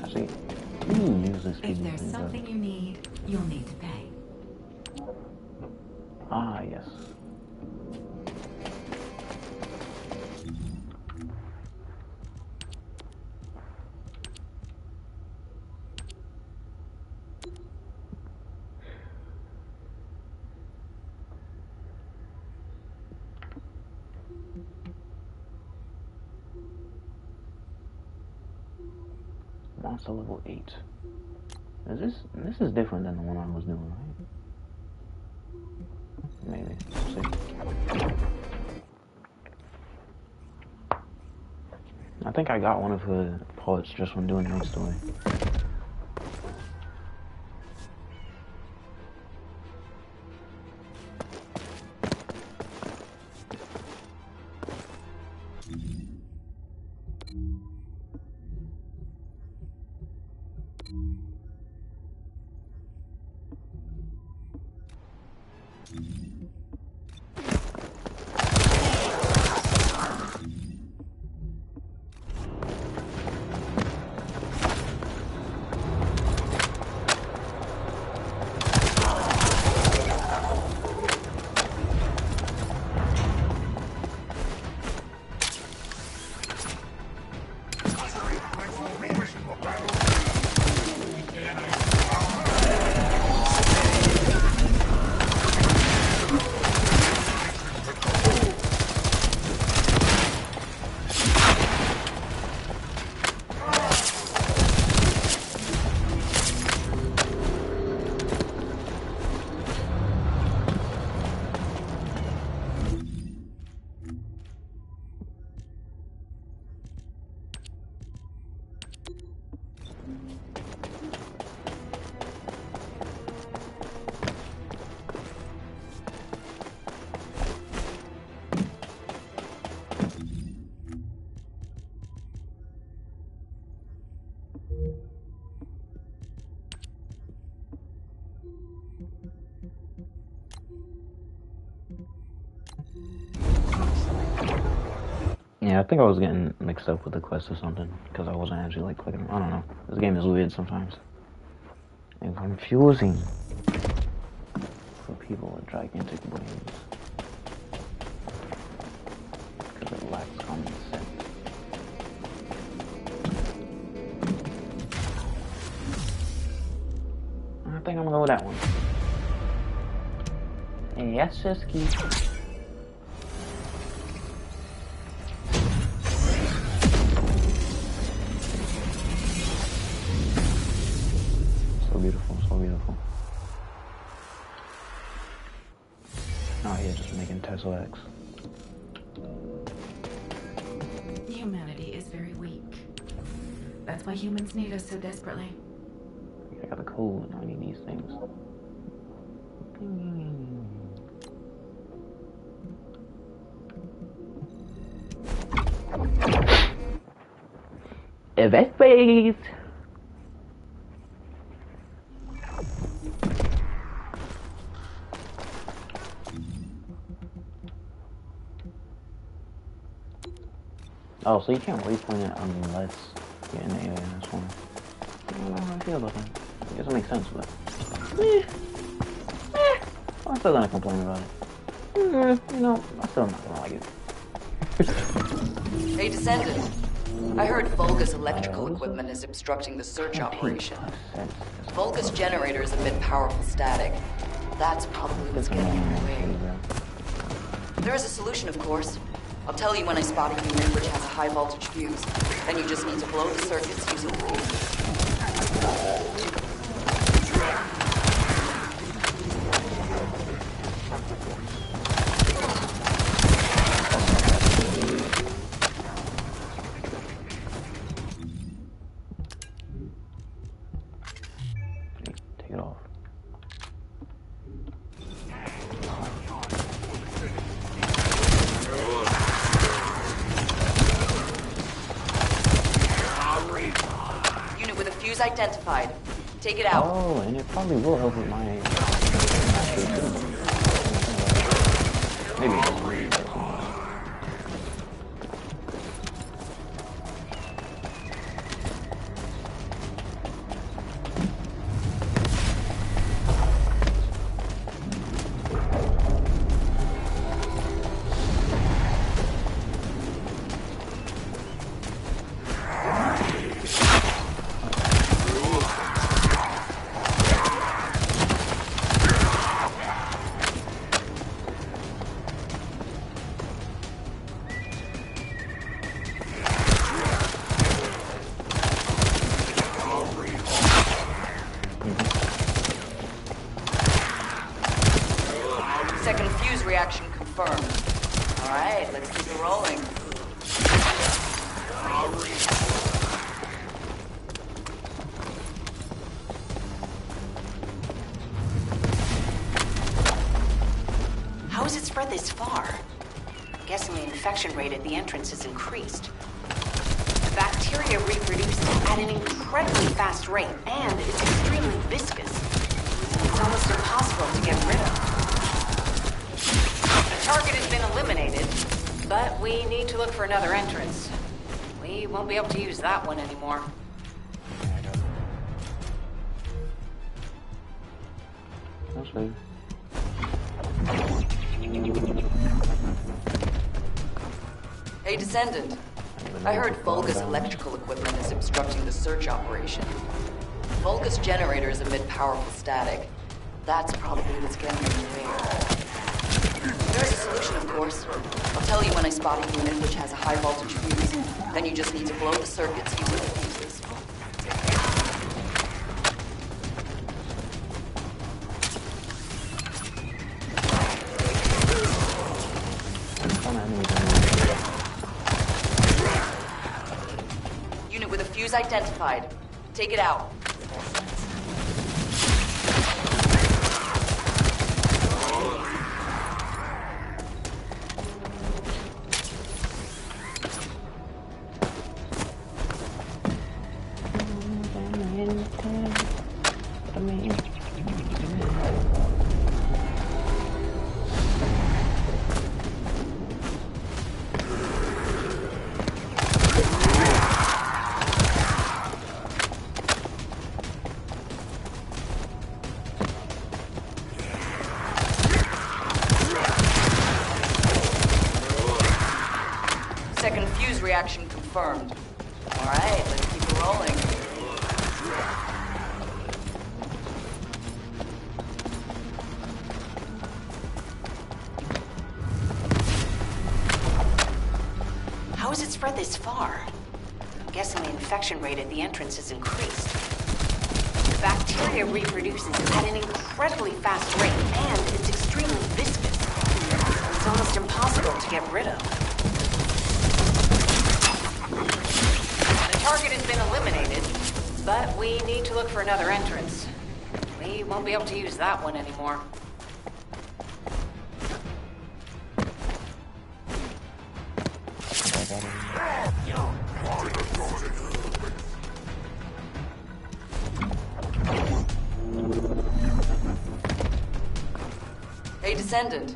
Actually, let me use this. If there's something you need, you'll need to pay. Ah, yes. Monster level 8. This is different than the one I was doing, right? Maybe. We'll see. I think I got one of her parts just from doing her story. Yeah, I think I was getting mixed up with the quest or something, because I wasn't actually, like, clicking. I don't know. This game is weird sometimes. And confusing for people with gigantic brains. Because it lacks common sense. I think I'm gonna go with that one. Yes, Siski. So beautiful, so beautiful. Out here just making Tesla X. Humanity is very weak. That's why humans need us so desperately. I got a code, I need these things. Evacuate! Oh, so you can't waypoint it unless you're in the area, that's one. I don't know how I feel about that. I guess it makes sense, but... I'm still gonna complain about it. You know, I'm still not gonna like it. Hey, Descendant. I heard Vulgus electrical equipment is obstructing the search operation. Vulgus generators emit powerful static. That's probably what's getting in the way. There is a solution, of course. I'll tell you when I spot a unit which has a high voltage fuse. Then you just need to blow the circuits using the fuses. Take it off. Unit with a fuse identified. Take it out. Oh, and it probably will help with my... Maybe it doesn't really. Second fuse reaction confirmed. Alright, let's keep it rolling. How has it spread this far? I'm guessing the infection rate at the entrance has increased. The bacteria reproduce at an incredibly fast rate, and it's extremely viscous. It's almost impossible to get rid of. The target has been eliminated, but we need to look for another entrance. We won't be able to use that one anymore. Okay. Hey, Descendant. I heard Vulgus electrical equipment is obstructing the search operation. Vulgus generators emit powerful static. That's probably what's getting in the way. There's a solution, of course. I'll tell you when I spot a unit which has a high voltage fuse. Then you just need to blow the circuits using the fuses. Unit with a fuse identified. Take it out. Second fuse reaction confirmed. Alright, let's keep it rolling. How has it spread this far? I'm guessing the infection rate at the entrance has increased. The bacteria reproduces at an incredibly fast rate, and it's extremely viscous. It's almost impossible to get rid of. The target has been eliminated, but we need to look for another entrance. We won't be able to use that one anymore. Hey, Descendant.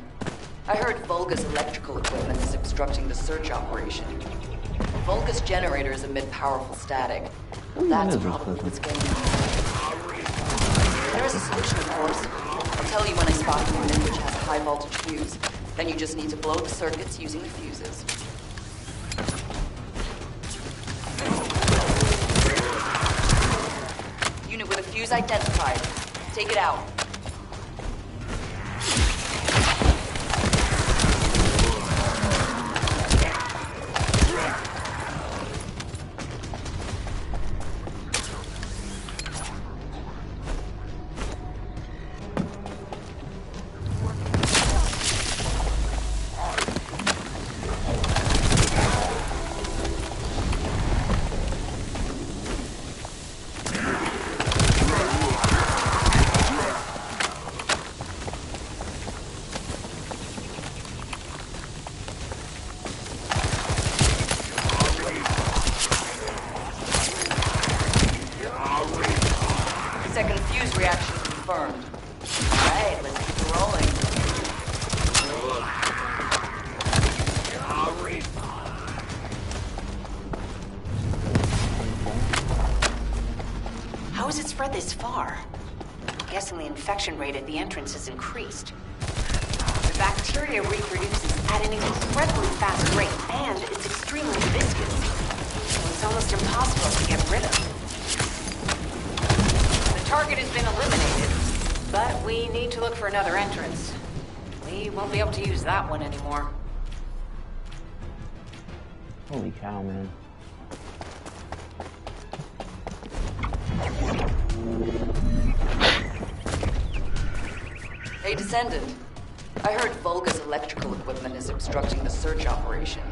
I heard Vulgus electrical equipment is obstructing the search operation. Vulgus generators emit powerful static. That's probably what's getting in the way. There is a solution, of course. I'll tell you when I spot a unit which has a high voltage fuse. Then you just need to blow the circuits using the fuses. Unit with a fuse identified. Take it out. Second fuse reaction confirmed. Alright, let's keep rolling. How has it spread this far? I'm guessing the infection rate at the entrance has increased. The bacteria reproduces at an incredibly fast rate, and it's extremely viscous, so it's almost impossible to get rid of. The target has been eliminated, but we need to look for another entrance. We won't be able to use that one anymore. Holy cow, man. Hey, Descendant. I heard Volga's electrical equipment is obstructing the search operation.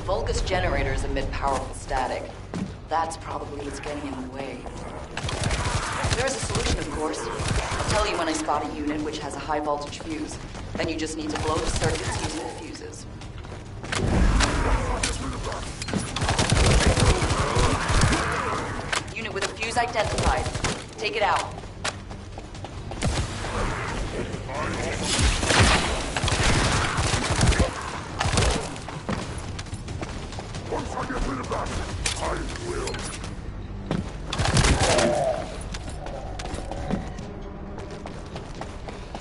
Volga's generators emit powerful static. That's probably what's getting in the way. There's a solution, of course. I'll tell you when I spot a unit which has a high voltage fuse. Then you just need to blow the circuits using the fuses. Unit with a fuse identified. Take it out. Once I get rid of that, I will.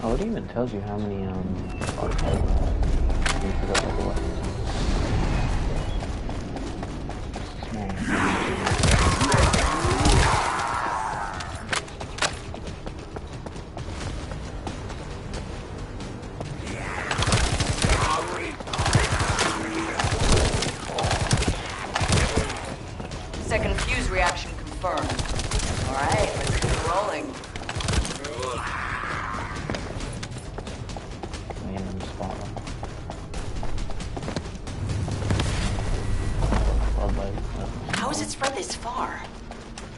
Oh, it even tells you how many, Second fuse reaction confirmed. Alright, let's keep rolling. random spot. How has it spread this far?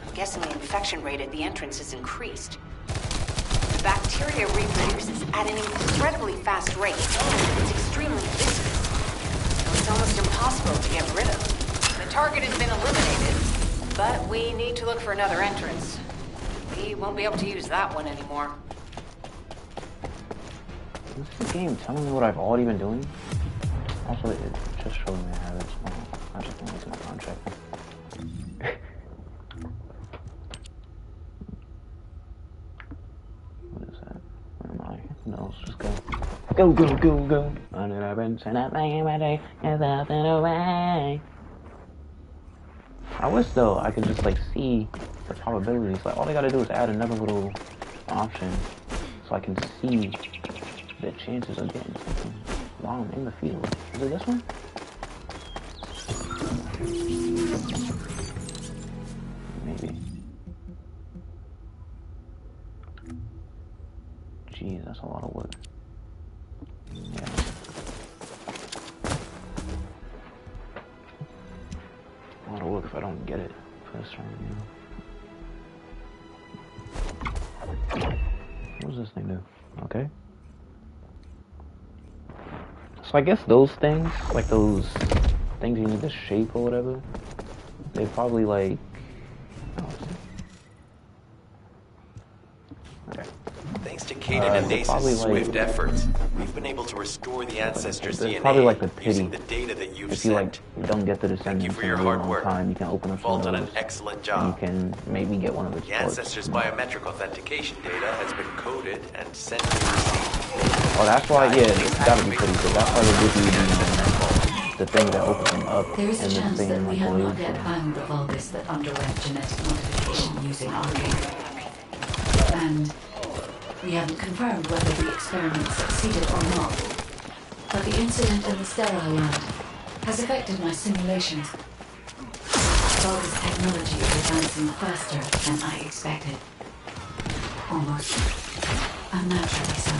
I'm guessing the infection rate at the entrance has increased. The bacteria reproduces at an incredibly fast rate, and it's extremely viscous, so it's almost impossible to get rid of. The target has been eliminated, but we need to look for another entrance. We won't be able to use that one anymore. Is this game telling me what I've already been doing? Also, it just showed me I have it. Well, I just want to look at my contract. What is that? Where am I? No, let's just go. Go, go, go, go. Under the bench and that thing in my day is nothing away. I wish though I could just like see the probabilities. Like all I gotta do is add another little option so I can see the chances of getting something while I'm in the field. Is it this one? Maybe. Jeez, that's a lot of work. Yeah. A lot of work if I don't get it first time, you know. What does this thing do? Okay. So I guess those things, like those things you need to shape or whatever, they probably like... Okay. Thanks to Kaden and Nace's swift efforts, we've been able to restore the ancestors' DNA probably like the pity. using the data that you've if you sent. like don't get the descendants for in your a really hard long work. time, you can open up some Vault of done an those, excellent and job. you can maybe get one of its The parts. ancestors' biometric authentication data has been coded and sent to receipt. Oh, that's why, yeah, it's gotta be pretty good. That's why they give you the the thing that opens them up, There is a and the chance thing that we like have not waves. yet found the Vulgus that underwent genetic modification using arcane. And we haven't confirmed whether the experiment succeeded or not. But the incident in the sterile land has affected my simulations. Vulgus technology is advancing faster than I expected. Almost unnaturally so.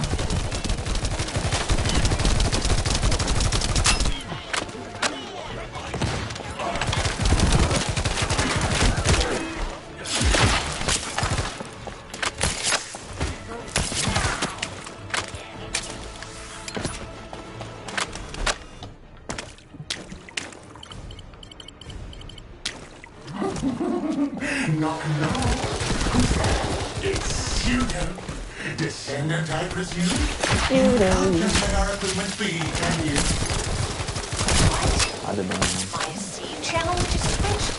Knock, knock. It's Pseudo. Descendant, I presume? You can't just let our equipment be, can you? I didn't know. My Eceive channel just switched.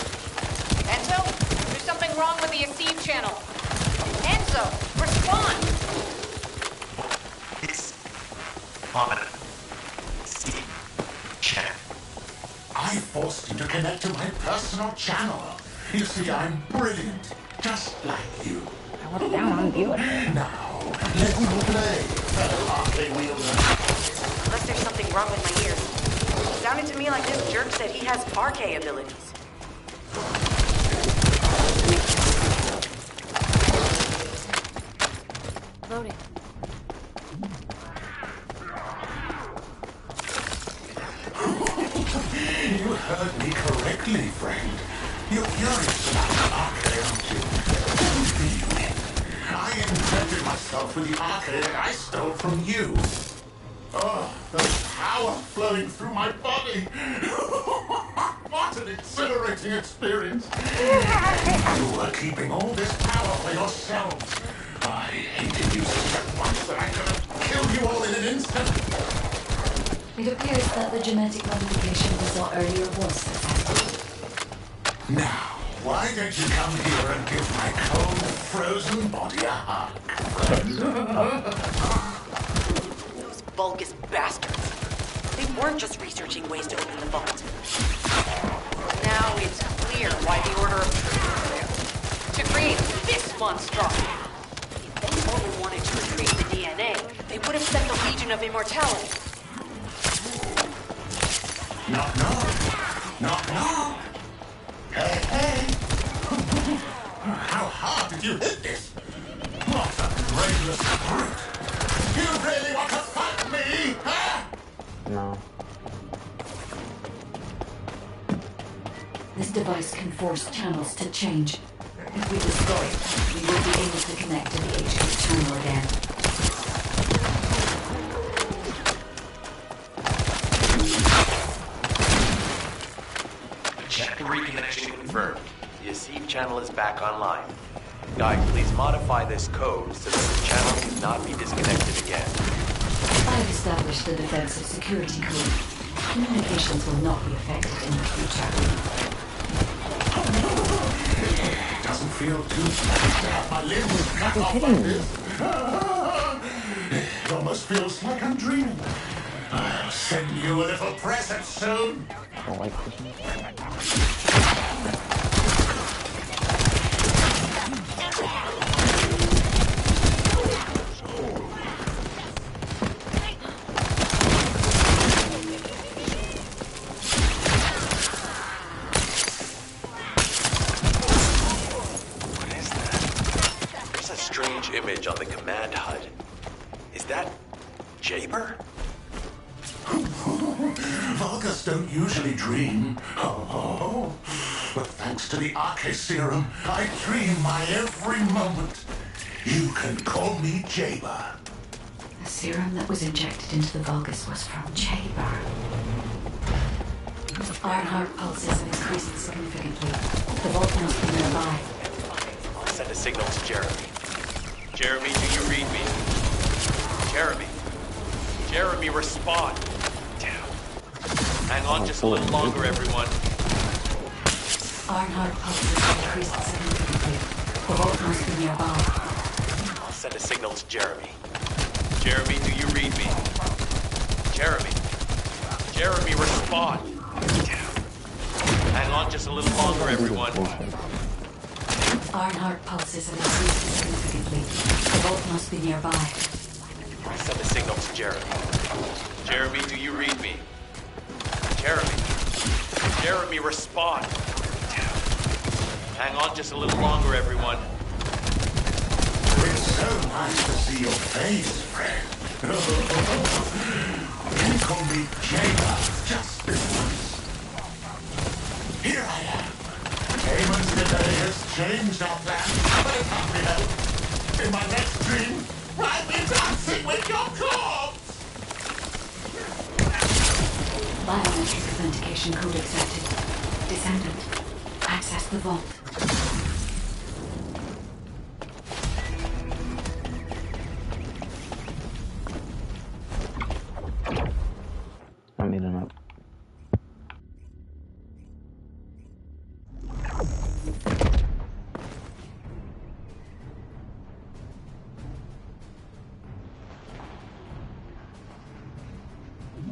Enzo, there's something wrong with the Eceive channel. Enzo, respond! It's on Steve channel. I forced you to connect to my personal channel. You see, I'm brilliant, just like you. I was down on you. Now, let's play, fellow arcade wielder. Unless there's something wrong with my ears. It sounded to me like this jerk said he has parquet abilities. Loading. You heard me correctly, friend. You're curious about the arcade, aren't you? Don't be win. I infected myself with the arcade I stole from you. Oh, the power flowing through my body. What an exhilarating experience. You were keeping all this power for yourselves. I hated you so much that I could have killed you all in an instant. It appears that the genetic modification we saw earlier was successful. Now, why don't you come here and give my cold, frozen body a hug? Those Vulgus bastards. They weren't just researching ways to open the vault. Now it's clear why the Order of Truth is there. To create this monstrosity. If they only wanted to retrieve the DNA, they would have sent the Legion of Immortality. Knock, knock. Knock, knock. Hey, hey. How hard did you hit this? What a brainless brute. You really want to fight me, huh? No. This device can force channels to change. If we destroy it, we will be able to connect to the HQ channel again. Check reconnection confirmed. The Eceive channel is back online. Guy, please modify this code so that the channel cannot be disconnected again. I've established the defensive security code. Communications will not be affected in the future. It doesn't feel too bad to have my limbs cut off like this. It almost feels like I'm dreaming. I'll send you a little present soon. I don't like this one. What is that? There's a strange image on the command HUD. Is that Jaber? Vulgus don't usually dream. Oh, but thanks to the Arche serum, I dream my every moment. You can call me Jaber. The serum that was injected into the Vulgus was from Jaber. Ironheart pulses have increased significantly. The vault must be nearby. I'll send a signal to Jeremy. Jeremy, do you read me? Jeremy. Jeremy, respond. Damn. Hang on just a little longer, everyone. Ironheart pulses have increased significantly. The vault must be nearby. I'll send a signal to Jeremy. Jeremy, do you read me? Jeremy. Jeremy, respond. Hang on just a little longer, everyone. Ironheart pulses have increased significantly. The vault must be nearby. Send a signal to Jeremy. Jeremy, do you read me? Jeremy. Jeremy, respond. Hang on just a little longer, everyone. It's so nice to see your face, friend. You call me Jailer just this once. Here I am. Eamon's today has changed our plans, but it can't be helped. In my next dream, I'll be dancing with your corpse! Biometric authentication code accepted. Descendant. Access the vault. I'm meeting up.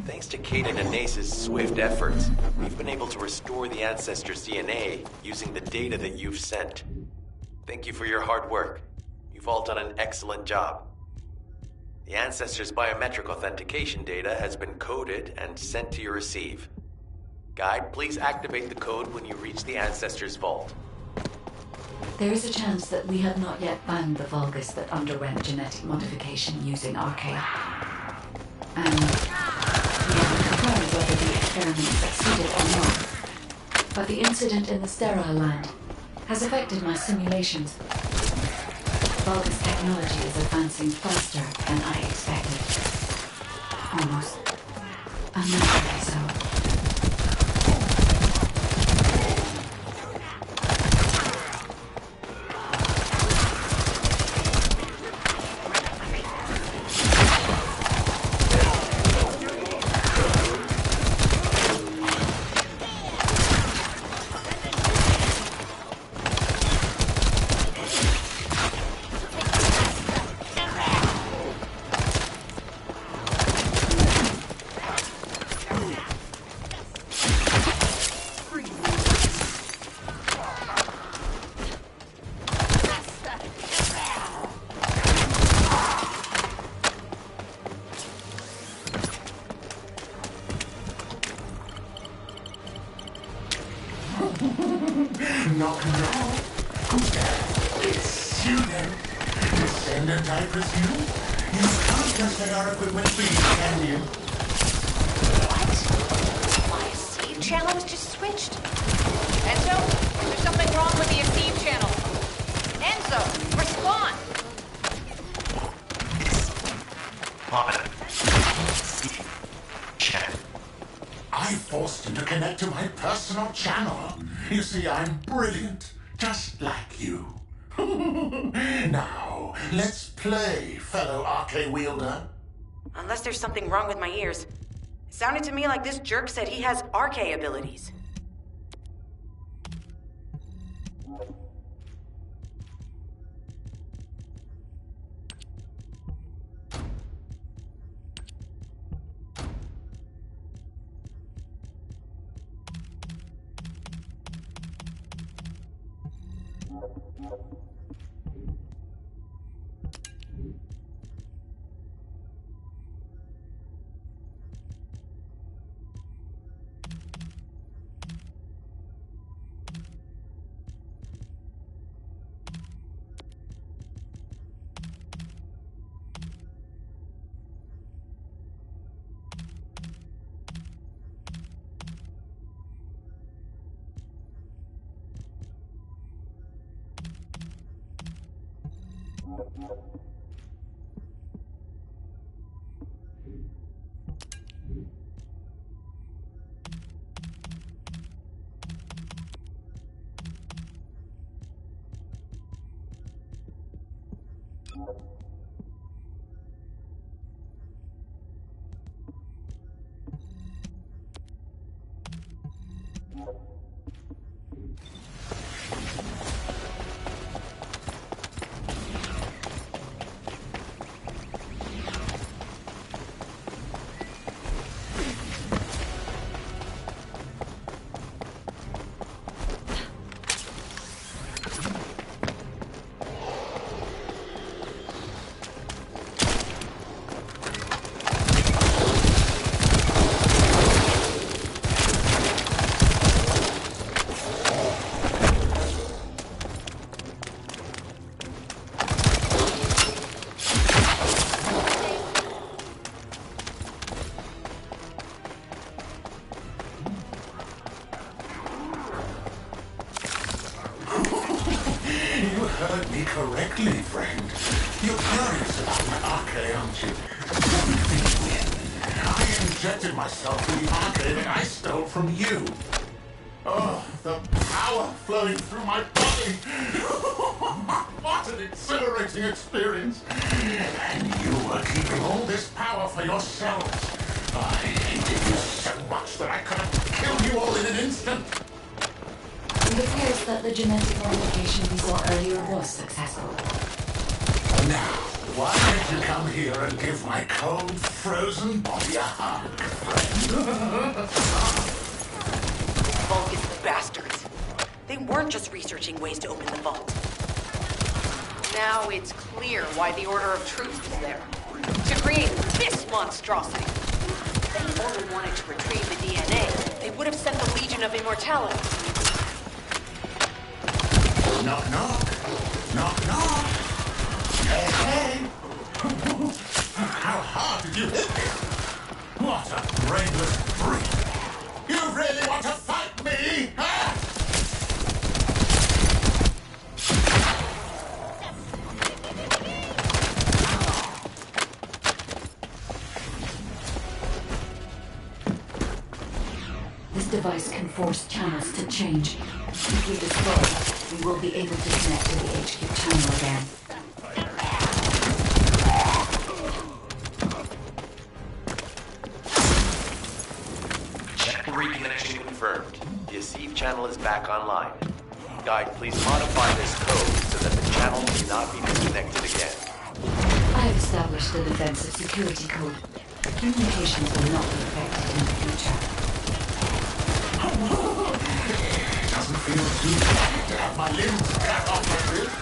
Thanks to Caden and Nace's swift efforts, we've been able to restore the Ancestors' DNA using the data that you've sent. Thank you for your hard work. You've all done an excellent job. The Ancestors' biometric authentication data has been coded and sent to your receive. Guide, please activate the code when you reach the Ancestors' vault. There is a chance that we have not yet found the Vulgus that underwent genetic modification using Archaea. And we haven't confirmed whether the experiment succeeded or not. But the incident in the sterile land has affected my simulations. Vulgus technology is advancing faster than I expected. Almost unnaturally so. Knock, knock. Who's there? It's you then. Descendant, I presume? You can't just let our equipment be, can you? What? My Eve channel was just switched. Enzo, there's something wrong with the Eve channel. Enzo, respond! I forced you to connect to my personal channel. You see, I'm brilliant, just like you. Now, let's play, fellow Archaea wielder. Unless there's something wrong with my ears. It sounded to me like this jerk said he has Archaea abilities. heard me correctly, friend. You're curious about my arcade, aren't you? I injected myself with the arcade that I stole from you. Oh, the power flowing through my body. What an exhilarating experience. And you were keeping all this power for yourselves. I hated you so much that I could have killed you all in an instant. It appears that the genetic modification we saw earlier was successful. Now, why don't you come here and give my cold, frozen body a hug, friend? Vulgus bastards. They weren't just researching ways to open the vault. Now it's clear why the Order of Truth was there. To create this monstrosity. If they only wanted to retrieve the DNA, they would have sent the Legion of Immortality. Knock, knock. Knock, knock. Hey, hey. How hard did you hit me? What a brainless freak. You really want to fight me, huh? This device can force channels to change. If we destroy it, we will be able to connect to the HQ channel again. Reconnection confirmed. The Receive channel is back online. Guide, please modify this code so that the channel cannot be disconnected again. I have established a defensive security code. Communications will not be affected in the future. It doesn't feel too bad to have my limbs cut off like this.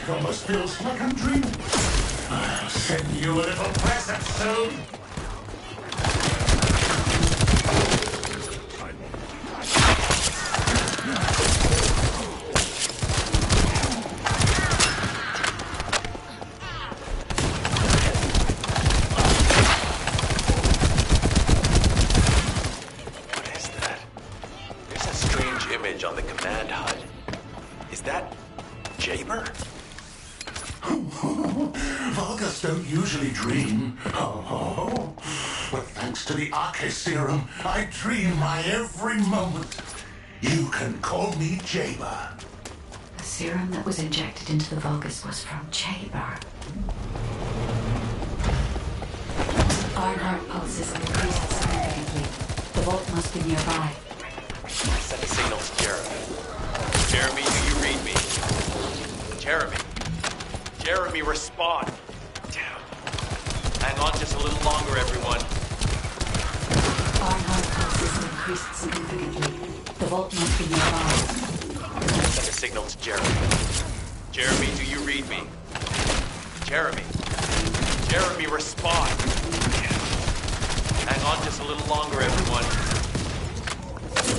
It almost feels like I'm dreaming. I'll send you a little present soon. On the command HUD. Is that Jaber? Vulgus don't usually dream. Oh, but thanks to the Arche serum, I dream my every moment. You can call me Jaber. The serum that was injected into the Vulgus was from Jaber. Ironheart pulses increased significantly. The vault must be nearby. Send a signal to Jeremy. Jeremy, do you read me? Jeremy. Jeremy, respond. Damn. Hang on just a little longer, everyone. Ironheart pulses have increased significantly. The vault must be nearby. Send a signal to Jeremy. Jeremy, do you read me? Jeremy. Jeremy, respond. Damn. Hang on just a little longer, everyone.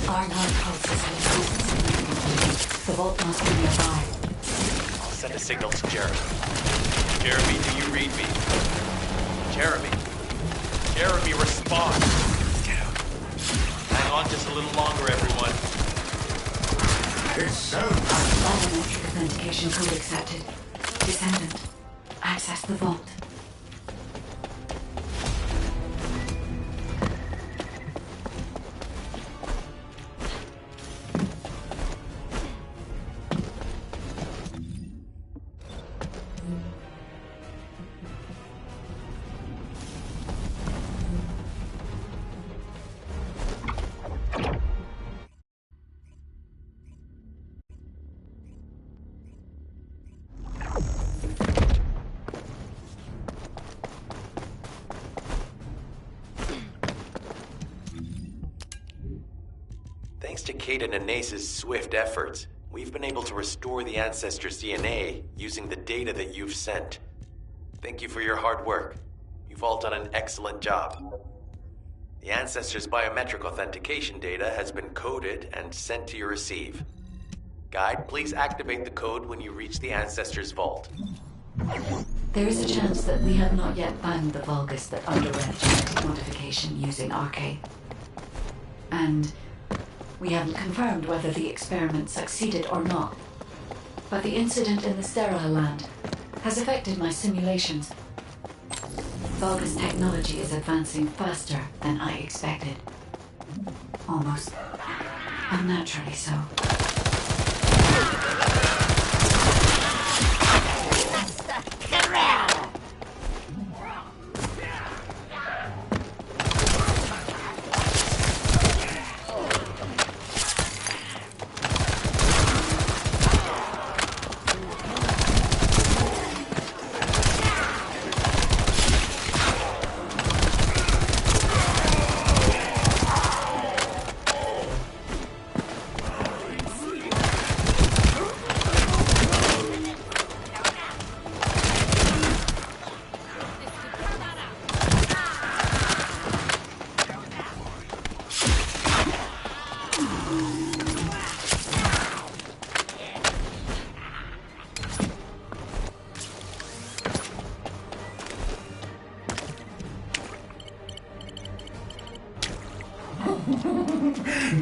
Ironheart pulses have increased significantly. The vault must be nearby. I'll send a signal to Jeremy. Jeremy, do you read me? Jeremy. Jeremy, respond. Damn. Hang on just a little longer, everyone. It's so Biometric authentication code accepted. Descendant. Access the vault. Thanks to Kaden and Nace's swift efforts, we've been able to restore the Ancestors' DNA using the data that you've sent. Thank you for your hard work. You've all done an excellent job. The Ancestors' biometric authentication data has been coded and sent to your receive. Guide, please activate the code when you reach the Ancestors' vault. There is a chance that we have not yet found the Vulgus that underwent genetic modification using Arche. And we haven't confirmed whether the experiment succeeded or not. but the incident in the sterile land has affected my simulations. Vulgus technology is advancing faster than I expected. Almost unnaturally so.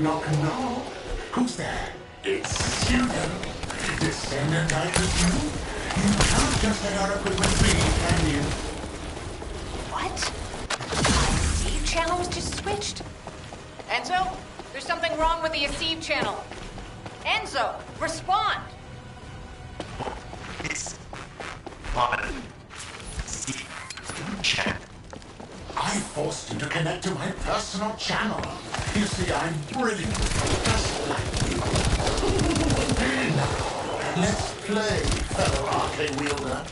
Knock, knock. Who's there? It's you, descendant, I presume? You can't just let our equipment be, can you? What? My receive channel was just switched. Enzo, there's something wrong with the receive channel. Enzo, respond! It's on channel. I forced you to connect to my personal channel. You see, I'm brilliant, just like you. Now, let's play, fellow arcade wielder.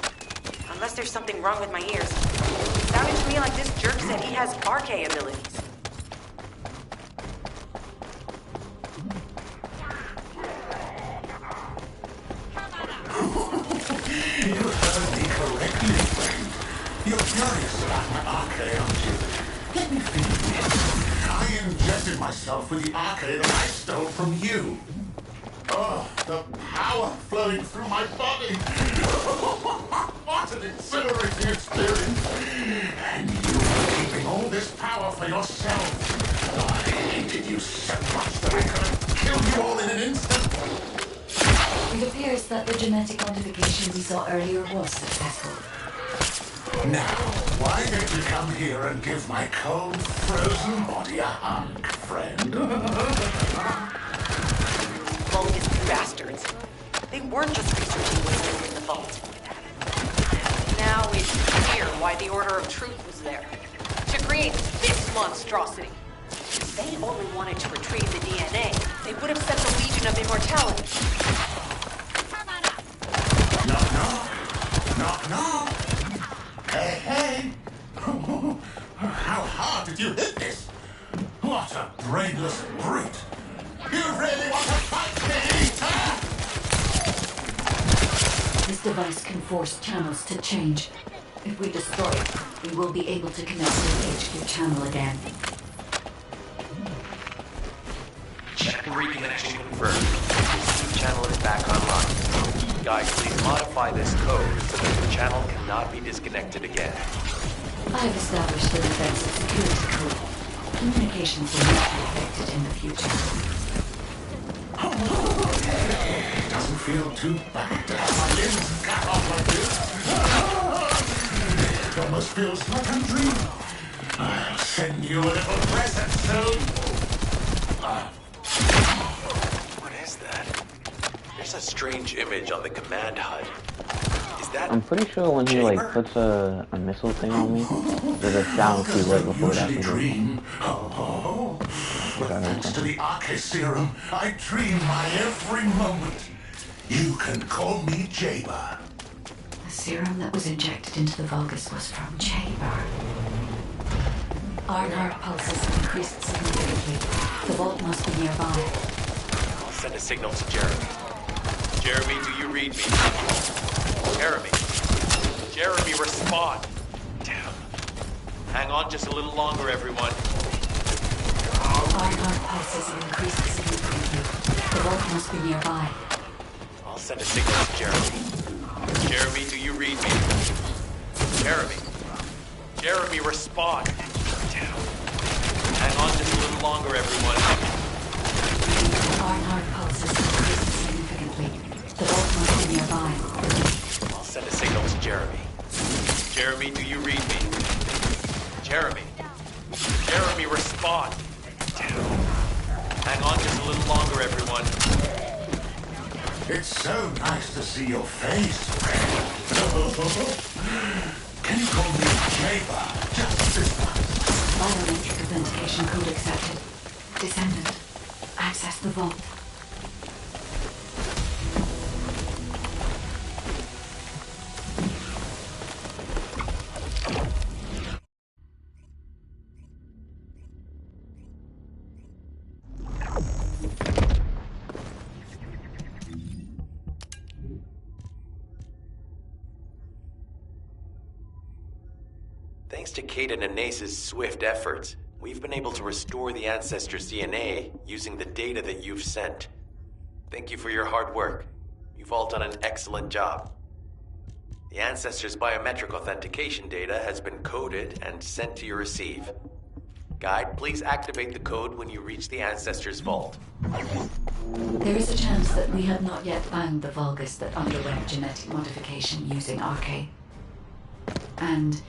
Unless there's something wrong with my ears. It sounded to me like this jerk said he has RK abilities. You heard me correctly, friend. You're curious about my arcade, aren't you? Let me feel this. I injected myself with the arcade that I stole from you. Oh, the power flowing through my body. What an exhilarating experience. And you were keeping all this power for yourself. I hated you so much that I could have killed you all in an instant. It appears that the genetic modification we saw earlier was successful. Now, why don't you come here and give my cold, frozen body a hug, friend? Vulgus bastards. They weren't just researching what's in the vault. Now it's clear why the Order of Truth was there. To create this monstrosity. If they only wanted to retrieve the DNA, they would have sent the Legion of Immortality. Knock, knock. Knock, knock. Hey, hey! How hard did you hit this? What a brainless brute! You really want to fight me, huh? This device can force channels to change. If we destroy it, we will be able to connect to the HQ channel again. Check and reconnection confirmed. The channel is back online. Guys, please modify this code so that the channel cannot be disconnected again. I have established the defensive security code. Communications will not be affected in the future. It doesn't feel too bad to have my limbs cut off like this. It almost feels like a dream. I'll send you a little present soon. What is that? There's a strange image on the command HUD. Is that... I'm pretty sure when he like puts a missile thing on me, there's a sound cue right before it actually dream. But thanks to the Arche serum, I dream my every moment. You can call me Jaber. The serum that was injected into the Vulgus was from Jaber. Our heart pulses have increased significantly. The vault must be nearby. I'll send a signal to Jeremy. Jeremy, do you read me? Jeremy. Jeremy, respond. Damn. Hang on just a little longer, everyone. Our heart pulses have increased significantly. The vault must be nearby. I'll send a signal to Jeremy. Jeremy, do you read me? Jeremy. Jeremy, respond. Damn. Hang on just a little longer, everyone. Our heart pulses have increased significantly. The vault must be little longer, everyone. It's so nice to see your face, friend. Can you call me Jaber? Just this once. Biometric authentication code accepted. Descendant, access the vault. Thanks to Kaden and Nace's swift efforts, we've been able to restore the Ancestors' DNA using the data that you've sent. Thank you for your hard work. You've all done an excellent job. The Ancestors' biometric authentication data has been coded and sent to your receive. Guide, please activate the code when you reach the Ancestors' vault. There is a chance that we have not yet found the Vulgus that underwent genetic modification using Arche. And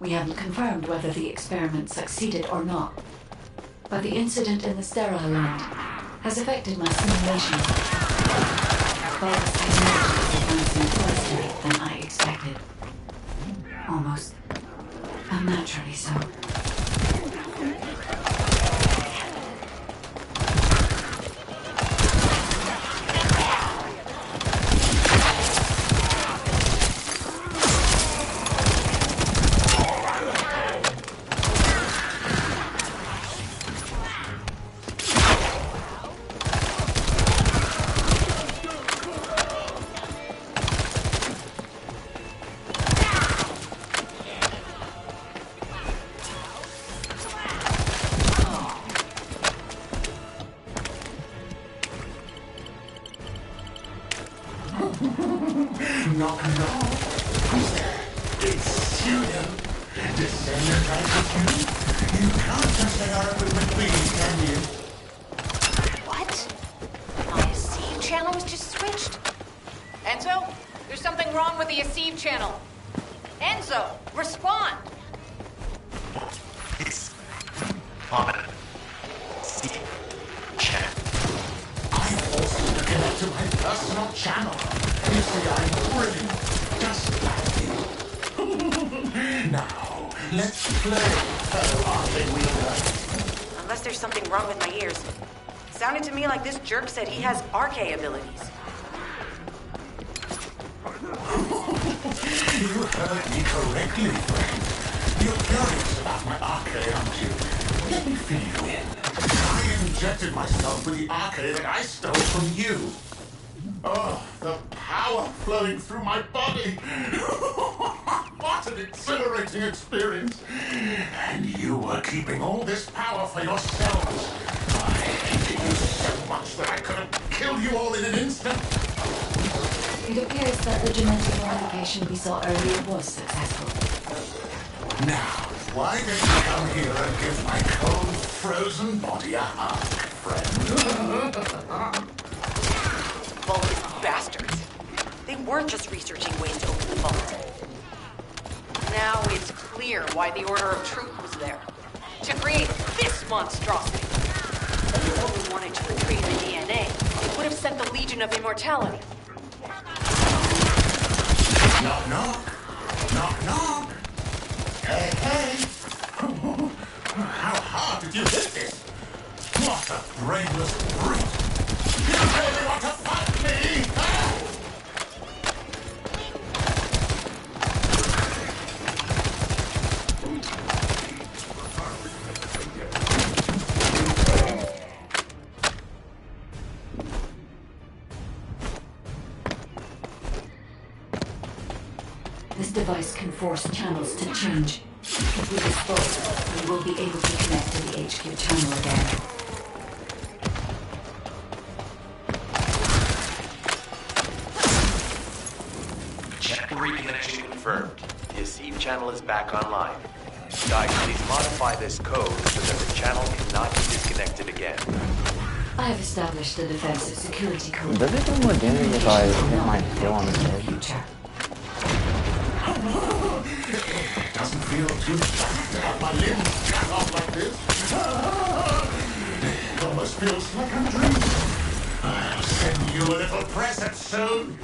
we haven't confirmed whether the experiment succeeded or not. But the incident in the sterile land has affected my simulations. Vulgus technology is advancing faster than I expected. Almost unnaturally so. Knock, knock. Who's there? It's you, descendant, I presume. You can't just let our equipment leave, can you? What? My receive channel was just switched. Enzo, there's something wrong with the receive channel. Enzo, respond. It's on Steve Chan. I'm forced to connect to my personal channel. You see, I'm brilliant, just like you. Now, let's play, fellow Arche wielder. Unless there's something wrong with my ears. Sounded to me like this jerk said he has Arche abilities. You heard me correctly, friend. You're curious about my Arche, aren't you? Let me fill you in. I injected myself with the Arche that I stole from you. Oh, the power flowing through my body. What an exhilarating experience. And you were keeping all this power for yourselves. I hated you so much that I could have killed you all in an instant. It appears that the genetic modification we saw earlier was successful. Now, why don't you come here and give my cold, frozen body a hug, friend? Vulgus bastards. They weren't just researching ways to open the vault. Now it's clear why the Order of Truth was there. To create this monstrosity. If you only wanted to retrieve the DNA, it would have sent the Legion of Immortality. Knock, knock. Knock, knock. Hey, hey. How hard did you hit this? What a brainless brute. You really want to fight me? Huh? This device can force channels to change. With this vault, we will be able to connect to the HQ channel again. Check reconnection confirmed. The receive channel is back online. Guys, please modify this code so that the channel cannot be disconnected again. I have established the defensive security code. Does it do more damage if I hit my skill on the head? Future. It doesn't feel too bad to have my limbs cut off like this. Almost feels like a dream. I'll send you a little present soon.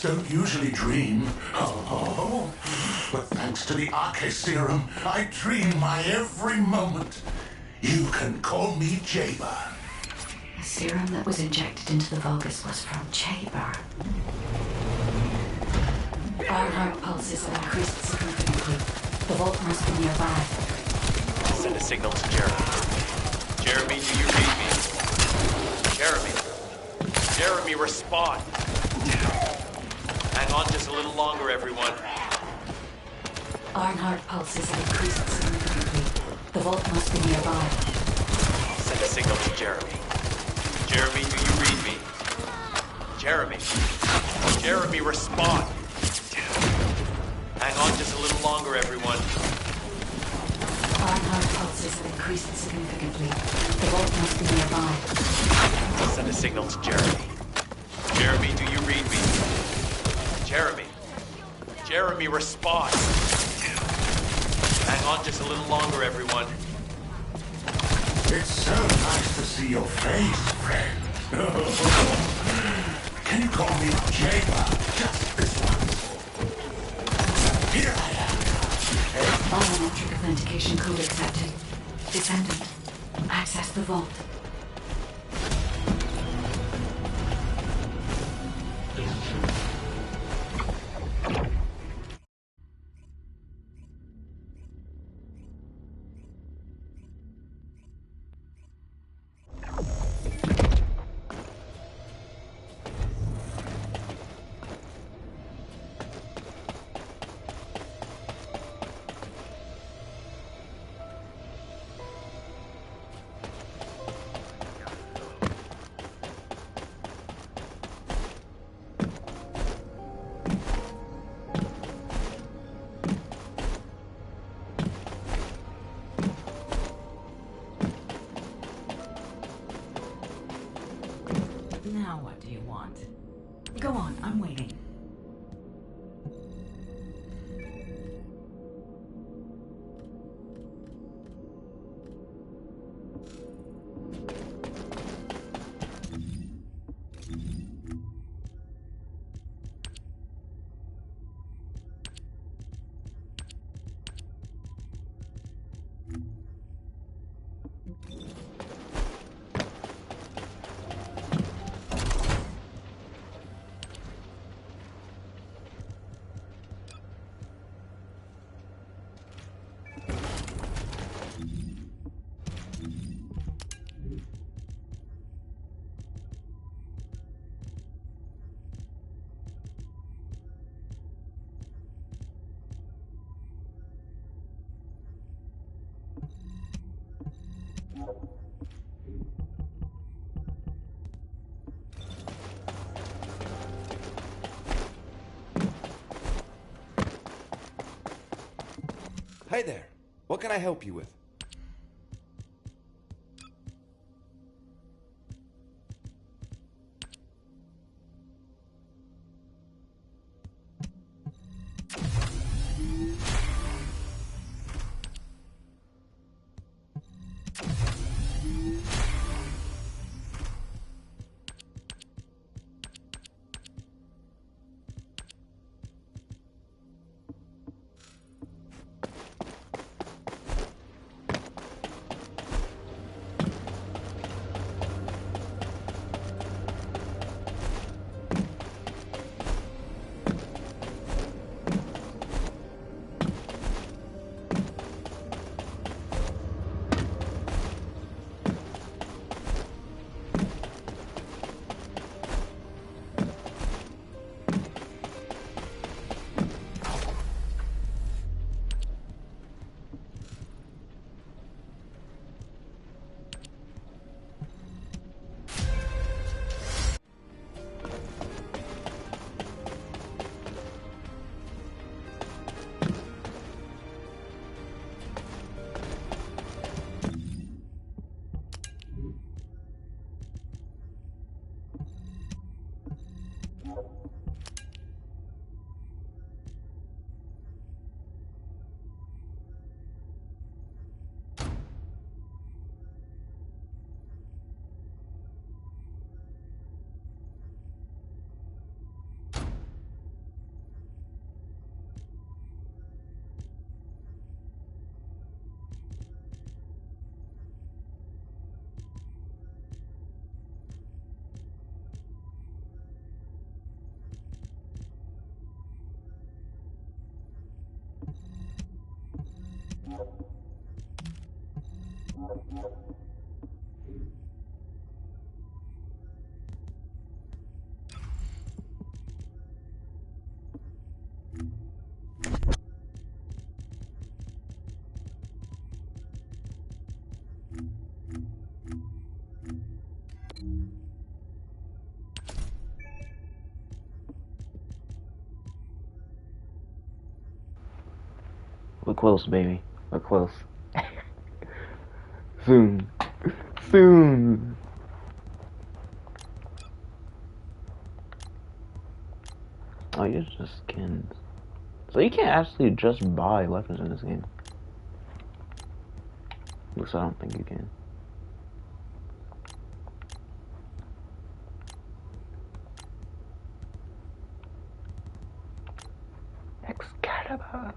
Don't usually dream. Oh, but thanks to the Arche serum, I dream my every moment. You can call me Jaber. The serum that was injected into the Vulgus was from Jaber. Our heart pulses have increased significantly. The vault must be nearby. Send a signal to Jeremy. Jeremy, do you read me? Jeremy. Jeremy, respond. Hang on just a little longer, everyone. Ironheart pulses have increased significantly. The vault must be nearby. Send a signal to Jeremy. Jeremy, do you read me? Jeremy. Jeremy, respond. Hang on just a little longer, everyone. Ironheart pulses have increased significantly. The vault must be nearby. Send a signal to Jeremy. Jeremy, do you read me? Jeremy. Jeremy, respond. Hang on just a little longer, everyone. It's so nice to see your face, friend. Can you call me Jaber just this once? Here I am. Biometric authentication code accepted. Descendant. Access the vault. Now what do you want? Go on, I'm waiting. Hi there. What can I help you with? We're close, baby. We're close. Soon. Soon. Oh, you're just skins. So you can't actually just buy weapons in this game. At least I don't think you can. Excalibur.